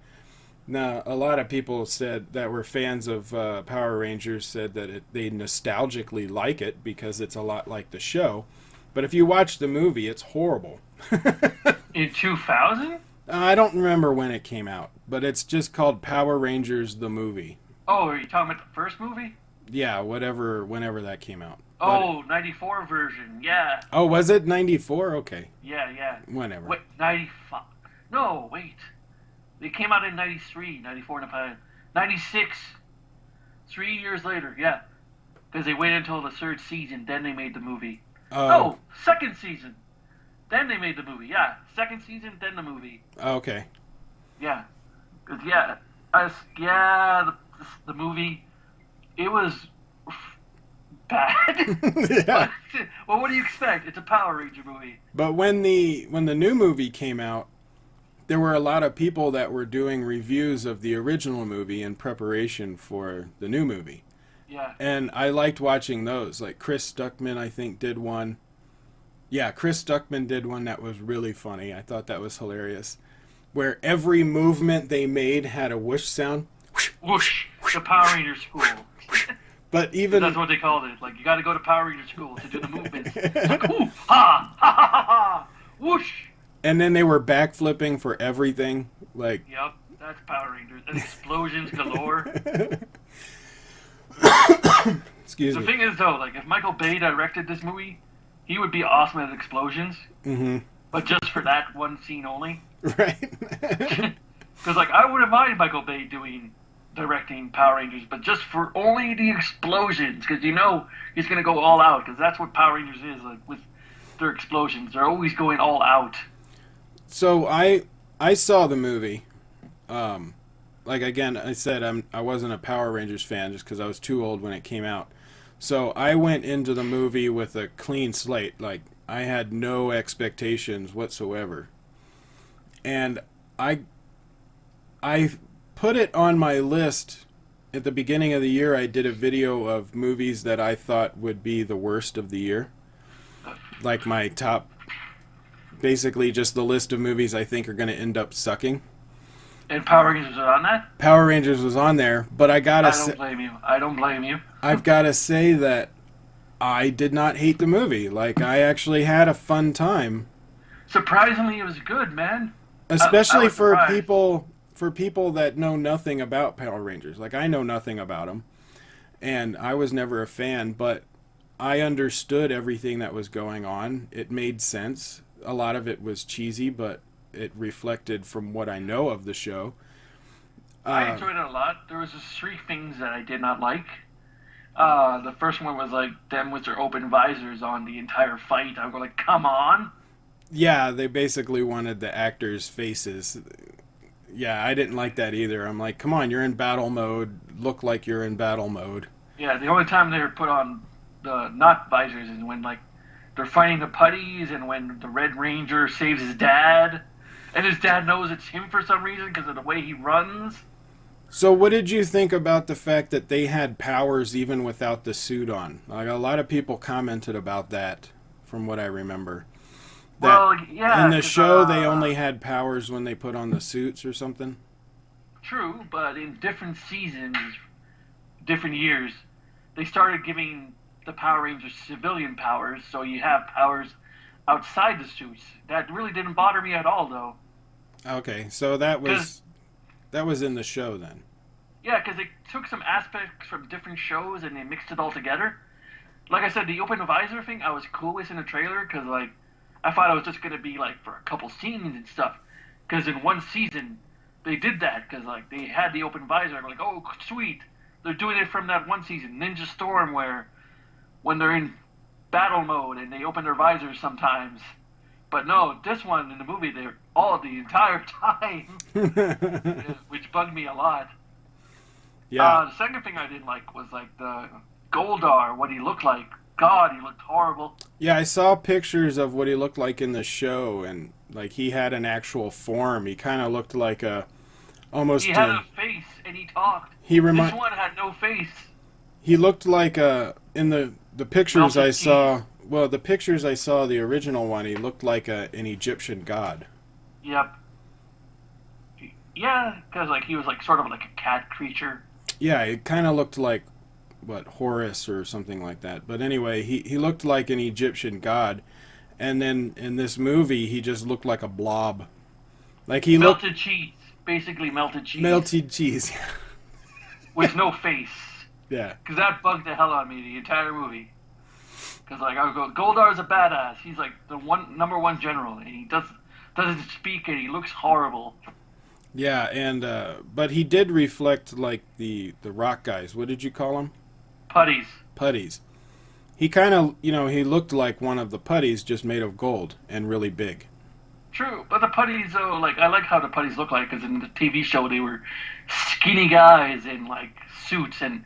[SPEAKER 1] Now, a lot of people said that were fans of Power Rangers said that they nostalgically like it because it's a lot like the show. But if you watch the movie, it's horrible.
[SPEAKER 2] In 2000?
[SPEAKER 1] I don't remember when it came out, but it's just called Power Rangers the movie.
[SPEAKER 2] Oh, are you talking about the first movie?
[SPEAKER 1] Yeah, whenever that came out.
[SPEAKER 2] Oh, 94 version, yeah.
[SPEAKER 1] Oh, was it 94? Okay.
[SPEAKER 2] Yeah.
[SPEAKER 1] Whenever.
[SPEAKER 2] Wait, 95. No, wait. It came out in 93, 94, 96. 3 years later, yeah. Because they waited until the third season, then they made the movie. Oh, second season. Then they made the movie, yeah. Second season, then the movie.
[SPEAKER 1] Okay.
[SPEAKER 2] Yeah. 'Cause, the the movie. It was bad.
[SPEAKER 1] Yeah.
[SPEAKER 2] Well, what do you expect? It's a Power Ranger movie.
[SPEAKER 1] But when the new movie came out, there were a lot of people that were doing reviews of the original movie in preparation for the new movie.
[SPEAKER 2] Yeah.
[SPEAKER 1] And I liked watching those. Like Chris Stuckman, I think, did one. Yeah, Chris Stuckman did one that was really funny. I thought that was hilarious. Where every movement they made had a whoosh sound.
[SPEAKER 2] Whoosh. The Power Ranger school.
[SPEAKER 1] But even...
[SPEAKER 2] That's what they called it. Like, you got to go to Power Ranger school to do the movements. It's like, ooh, ha, ha, ha, ha, ha, whoosh.
[SPEAKER 1] And then they were backflipping for everything. Like...
[SPEAKER 2] Yep, that's Power Rangers. And explosions galore.
[SPEAKER 1] Excuse me.
[SPEAKER 2] The thing is, though, like, if Michael Bay directed this movie, he would be awesome at explosions.
[SPEAKER 1] Mm-hmm.
[SPEAKER 2] But just for that one scene only.
[SPEAKER 1] Right.
[SPEAKER 2] Because, like, I wouldn't mind Michael Bay directing Power Rangers, but just for only the explosions, because you know he's going to go all out, because that's what Power Rangers is, like, with their explosions. They're always going all out.
[SPEAKER 1] So I saw the movie. Like, again, I said I wasn't a Power Rangers fan just because I was too old when it came out. So I went into the movie with a clean slate. Like, I had no expectations whatsoever. And I put it on my list at the beginning of the year. I did a video of movies that I thought would be the worst of the year. Like my top, basically just the list of movies I think are going to end up sucking.
[SPEAKER 2] And Power Rangers was on that?
[SPEAKER 1] Power Rangers was on there, but I
[SPEAKER 2] don't blame you. I don't blame you.
[SPEAKER 1] I've got to say that I did not hate the movie. Like, I actually had a fun time.
[SPEAKER 2] Surprisingly, it was good, man.
[SPEAKER 1] Especially for
[SPEAKER 2] surprised.
[SPEAKER 1] people that know nothing about Power Rangers. Like, I know nothing about them, and I was never a fan, but I understood everything that was going on. It made sense. A lot of it was cheesy, but it reflected from what I know of the show.
[SPEAKER 2] I enjoyed it a lot. There was just 3 things that I did not like. The first one was like them with their open visors on the entire fight. I was like, come on.
[SPEAKER 1] Yeah, they basically wanted the actors' faces. Yeah, I didn't like that either. I'm like, come on, you're in battle mode. Look like you're in battle mode.
[SPEAKER 2] Yeah, the only time they were put on the not visors is when, like, they're fighting the putties and when the Red Ranger saves his dad. And his dad knows it's him for some reason because of the way he runs.
[SPEAKER 1] So what did you think about the fact that they had powers even without the suit on? Like, a lot of people commented about that, from what I remember.
[SPEAKER 2] Well, yeah.
[SPEAKER 1] In the show, they only had powers when they put on the suits or something?
[SPEAKER 2] True, but in different seasons, different years, they started giving the Power Rangers civilian powers, so you have powers outside the suits. That really didn't bother me at all, though.
[SPEAKER 1] Okay, so that was in the show then.
[SPEAKER 2] Yeah, because they took some aspects from different shows and they mixed it all together. Like I said, the open visor thing, I was cool with in the trailer because, like, I thought it was just going to be, like, for a couple scenes and stuff. Because in one season, they did that because, like, they had the open visor. I'm like, oh, sweet. They're doing it from that one season, Ninja Storm, where when they're in battle mode and they open their visors sometimes. But no, this one in the movie, they're all the entire time, which bugged me a lot.
[SPEAKER 1] Yeah.
[SPEAKER 2] The second thing I didn't like was, like, the Goldar, what he looked like. God, he looked horrible.
[SPEAKER 1] Yeah, I saw pictures of what he looked like in the show, and, like, he had an actual form. He kind of looked like almost...
[SPEAKER 2] He had a face, and he talked. This one had no face.
[SPEAKER 1] He looked like, in the pictures
[SPEAKER 2] Melted
[SPEAKER 1] I saw... Well, the pictures I saw, the original one, he looked like an Egyptian god.
[SPEAKER 2] Yep. Yeah, because, like, he was, like, sort of like a cat creature.
[SPEAKER 1] Yeah, it kind of looked like, Horus or something like that. But anyway, he looked like an Egyptian god. And then in this movie, he just looked like a blob. Like he
[SPEAKER 2] melted cheese. Basically melted cheese.
[SPEAKER 1] Melted cheese.
[SPEAKER 2] With no face.
[SPEAKER 1] Yeah.
[SPEAKER 2] Because that bugged the hell out of me the entire movie. Because, like, I would go, Goldar's a badass. He's, like, the number one general. And he doesn't speak and he looks horrible.
[SPEAKER 1] Yeah, and but he did reflect, like, the rock guys. What did you call them?
[SPEAKER 2] Putties.
[SPEAKER 1] Putties. He kind of, he looked like one of the putties just made of gold and really big.
[SPEAKER 2] True, but the putties though, like I like how the putties look like because in the TV show they were skinny guys in like suits, and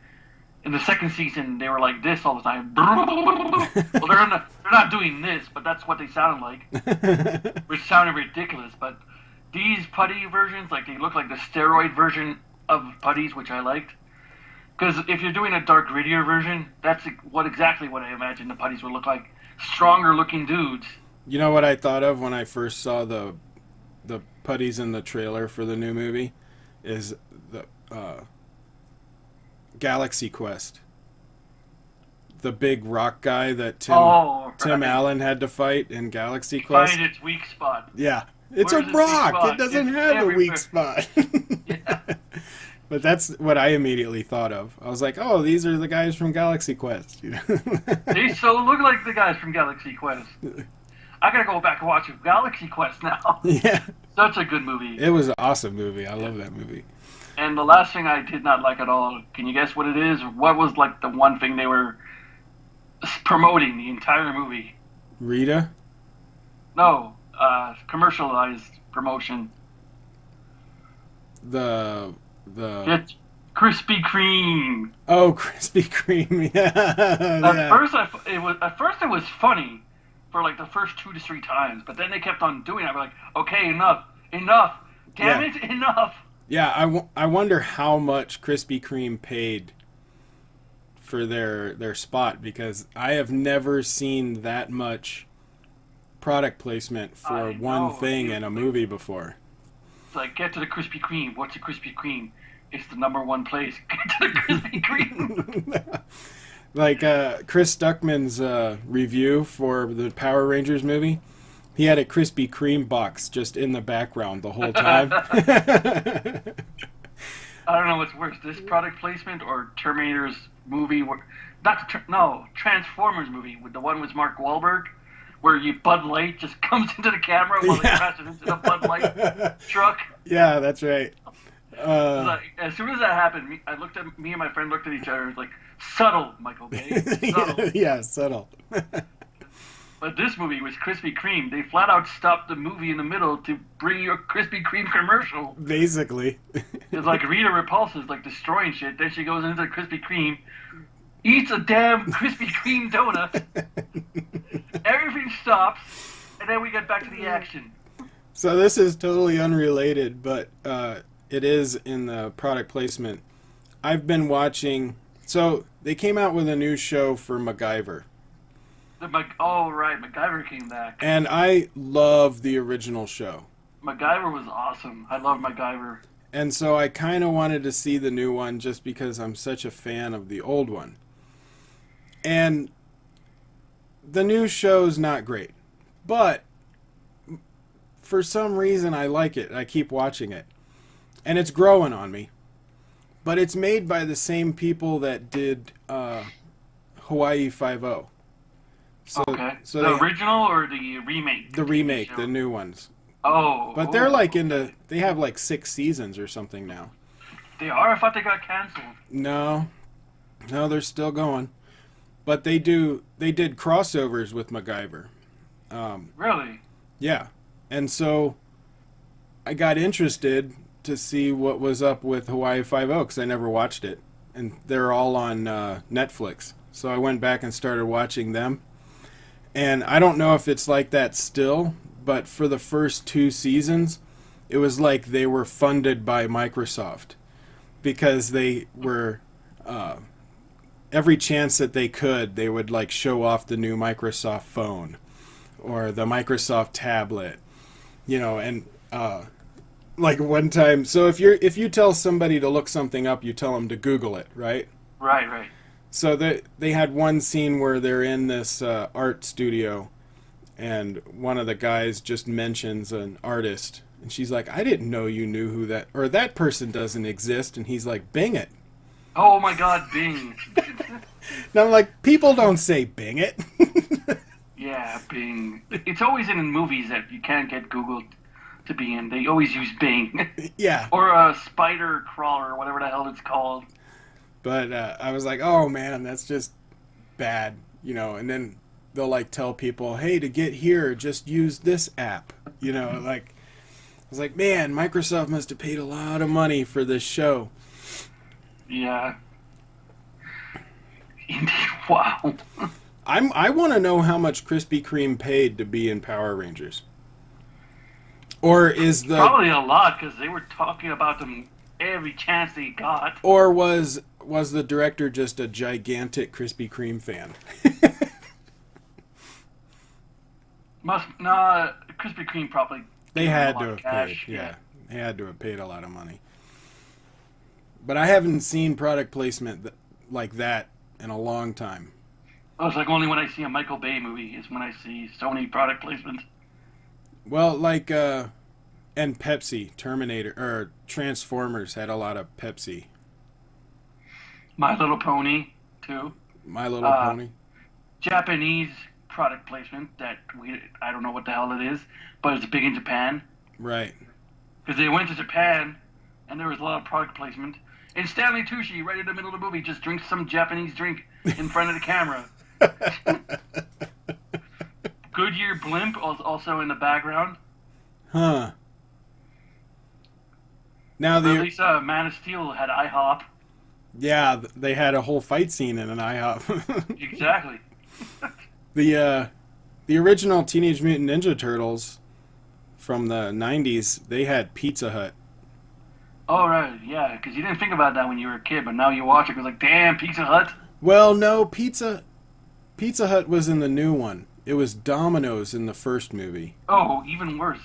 [SPEAKER 2] in the second season they were like this all the time. Well, they're not doing this, but that's what they sounded like, which sounded ridiculous. But these putty versions, like they look like the steroid version of putties, which I liked. Because if you're doing a dark, grittier version, that's exactly what I imagine the putties would look like. Stronger looking dudes.
[SPEAKER 1] You know what I thought of when I first saw the putties in the trailer for the new movie? Is the Galaxy Quest. The big rock guy that Tim Allen had to fight in Galaxy Quest.
[SPEAKER 2] Find its weak spot.
[SPEAKER 1] Yeah. It's a rock. It doesn't have a weak spot.
[SPEAKER 2] Yeah.
[SPEAKER 1] But that's what I immediately thought of. I was like, oh, these are the guys from Galaxy Quest. You know?
[SPEAKER 2] They so look like the guys from Galaxy Quest. I gotta go back and watch Galaxy Quest now.
[SPEAKER 1] Yeah.
[SPEAKER 2] Such a good movie.
[SPEAKER 1] It was an awesome movie. I love that movie.
[SPEAKER 2] And the last thing I did not like at all, can you guess what it is? What was like the one thing they were promoting the entire movie?
[SPEAKER 1] Rita?
[SPEAKER 2] No, commercialized promotion. It's Krispy Kreme.
[SPEAKER 1] Oh, Krispy Kreme. Yeah.
[SPEAKER 2] At first it was funny for like the first 2 to 3 times, but then they kept on doing it. I'm like, okay, enough, damn it, enough.
[SPEAKER 1] Yeah, I wonder how much Krispy Kreme paid for their spot, because I have never seen that much product placement for one thing in a movie before.
[SPEAKER 2] It's like, get to the Krispy Kreme. What's a Krispy Kreme? It's the #1 place. Get to the Krispy Kreme.
[SPEAKER 1] Like Chris Stuckman's review for the Power Rangers movie, he had a Krispy Kreme box just in the background the whole time.
[SPEAKER 2] I don't know what's worse, this product placement or Terminator's movie. Transformers movie with the one with Mark Wahlberg, where Bud Light just comes into the camera while they crashes into the Bud Light truck.
[SPEAKER 1] Yeah, that's right.
[SPEAKER 2] As soon as that happened, me and my friend looked at each other. It was like, subtle, Michael Bay. Subtle.
[SPEAKER 1] Yeah, subtle.
[SPEAKER 2] But this movie was Krispy Kreme. They flat out stopped the movie in the middle to bring you a Krispy Kreme commercial.
[SPEAKER 1] Basically.
[SPEAKER 2] It's like Rita Repulsa's like destroying shit. Then she goes into the Krispy Kreme, eats a damn Krispy Kreme donut. Everything stops, and then we get back to the action.
[SPEAKER 1] So this is totally unrelated, but it is in the product placement. I've been watching... So they came out with a new show for MacGyver.
[SPEAKER 2] MacGyver came back.
[SPEAKER 1] And I love the original show.
[SPEAKER 2] MacGyver was awesome. I love MacGyver.
[SPEAKER 1] And so I kind of wanted to see the new one just because I'm such a fan of the old one. And the new show's not great. But for some reason I like it. I keep watching it. And it's growing on me. But it's made by the same people that did Hawaii Five-0.
[SPEAKER 2] Okay. So the original or the remake?
[SPEAKER 1] The remake, the new ones.
[SPEAKER 2] Oh.
[SPEAKER 1] But they're like they have like 6 seasons or something now.
[SPEAKER 2] They are? I thought they got canceled.
[SPEAKER 1] No, they're still going. But they did crossovers with MacGyver.
[SPEAKER 2] Really?
[SPEAKER 1] Yeah. And so I got interested to see what was up with Hawaii Five-0 because I never watched it. And they're all on Netflix. So I went back and started watching them. And I don't know if it's like that still, but for the first 2 seasons, it was like they were funded by Microsoft because they were, every chance that they could, they would like show off the new Microsoft phone or the Microsoft tablet, and like one time. So if you tell somebody to look something up, you tell them to Google it, right?
[SPEAKER 2] Right.
[SPEAKER 1] So they had one scene where they're in this art studio, and one of the guys just mentions an artist, and she's like, "I didn't know you knew who that, or that person doesn't exist," and he's like, "Bing it."
[SPEAKER 2] Oh my God, Bing.
[SPEAKER 1] And I'm like, people don't say Bing it.
[SPEAKER 2] Yeah, Bing. It's always in movies that you can't get Google to be in. They always use Bing.
[SPEAKER 1] Yeah.
[SPEAKER 2] Or a spider crawler, or whatever the hell it's called.
[SPEAKER 1] But I was like, oh man, that's just bad, and then they'll like tell people, hey, to get here, just use this app, You know, like I was like, man, Microsoft must have paid a lot of money for this show.
[SPEAKER 2] Yeah. Indeed. Wow.
[SPEAKER 1] I want to know how much Krispy Kreme paid to be in Power Rangers. Or is the
[SPEAKER 2] Probably a lot, because they were talking about them every chance they got.
[SPEAKER 1] Or was the director just a gigantic Krispy Kreme fan?
[SPEAKER 2] Krispy Kreme probably.
[SPEAKER 1] They had to have paid. Yeah, they had to have paid a lot of money. But I haven't seen product placement like that in a long time.
[SPEAKER 2] Oh, it's like only when I see a Michael Bay movie is when I see Sony product placement.
[SPEAKER 1] Well, like and Pepsi, Terminator, or Transformers had a lot of Pepsi.
[SPEAKER 2] My Little Pony, too.
[SPEAKER 1] My Little Pony.
[SPEAKER 2] Japanese product placement that I don't know what the hell it is, but it's big in Japan.
[SPEAKER 1] Right.
[SPEAKER 2] Because they went to Japan, and there was a lot of product placement. And Stanley Tucci, right in the middle of the movie, just drinks some Japanese drink in front of the camera. Goodyear blimp also in the background.
[SPEAKER 1] Huh. Now
[SPEAKER 2] Or at least Man of Steel had IHOP.
[SPEAKER 1] Yeah, they had a whole fight scene in an IHOP.
[SPEAKER 2] Exactly.
[SPEAKER 1] The original Teenage Mutant Ninja Turtles from the 90s, they had Pizza Hut.
[SPEAKER 2] Oh, right, yeah, because you didn't think about that when you were a kid, but now you watch it, it was like, damn, Pizza Hut.
[SPEAKER 1] Well, no, Pizza Hut was in the new one. It was Domino's in the first movie.
[SPEAKER 2] Oh, even worse,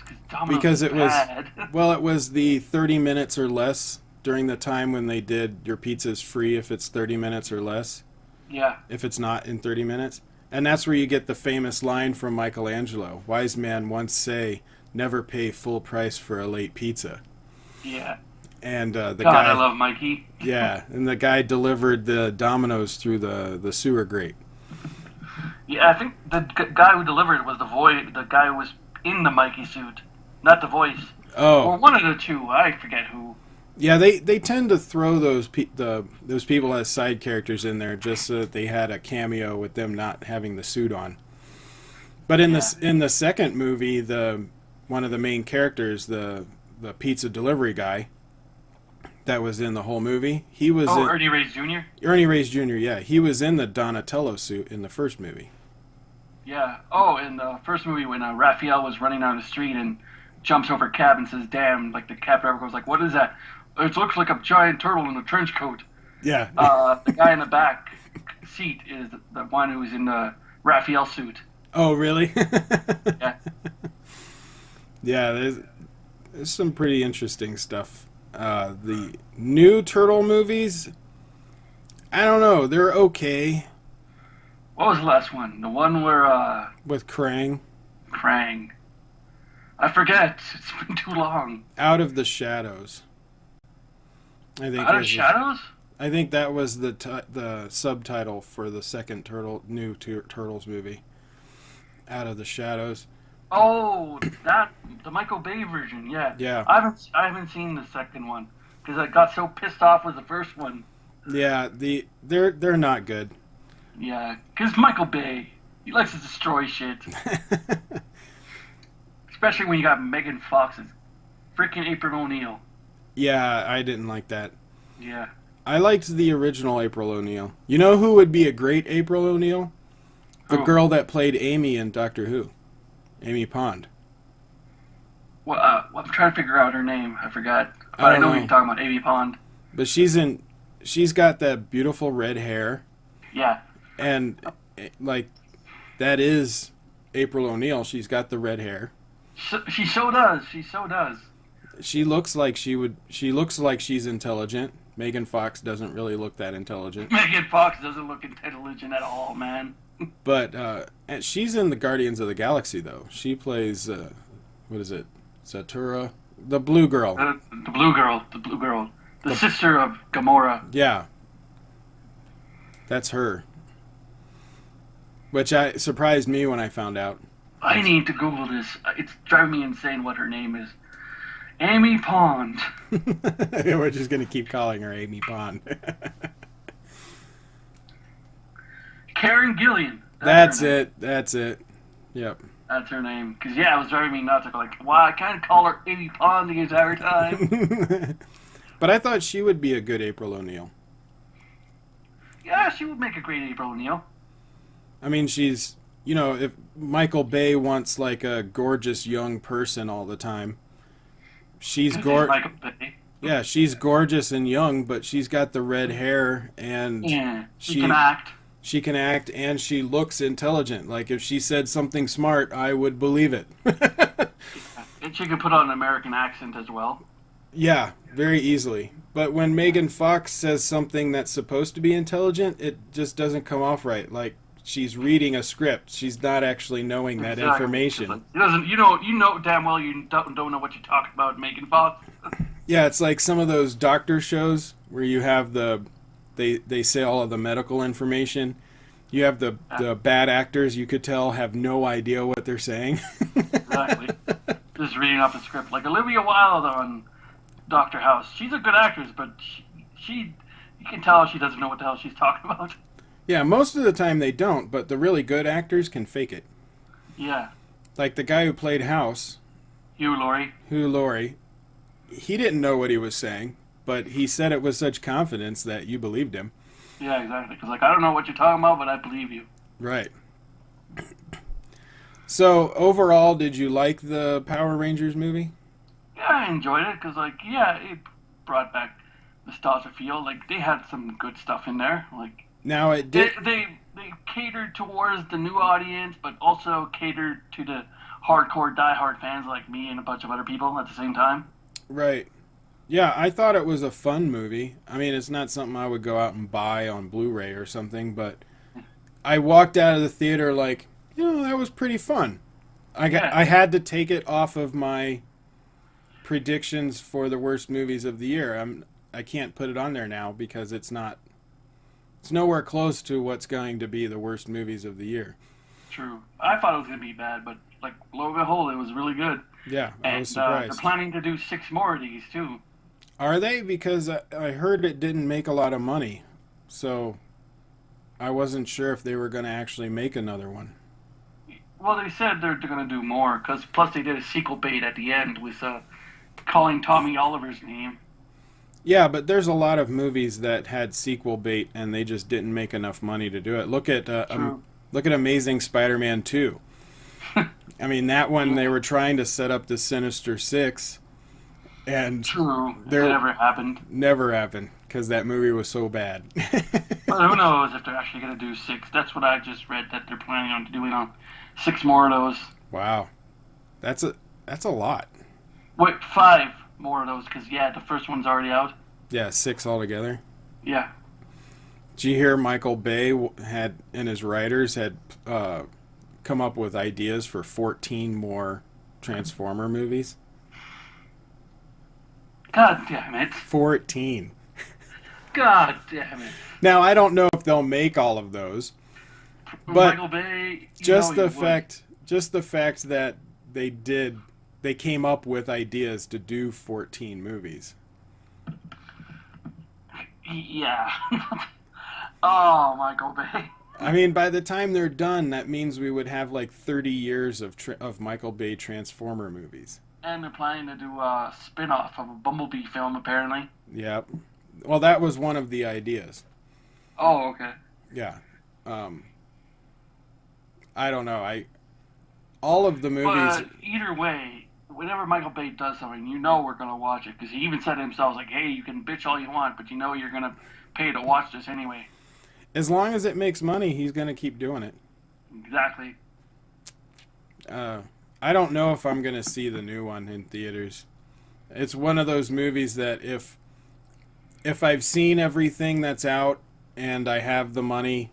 [SPEAKER 1] because it
[SPEAKER 2] bad.
[SPEAKER 1] Well, it was the 30 minutes or less during the time when they did your pizza's free if it's 30 minutes or less.
[SPEAKER 2] Yeah.
[SPEAKER 1] If it's not in 30 minutes. And that's where you get the famous line from Michelangelo. Wise man once say, never pay full price for a late pizza.
[SPEAKER 2] Yeah.
[SPEAKER 1] And the
[SPEAKER 2] God,
[SPEAKER 1] guy,
[SPEAKER 2] I love Mikey.
[SPEAKER 1] Yeah, and the guy delivered the Domino's through the sewer grate.
[SPEAKER 2] Yeah, I think the guy who delivered it was the guy who was in the Mikey suit, not the voice.
[SPEAKER 1] Oh.
[SPEAKER 2] Or one of the two, I forget who.
[SPEAKER 1] Yeah, they tend to throw those people as side characters in there just so that they had a cameo with them not having the suit on. But in the second movie, one of the main characters, the pizza delivery guy that was in the whole movie, he was
[SPEAKER 2] Ernie Reyes Jr.?
[SPEAKER 1] Ernie Reyes Jr., yeah. He was in the Donatello suit in the first movie.
[SPEAKER 2] Yeah. Oh, in the first movie when Raphael was running down the street and jumps over a cab and says, damn, like the cab driver goes like, what is that? It looks like a giant turtle in a trench coat.
[SPEAKER 1] Yeah.
[SPEAKER 2] The guy in the back seat is the one who's in the Raphael suit.
[SPEAKER 1] Oh, really?
[SPEAKER 2] Yeah.
[SPEAKER 1] Yeah, there's some pretty interesting stuff. The new Turtle movies, I don't know, they're okay.
[SPEAKER 2] What was the last one? The one where
[SPEAKER 1] with Krang.
[SPEAKER 2] Krang. I forget. It's been too long.
[SPEAKER 1] Out of the Shadows. I think
[SPEAKER 2] Out of Shadows?
[SPEAKER 1] I think that was the subtitle for the second new Turtles movie. Out of the Shadows.
[SPEAKER 2] Oh, the Michael Bay version, yeah.
[SPEAKER 1] Yeah.
[SPEAKER 2] I haven't seen the second one because I got so pissed off with the first one.
[SPEAKER 1] Yeah, they're not good.
[SPEAKER 2] Yeah, because Michael Bay, he likes to destroy shit. Especially when you got Megan Fox as freaking April O'Neil.
[SPEAKER 1] Yeah, I didn't like that.
[SPEAKER 2] Yeah.
[SPEAKER 1] I liked the original April O'Neil. You know who would be a great April O'Neil? The girl that played Amy in Doctor Who. Amy Pond.
[SPEAKER 2] Well, I'm trying to figure out her name. I forgot. But I know who you're talking about, Amy Pond.
[SPEAKER 1] But she's got that beautiful red hair.
[SPEAKER 2] Yeah.
[SPEAKER 1] And, like, that is April O'Neil. She's got the red hair.
[SPEAKER 2] She so does. She so does.
[SPEAKER 1] She looks like she's intelligent. Megan Fox doesn't really look that intelligent.
[SPEAKER 2] Megan Fox doesn't look intelligent at all, man.
[SPEAKER 1] But she's in the Guardians of the Galaxy, though. She plays, what is it? Satura? The blue girl.
[SPEAKER 2] The blue girl. The blue girl. The sister of Gamora.
[SPEAKER 1] Yeah. That's her. Which surprised me when I found out.
[SPEAKER 2] I need to Google this. It's driving me insane what her name is. Amy Pond.
[SPEAKER 1] We're just going to keep calling her Amy Pond.
[SPEAKER 2] Karen Gillian.
[SPEAKER 1] That's it. Yep.
[SPEAKER 2] That's her name. Because, yeah, it was driving me nuts. Like, wow, I can't call her Iggy Pond the entire time.
[SPEAKER 1] But I thought she would be a good April O'Neil.
[SPEAKER 2] Yeah, she would make a great April O'Neil.
[SPEAKER 1] I mean, she's, if Michael Bay wants like a gorgeous young person all the time, she's
[SPEAKER 2] Michael Bay.
[SPEAKER 1] Yeah, she's gorgeous and young, but she's got the red hair and
[SPEAKER 2] she can act.
[SPEAKER 1] She can act and she looks intelligent. Like if she said something smart, I would believe it.
[SPEAKER 2] And she can put on an American accent as well.
[SPEAKER 1] Yeah, very easily. But when Megan Fox says something that's supposed to be intelligent, it just doesn't come off right. Like she's reading a script. She's not actually knowing that information.
[SPEAKER 2] Like, you know damn well you don't know what you're talking about, Megan Fox.
[SPEAKER 1] Yeah, it's like some of those doctor shows where you have they say all of the medical information. You have the bad actors, you could tell, have no idea what they're saying.
[SPEAKER 2] Exactly. Just reading off the script. Like Olivia Wilde on Dr. House. She's a good actress, but she you can tell she doesn't know what the hell she's talking about.
[SPEAKER 1] Yeah, most of the time they don't, but the really good actors can fake it.
[SPEAKER 2] Yeah.
[SPEAKER 1] Like the guy who played House.
[SPEAKER 2] Hugh Laurie.
[SPEAKER 1] He didn't know what he was saying, but he said it with such confidence that you believed him.
[SPEAKER 2] Yeah, exactly. Because, I don't know what you're talking about, but I believe you.
[SPEAKER 1] Right. So, overall, did you like the Power Rangers movie?
[SPEAKER 2] Yeah, I enjoyed it because, it brought back nostalgia feel. Like, they had some good stuff in there. Like,
[SPEAKER 1] now it did.
[SPEAKER 2] They catered towards the new audience, but also catered to the hardcore, diehard fans like me and a bunch of other people at the same time.
[SPEAKER 1] Right. Yeah, I thought it was a fun movie. I mean, it's not something I would go out and buy on Blu-ray or something, but I walked out of the theater like, that was pretty fun. I had to take it off of my predictions for the worst movies of the year. I can't put it on there now because it's nowhere close to what's going to be the worst movies of the year.
[SPEAKER 2] True. I thought it was going to be bad, but lo and behold, it was really good.
[SPEAKER 1] Yeah, I was surprised.
[SPEAKER 2] They're planning to do 6 more of these, too.
[SPEAKER 1] Are they? Because I heard it didn't make a lot of money. So I wasn't sure if they were going to actually make another one.
[SPEAKER 2] Well, they said they're going to do more, because plus they did a sequel bait at the end with calling Tommy Oliver's name.
[SPEAKER 1] Yeah, but there's a lot of movies that had sequel bait and they just didn't make enough money to do it. Look at Amazing Spider-Man 2. I mean, that one, they were trying to set up the Sinister Six, and
[SPEAKER 2] True, it never happened.
[SPEAKER 1] Never happened, because that movie was so bad.
[SPEAKER 2] Well, who knows if they're actually going to do 6. That's what I just read, that they're planning on doing 6 more of those.
[SPEAKER 1] Wow. That's a lot.
[SPEAKER 2] Wait, 5 more of those, because, the first one's already out.
[SPEAKER 1] Yeah, 6 altogether.
[SPEAKER 2] Yeah.
[SPEAKER 1] Did you hear Michael Bay and his writers had come up with ideas for 14 more Transformer movies?
[SPEAKER 2] God damn it.
[SPEAKER 1] 14.
[SPEAKER 2] God damn it.
[SPEAKER 1] Now, I don't know if they'll make all of those. But
[SPEAKER 2] Michael Bay,
[SPEAKER 1] just the fact that they came up with ideas to do 14 movies.
[SPEAKER 2] Yeah. Oh, Michael Bay.
[SPEAKER 1] I mean, by the time they're done, that means we would have 30 years of Michael Bay Transformer movies.
[SPEAKER 2] And they're planning to do a spin-off of a Bumblebee film, apparently.
[SPEAKER 1] Yep. Well, that was one of the ideas.
[SPEAKER 2] Oh, okay.
[SPEAKER 1] Yeah. I don't know. All of the movies...
[SPEAKER 2] But either way, whenever Michael Bay does something, we're going to watch it. Because he even said to himself, hey, you can bitch all you want, but you're going to pay to watch this anyway.
[SPEAKER 1] As long as it makes money, he's going to keep doing it.
[SPEAKER 2] Exactly.
[SPEAKER 1] I don't know if I'm going to see the new one in theaters. It's one of those movies that if I've seen everything that's out and I have the money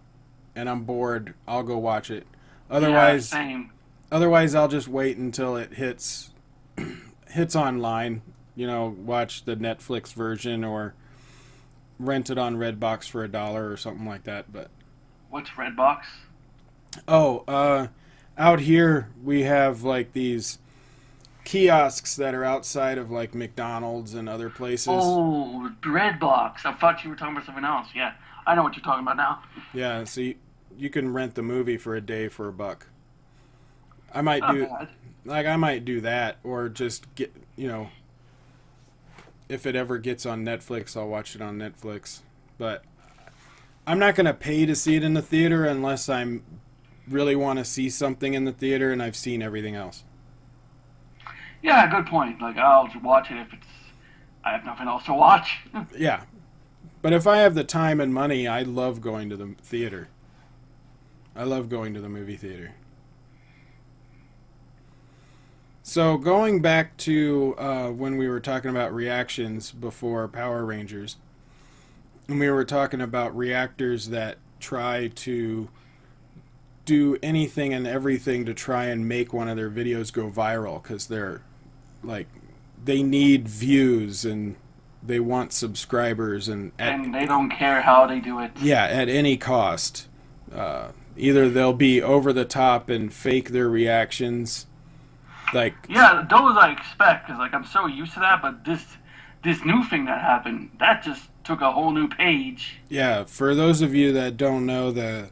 [SPEAKER 1] and I'm bored, I'll go watch it. Otherwise,
[SPEAKER 2] same.
[SPEAKER 1] Otherwise, I'll just wait until it hits online. Watch the Netflix version or rent it on Redbox for $1 or something like that. But
[SPEAKER 2] what's Redbox?
[SPEAKER 1] Oh, out here we have these kiosks that are outside of McDonald's and other places.
[SPEAKER 2] Oh, Redbox. I thought you were talking about something else. Yeah, I know what you're talking about now.
[SPEAKER 1] Yeah, so you can rent the movie for a day for $1. I might
[SPEAKER 2] Not
[SPEAKER 1] do
[SPEAKER 2] bad.
[SPEAKER 1] I might do that, or just get, if it ever gets on Netflix, I'll watch it on Netflix. But I'm not going to pay to see it in the theater unless I'm really want to see something in the theater and I've seen everything else.
[SPEAKER 2] Yeah, good point. Like, I'll watch it if I have nothing else to watch.
[SPEAKER 1] Yeah. But if I have the time and money, I love going to the theater. I love going to the movie theater. So going back to when we were talking about reactions before Power Rangers, and we were talking about reactors that try to do anything and everything to try and make one of their videos go viral because they're like, they need views and they want subscribers and
[SPEAKER 2] they don't care how they do it.
[SPEAKER 1] Yeah, at any cost. Either they'll be over the top and fake their reactions,
[SPEAKER 2] Yeah, those I expect because I'm so used to that. But this new thing that happened, that just took a whole new page.
[SPEAKER 1] Yeah, for those of you that don't know, the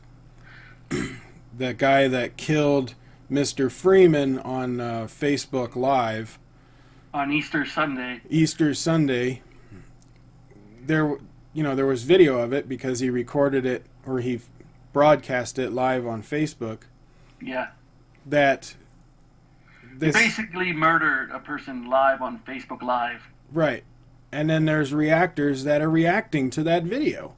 [SPEAKER 1] guy that killed Mr. Freeman on Facebook Live
[SPEAKER 2] On Easter Sunday.
[SPEAKER 1] There was video of it because he recorded it, or he broadcast it live on Facebook.
[SPEAKER 2] Yeah.
[SPEAKER 1] That
[SPEAKER 2] He basically murdered a person live on Facebook Live.
[SPEAKER 1] Right. And then there's reactors that are reacting to that video.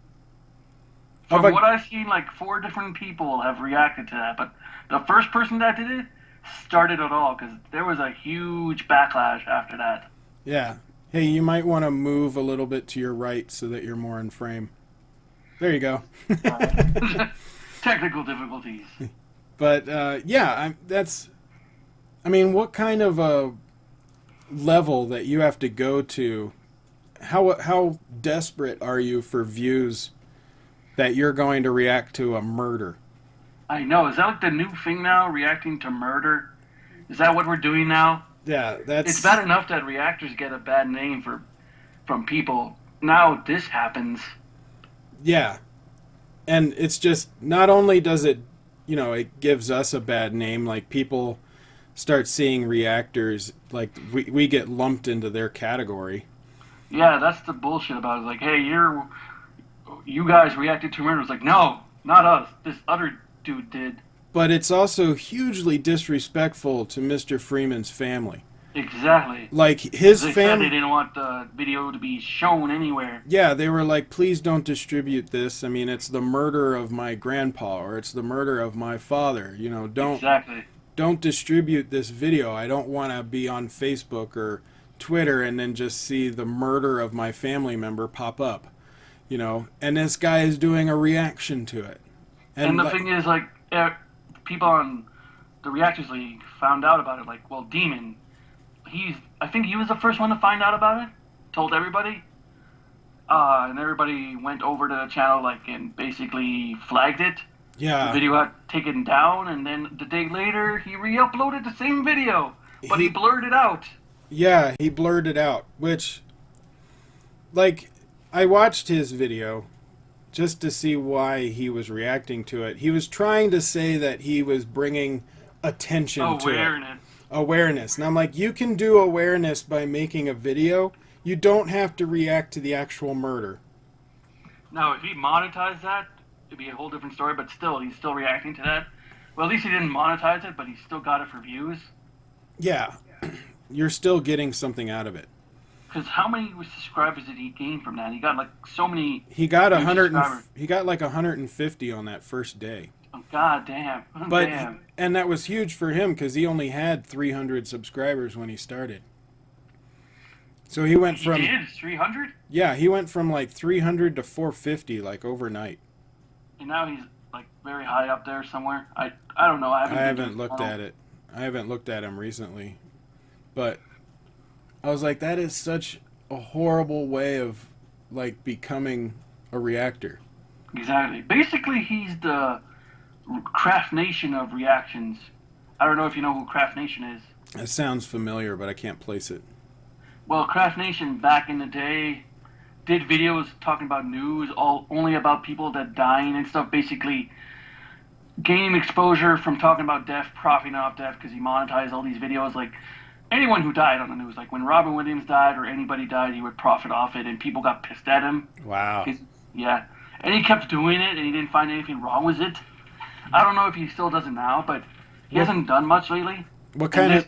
[SPEAKER 2] From what I've seen, 4 different people have reacted to that. But the first person that did it started it all because there was a huge backlash after that.
[SPEAKER 1] Yeah. Hey, you might want to move a little bit to your right so that you're more in frame. There you go.
[SPEAKER 2] Technical difficulties.
[SPEAKER 1] But, what kind of a level that you have to go to? How desperate are you for views that you're going to react to a murder?
[SPEAKER 2] I know. Is that the new thing now, reacting to murder? Is that what we're doing now?
[SPEAKER 1] Yeah,
[SPEAKER 2] It's bad enough that reactors get a bad name from people. Now this happens.
[SPEAKER 1] Yeah. And it's just, not only does it, it gives us a bad name, people start seeing reactors, we get lumped into their category.
[SPEAKER 2] Yeah, that's the bullshit about it. Hey, you guys reacted to murder. It's no, not us. This other dude did.
[SPEAKER 1] But it's also hugely disrespectful to Mr. Freeman's family.
[SPEAKER 2] Exactly.
[SPEAKER 1] His
[SPEAKER 2] family. Said they didn't want the video to be shown anywhere.
[SPEAKER 1] Yeah, they were please don't distribute this. It's the murder of my grandpa, or it's the murder of my father. Don't distribute this video. I don't want to be on Facebook or Twitter and then just see the murder of my family member pop up. And this guy is doing a reaction to it.
[SPEAKER 2] And the thing is, people on the Reactors League found out about it. Demon, I think he was the first one to find out about it. Told everybody. And everybody went over to the channel, and basically flagged it.
[SPEAKER 1] Yeah.
[SPEAKER 2] The video got taken down, and then the day later, he re-uploaded the same video. But he blurred it out.
[SPEAKER 1] Yeah, he blurred it out, which, I watched his video just to see why he was reacting to it. He was trying to say that he was bringing attention to it. Awareness. And I'm you can do awareness by making a video. You don't have to react to the actual murder.
[SPEAKER 2] Now, if he monetized that, it'd be a whole different story, but still, he's still reacting to that. Well, at least he didn't monetize it, but he still got it for views.
[SPEAKER 1] Yeah. You're still getting something out of it.
[SPEAKER 2] Because how many subscribers did he gain from that? He got so many.
[SPEAKER 1] He got 100. He got 150 on that first day.
[SPEAKER 2] Oh, God damn!
[SPEAKER 1] And that was huge for him because he only had 300 subscribers when he started. So he went from
[SPEAKER 2] 300.
[SPEAKER 1] Yeah, he went from 300 to 450 overnight.
[SPEAKER 2] And now he's very high up there somewhere. I don't know. I
[SPEAKER 1] haven't looked at it. I haven't looked at him recently, but I was that is such a horrible way of becoming a reactor.
[SPEAKER 2] Exactly. Basically, he's the Craft Nation of reactions. I don't know if you know who Craft Nation is.
[SPEAKER 1] It sounds familiar, but I can't place it.
[SPEAKER 2] Well, Craft Nation back in the day did videos talking about news, only about people that dying and stuff. Basically,
[SPEAKER 3] gaining exposure from talking about death, profiting off death, because he monetized all these videos. Like anyone who died on the news, like when Robin Williams died or anybody died, he would profit off it, and people got pissed at him.
[SPEAKER 1] Wow.
[SPEAKER 3] Yeah, and he kept doing it, and he didn't find anything wrong with it. I don't know if he still does it now, but he hasn't done much lately.
[SPEAKER 1] What kind
[SPEAKER 3] of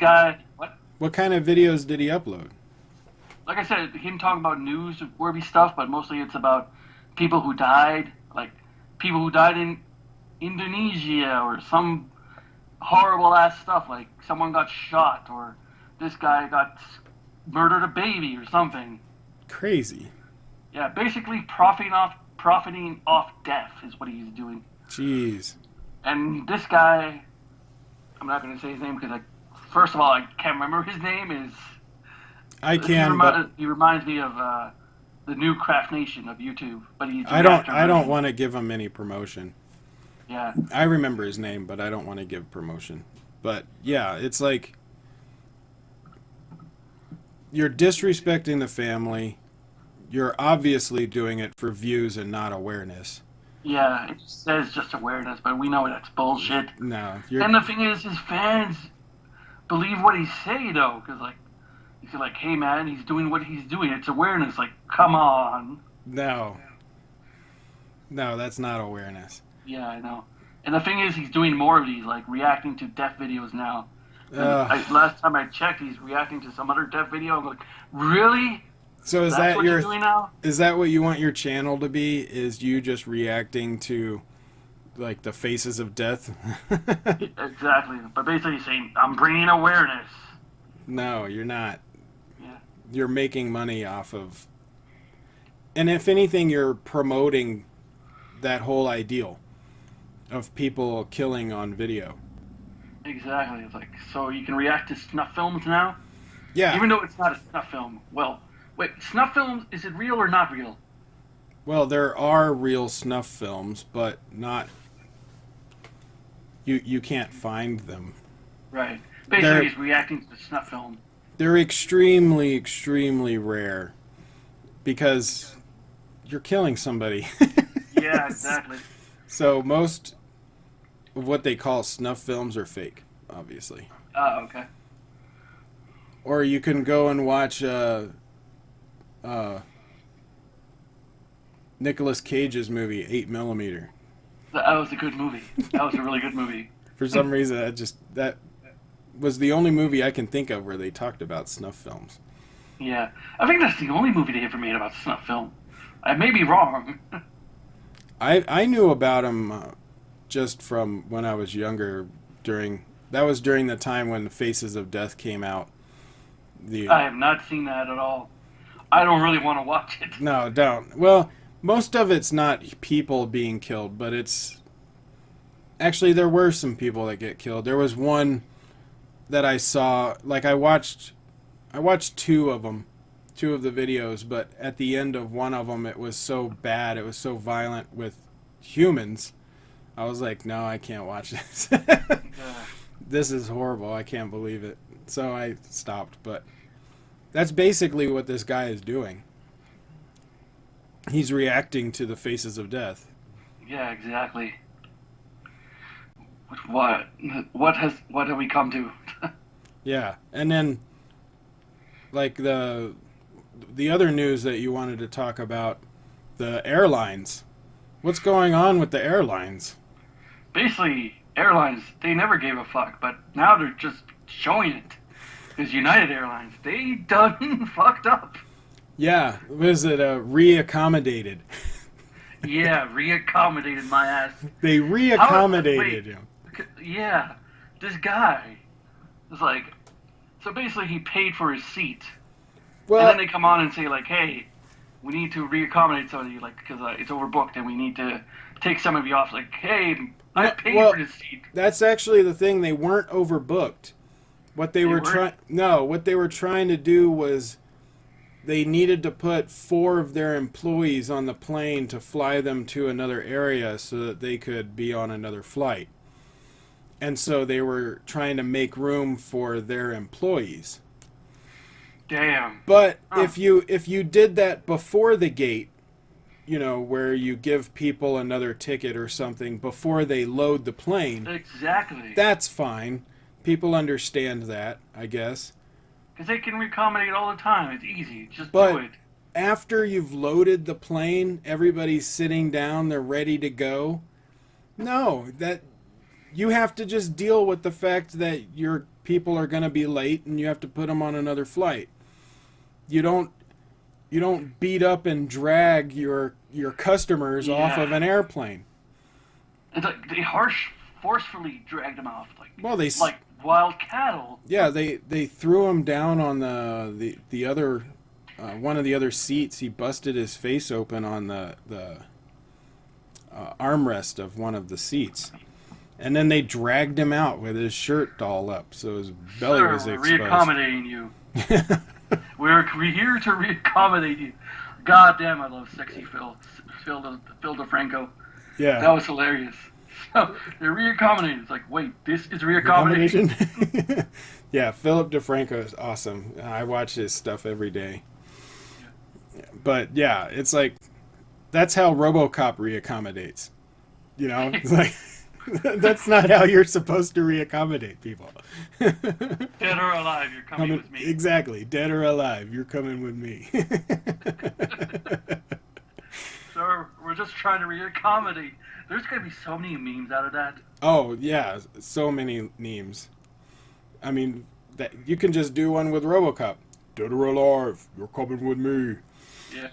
[SPEAKER 1] What kind of videos did he upload?
[SPEAKER 3] Like I said, him talking about news-worthy stuff, but mostly it's about people who died, like people who died in Indonesia or some horrible-ass stuff, like someone got shot or this guy got murdered a baby or something.
[SPEAKER 1] Crazy.
[SPEAKER 3] Yeah, basically profiting off death is what he's doing.
[SPEAKER 1] Jeez.
[SPEAKER 3] And this guy, I'm not going to say his name because, first of all, I can't remember his name. He reminds me of the new Craft Nation of YouTube, but he's.
[SPEAKER 1] I don't want to give him any promotion.
[SPEAKER 3] Yeah.
[SPEAKER 1] I remember his name, but I don't want to give promotion. But yeah, it's like you're disrespecting the family. You're obviously doing it for views and not awareness.
[SPEAKER 3] Yeah, it says just awareness, but we know that's bullshit.
[SPEAKER 1] No.
[SPEAKER 3] And the thing is, his fans believe what he say, though, because, he's like, hey, man, he's doing what he's doing. It's awareness. Like, come on.
[SPEAKER 1] No, that's not awareness.
[SPEAKER 3] Yeah, I know. And the thing is, he's doing more of these, like, reacting to death videos now. Last time I checked, he's reacting to some other death video. I'm like, really?
[SPEAKER 1] So is
[SPEAKER 3] That's what you're doing now?
[SPEAKER 1] Is that what you want your channel to be? Is you just reacting to, like, the faces of death?
[SPEAKER 3] Exactly. But basically saying, I'm bringing awareness.
[SPEAKER 1] No, you're not.
[SPEAKER 3] Yeah.
[SPEAKER 1] You're making money off of... And if anything, you're promoting that whole ideal of people killing on video.
[SPEAKER 3] Exactly. It's like, so you can react to snuff films now?
[SPEAKER 1] Yeah.
[SPEAKER 3] Even though it's not a snuff film. Well, wait, snuff films, is it real or not real?
[SPEAKER 1] Well, there are real snuff films, but not... You can't find them.
[SPEAKER 3] Right. Basically, he's reacting to the snuff film.
[SPEAKER 1] They're extremely, extremely rare because you're killing somebody.
[SPEAKER 3] Yeah, exactly.
[SPEAKER 1] So most of what they call snuff films are fake, obviously.
[SPEAKER 3] Oh, okay.
[SPEAKER 1] Or you can go and watch Nicolas Cage's movie, 8mm.
[SPEAKER 3] That was a good movie. That was a really good movie.
[SPEAKER 1] For some reason, that was the only movie I can think of where they talked about snuff films.
[SPEAKER 3] Yeah. I think that's the only movie they ever made about snuff film. I may be wrong.
[SPEAKER 1] I knew about him just from when I was younger. That was during the time when the Faces of Death came out.
[SPEAKER 3] I have not seen that at all. I don't really want to watch it.
[SPEAKER 1] No, don't. Well, most of it's not people being killed, but it's... Actually, there were some people that get killed. There was one that I saw, like I watched two of them, two of the videos, but at the end of one of them, it was so bad, it was so violent with humans, I was like, no, I can't watch this. This is horrible, I can't believe it. So I stopped, but that's basically what this guy is doing. He's reacting to the Faces of Death.
[SPEAKER 3] Yeah, exactly. What have we come to?
[SPEAKER 1] Yeah, and then like the other news that you wanted to talk about, the airlines. What's going on with the airlines?
[SPEAKER 3] Basically, airlines, they never gave a fuck, but now they're just showing it. Because United Airlines, they done fucked up.
[SPEAKER 1] Yeah, was it reaccommodated?
[SPEAKER 3] Yeah, reaccommodated my ass.
[SPEAKER 1] They reaccommodated him.
[SPEAKER 3] Yeah, this guy is like, so basically he paid for his seat. Well, and then they come on and say like, hey, we need to reaccommodate some of you, like, because it's overbooked and we need to take some of you off. Like, hey, I paid for this seat.
[SPEAKER 1] That's actually the thing. They weren't overbooked. What they were trying to do was they needed to put 4 of their employees on the plane to fly them to another area so that they could be on another flight. And so they were trying to make room for their employees.
[SPEAKER 3] Damn.
[SPEAKER 1] But if you did that before the gate, where you give people another ticket or something before they load the plane.
[SPEAKER 2] Exactly.
[SPEAKER 1] That's fine. People understand that, I guess.
[SPEAKER 3] Because they can accommodate all the time. It's easy. Just
[SPEAKER 1] But
[SPEAKER 3] do it.
[SPEAKER 1] after you've loaded the plane, everybody's sitting down, they're ready to go. No, that you have to just deal with the fact that your people are going to be late and you have to put them on another flight. You don't beat up and drag your customers off of an airplane.
[SPEAKER 3] It's like they forcefully dragged them off, like wild cattle.
[SPEAKER 1] Yeah, they threw him down on the other one of the other seats. He busted his face open on the armrest of one of the seats, and then they dragged him out with his shirt all up, so his belly was exposed.
[SPEAKER 3] We're reaccommodating you. We're here to reaccommodate you. God damn, I love sexy Phil DeFranco.
[SPEAKER 1] Yeah,
[SPEAKER 3] that was hilarious. So they're reaccommodating. It's like, wait, this is reaccommodation.
[SPEAKER 1] Yeah, Philip DeFranco is awesome. I watch his stuff every day. But yeah, it's like that's how RoboCop reaccommodates. It's like that's not how you're supposed to reaccommodate people.
[SPEAKER 3] Dead or alive, you're coming with me.
[SPEAKER 1] Exactly, dead or alive, you're coming with me.
[SPEAKER 2] So we're just trying to reaccommodate. There's going to be so many memes out of that.
[SPEAKER 1] Oh yeah, so many memes. I mean, that you can just do one with RoboCop. Dead or alive, you're coming with me.
[SPEAKER 2] Yeah.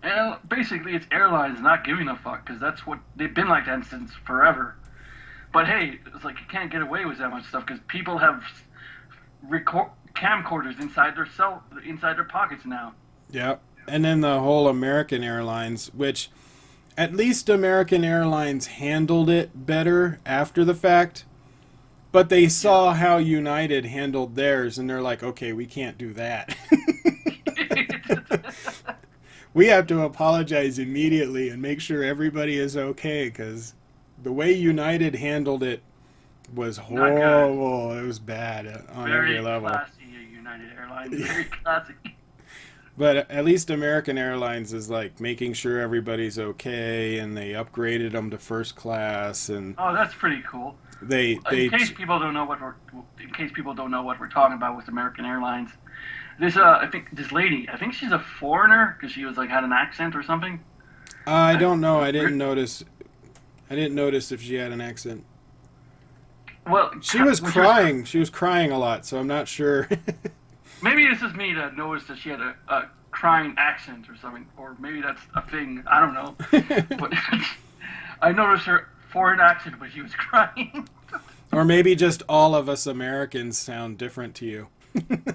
[SPEAKER 2] And basically, it's airlines not giving a fuck, because that's what they've been like that since forever. But hey, it's like you can't get away with that much stuff because people have camcorders inside their pockets now.
[SPEAKER 1] Yeah, and then the whole American Airlines, which at least American Airlines handled it better after the fact. But they saw how United handled theirs, and they're like, okay, we can't do that. We have to apologize immediately and make sure everybody is okay, because the way United handled it was horrible. It was bad on every level.
[SPEAKER 2] Very classy, United Airlines. Very classy.
[SPEAKER 1] But at least American Airlines is like making sure everybody's okay, and they upgraded them to first class. And
[SPEAKER 2] oh, that's pretty cool.
[SPEAKER 1] In case
[SPEAKER 2] people don't know what we're talking about with American Airlines, I think this lady, I think she's a foreigner because she was like had an accent or something.
[SPEAKER 1] I don't know. I didn't notice if she had an accent.
[SPEAKER 2] Well,
[SPEAKER 1] she was crying. She was crying a lot, so I'm not sure.
[SPEAKER 2] Maybe it's just me that noticed that she had a crying accent or something, or maybe that's a thing. I don't know. But I noticed her foreign accent, but she was crying.
[SPEAKER 1] Or maybe just all of us Americans sound different to you.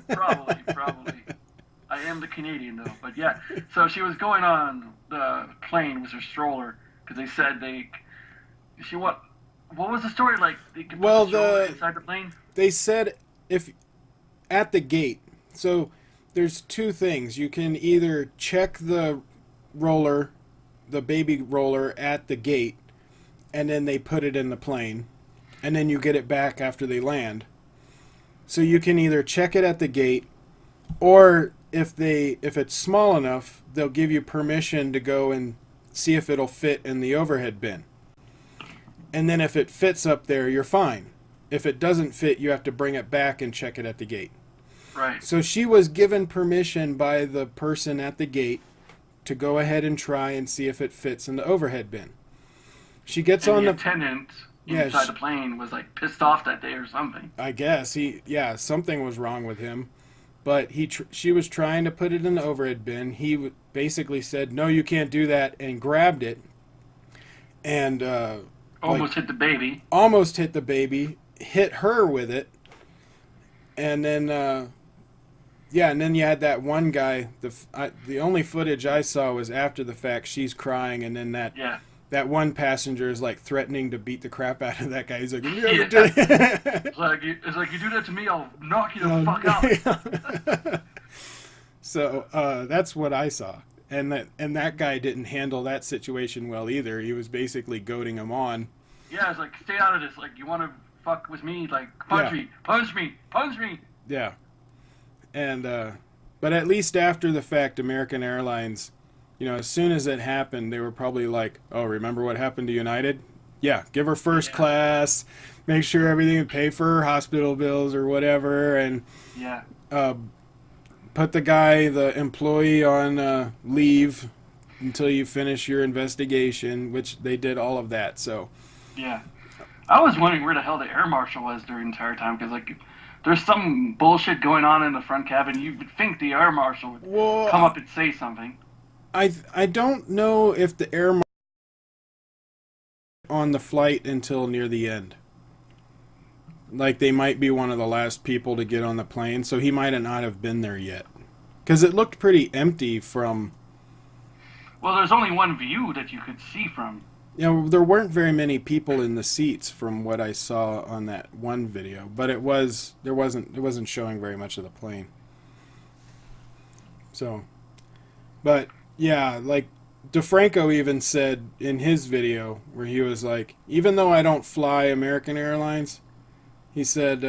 [SPEAKER 2] Probably. I am the Canadian though, but yeah. So she was going on the plane with her stroller because they said what was the story like? They could put the stroller inside the plane.
[SPEAKER 1] They said if at the gate. So there's two things. You can either check the roller, the baby roller at the gate, and then they put it in the plane, and then you get it back after they land. So you can either check it at the gate, or if it's small enough, they'll give you permission to go and see if it'll fit in the overhead bin. And then if it fits up there, you're fine. If it doesn't fit, you have to bring it back and check it at the gate.
[SPEAKER 2] Right.
[SPEAKER 1] So she was given permission by the person at the gate to go ahead and try and see if it fits in the overhead bin. She gets on
[SPEAKER 2] the attendant inside the plane was like pissed off that day or something.
[SPEAKER 1] I guess something was wrong with him, but she was trying to put it in the overhead bin. He basically said, "No, you can't do that," and grabbed it, and
[SPEAKER 2] almost hit the baby.
[SPEAKER 1] Almost hit the baby, hit her with it, and then and then you had that one guy. The only footage I saw was after the fact. She's crying, and then that one passenger is like threatening to beat the crap out of that guy. He's like,
[SPEAKER 2] it's like you do that to me, I'll knock you the fuck out.
[SPEAKER 1] So that's what I saw, and that guy didn't handle that situation well either. He was basically goading him on.
[SPEAKER 2] Yeah, it's like, stay out of this. Like, you want to fuck with me? Like, punch me. Yeah.
[SPEAKER 1] And but at least after the fact, American Airlines, as soon as it happened, they were probably like, "Oh, remember what happened to United? Yeah, give her first class, make sure everything, pay for her hospital bills or whatever, and
[SPEAKER 3] Yeah.
[SPEAKER 1] put the employee on leave until you finish your investigation," which they did all of that. So
[SPEAKER 3] Yeah. I was wondering where the hell the air marshal was during the entire time, because like, there's some bullshit going on in the front cabin. You would think the air marshal would come up and say something.
[SPEAKER 1] I don't know if the air marshal on the flight until near the end. Like, they might be one of the last people to get on the plane, so he might not have been there yet. Because it looked pretty empty from...
[SPEAKER 3] Well, there's only one view that you could see from.
[SPEAKER 1] There weren't very many people in the seats from what I saw on that one video, but it wasn't showing very much of the plane. So, but yeah, like DeFranco even said in his video where he was like, even though I don't fly American Airlines, he said,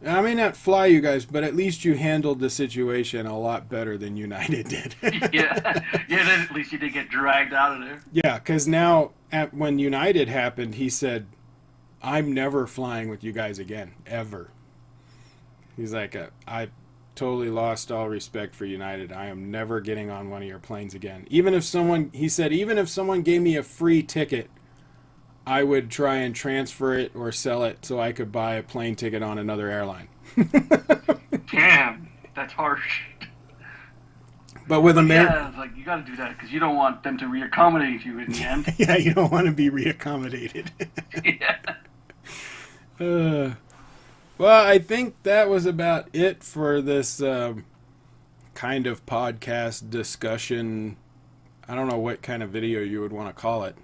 [SPEAKER 1] I may not fly you guys, but at least you handled the situation a lot better than United did.
[SPEAKER 3] Yeah, then at least you didn't get dragged out of there.
[SPEAKER 1] Yeah, because now, when United happened, he said, I'm never flying with you guys again, ever. He's like, I totally lost all respect for United. I am never getting on one of your planes again. He said, even if someone gave me a free ticket, I would try and transfer it or sell it so I could buy a plane ticket on another airline.
[SPEAKER 3] Damn, that's harsh.
[SPEAKER 1] But with America...
[SPEAKER 3] Yeah, it's like, you got to do that because you don't want them to reaccommodate you in the end.
[SPEAKER 1] Yeah, you don't want to be reaccommodated.
[SPEAKER 3] Yeah.
[SPEAKER 1] Well, I think that was about it for this kind of podcast discussion. I don't know what kind of video you would want to call it.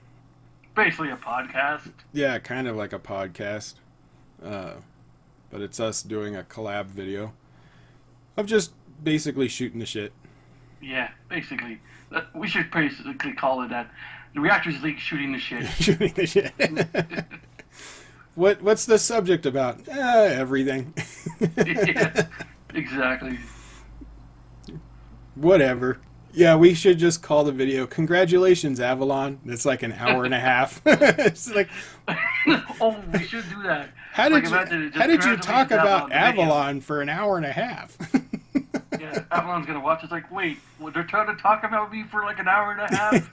[SPEAKER 3] Basically a podcast.
[SPEAKER 1] Yeah, kind of like a podcast. But it's us doing a collab video of just basically shooting the shit.
[SPEAKER 3] Yeah, basically. We should basically call it that. The Reactors League shooting the shit.
[SPEAKER 1] Shooting the shit. What's the subject about? Everything.
[SPEAKER 3] Yeah, exactly.
[SPEAKER 1] Whatever. Yeah, we should just call the video, "Congratulations, Avalon." It's like an hour and a half. It's like,
[SPEAKER 3] oh, we should do that.
[SPEAKER 1] How did you talk about Avalon for an hour and a half?
[SPEAKER 3] Yeah, Avalon's gonna watch. It's like, wait, they're trying to talk about me for like an hour and a half.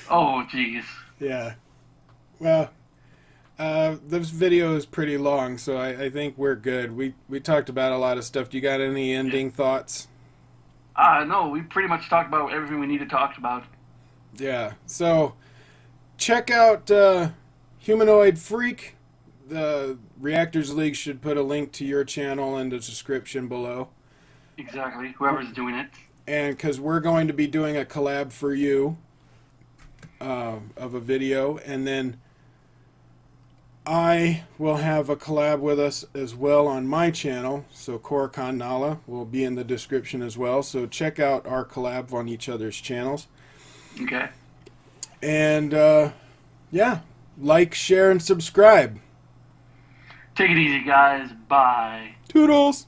[SPEAKER 3] Oh, jeez.
[SPEAKER 1] Yeah. Well, this video is pretty long, so I think we're good. We talked about a lot of stuff. Do you got any ending thoughts?
[SPEAKER 3] No, we pretty much talked about everything we need to talk about.
[SPEAKER 1] Yeah. So, check out Humanoid Freak. The Reactors League should put a link to your channel in the description below.
[SPEAKER 3] Exactly. Whoever's doing it.
[SPEAKER 1] And because we're going to be doing a collab for you of a video, and then I will have a collab with us as well on my channel. So Korokon Nala will be in the description as well. So check out our collab on each other's channels.
[SPEAKER 3] Okay.
[SPEAKER 1] And yeah, like, share, and subscribe.
[SPEAKER 3] Take it easy, guys. Bye.
[SPEAKER 1] Toodles!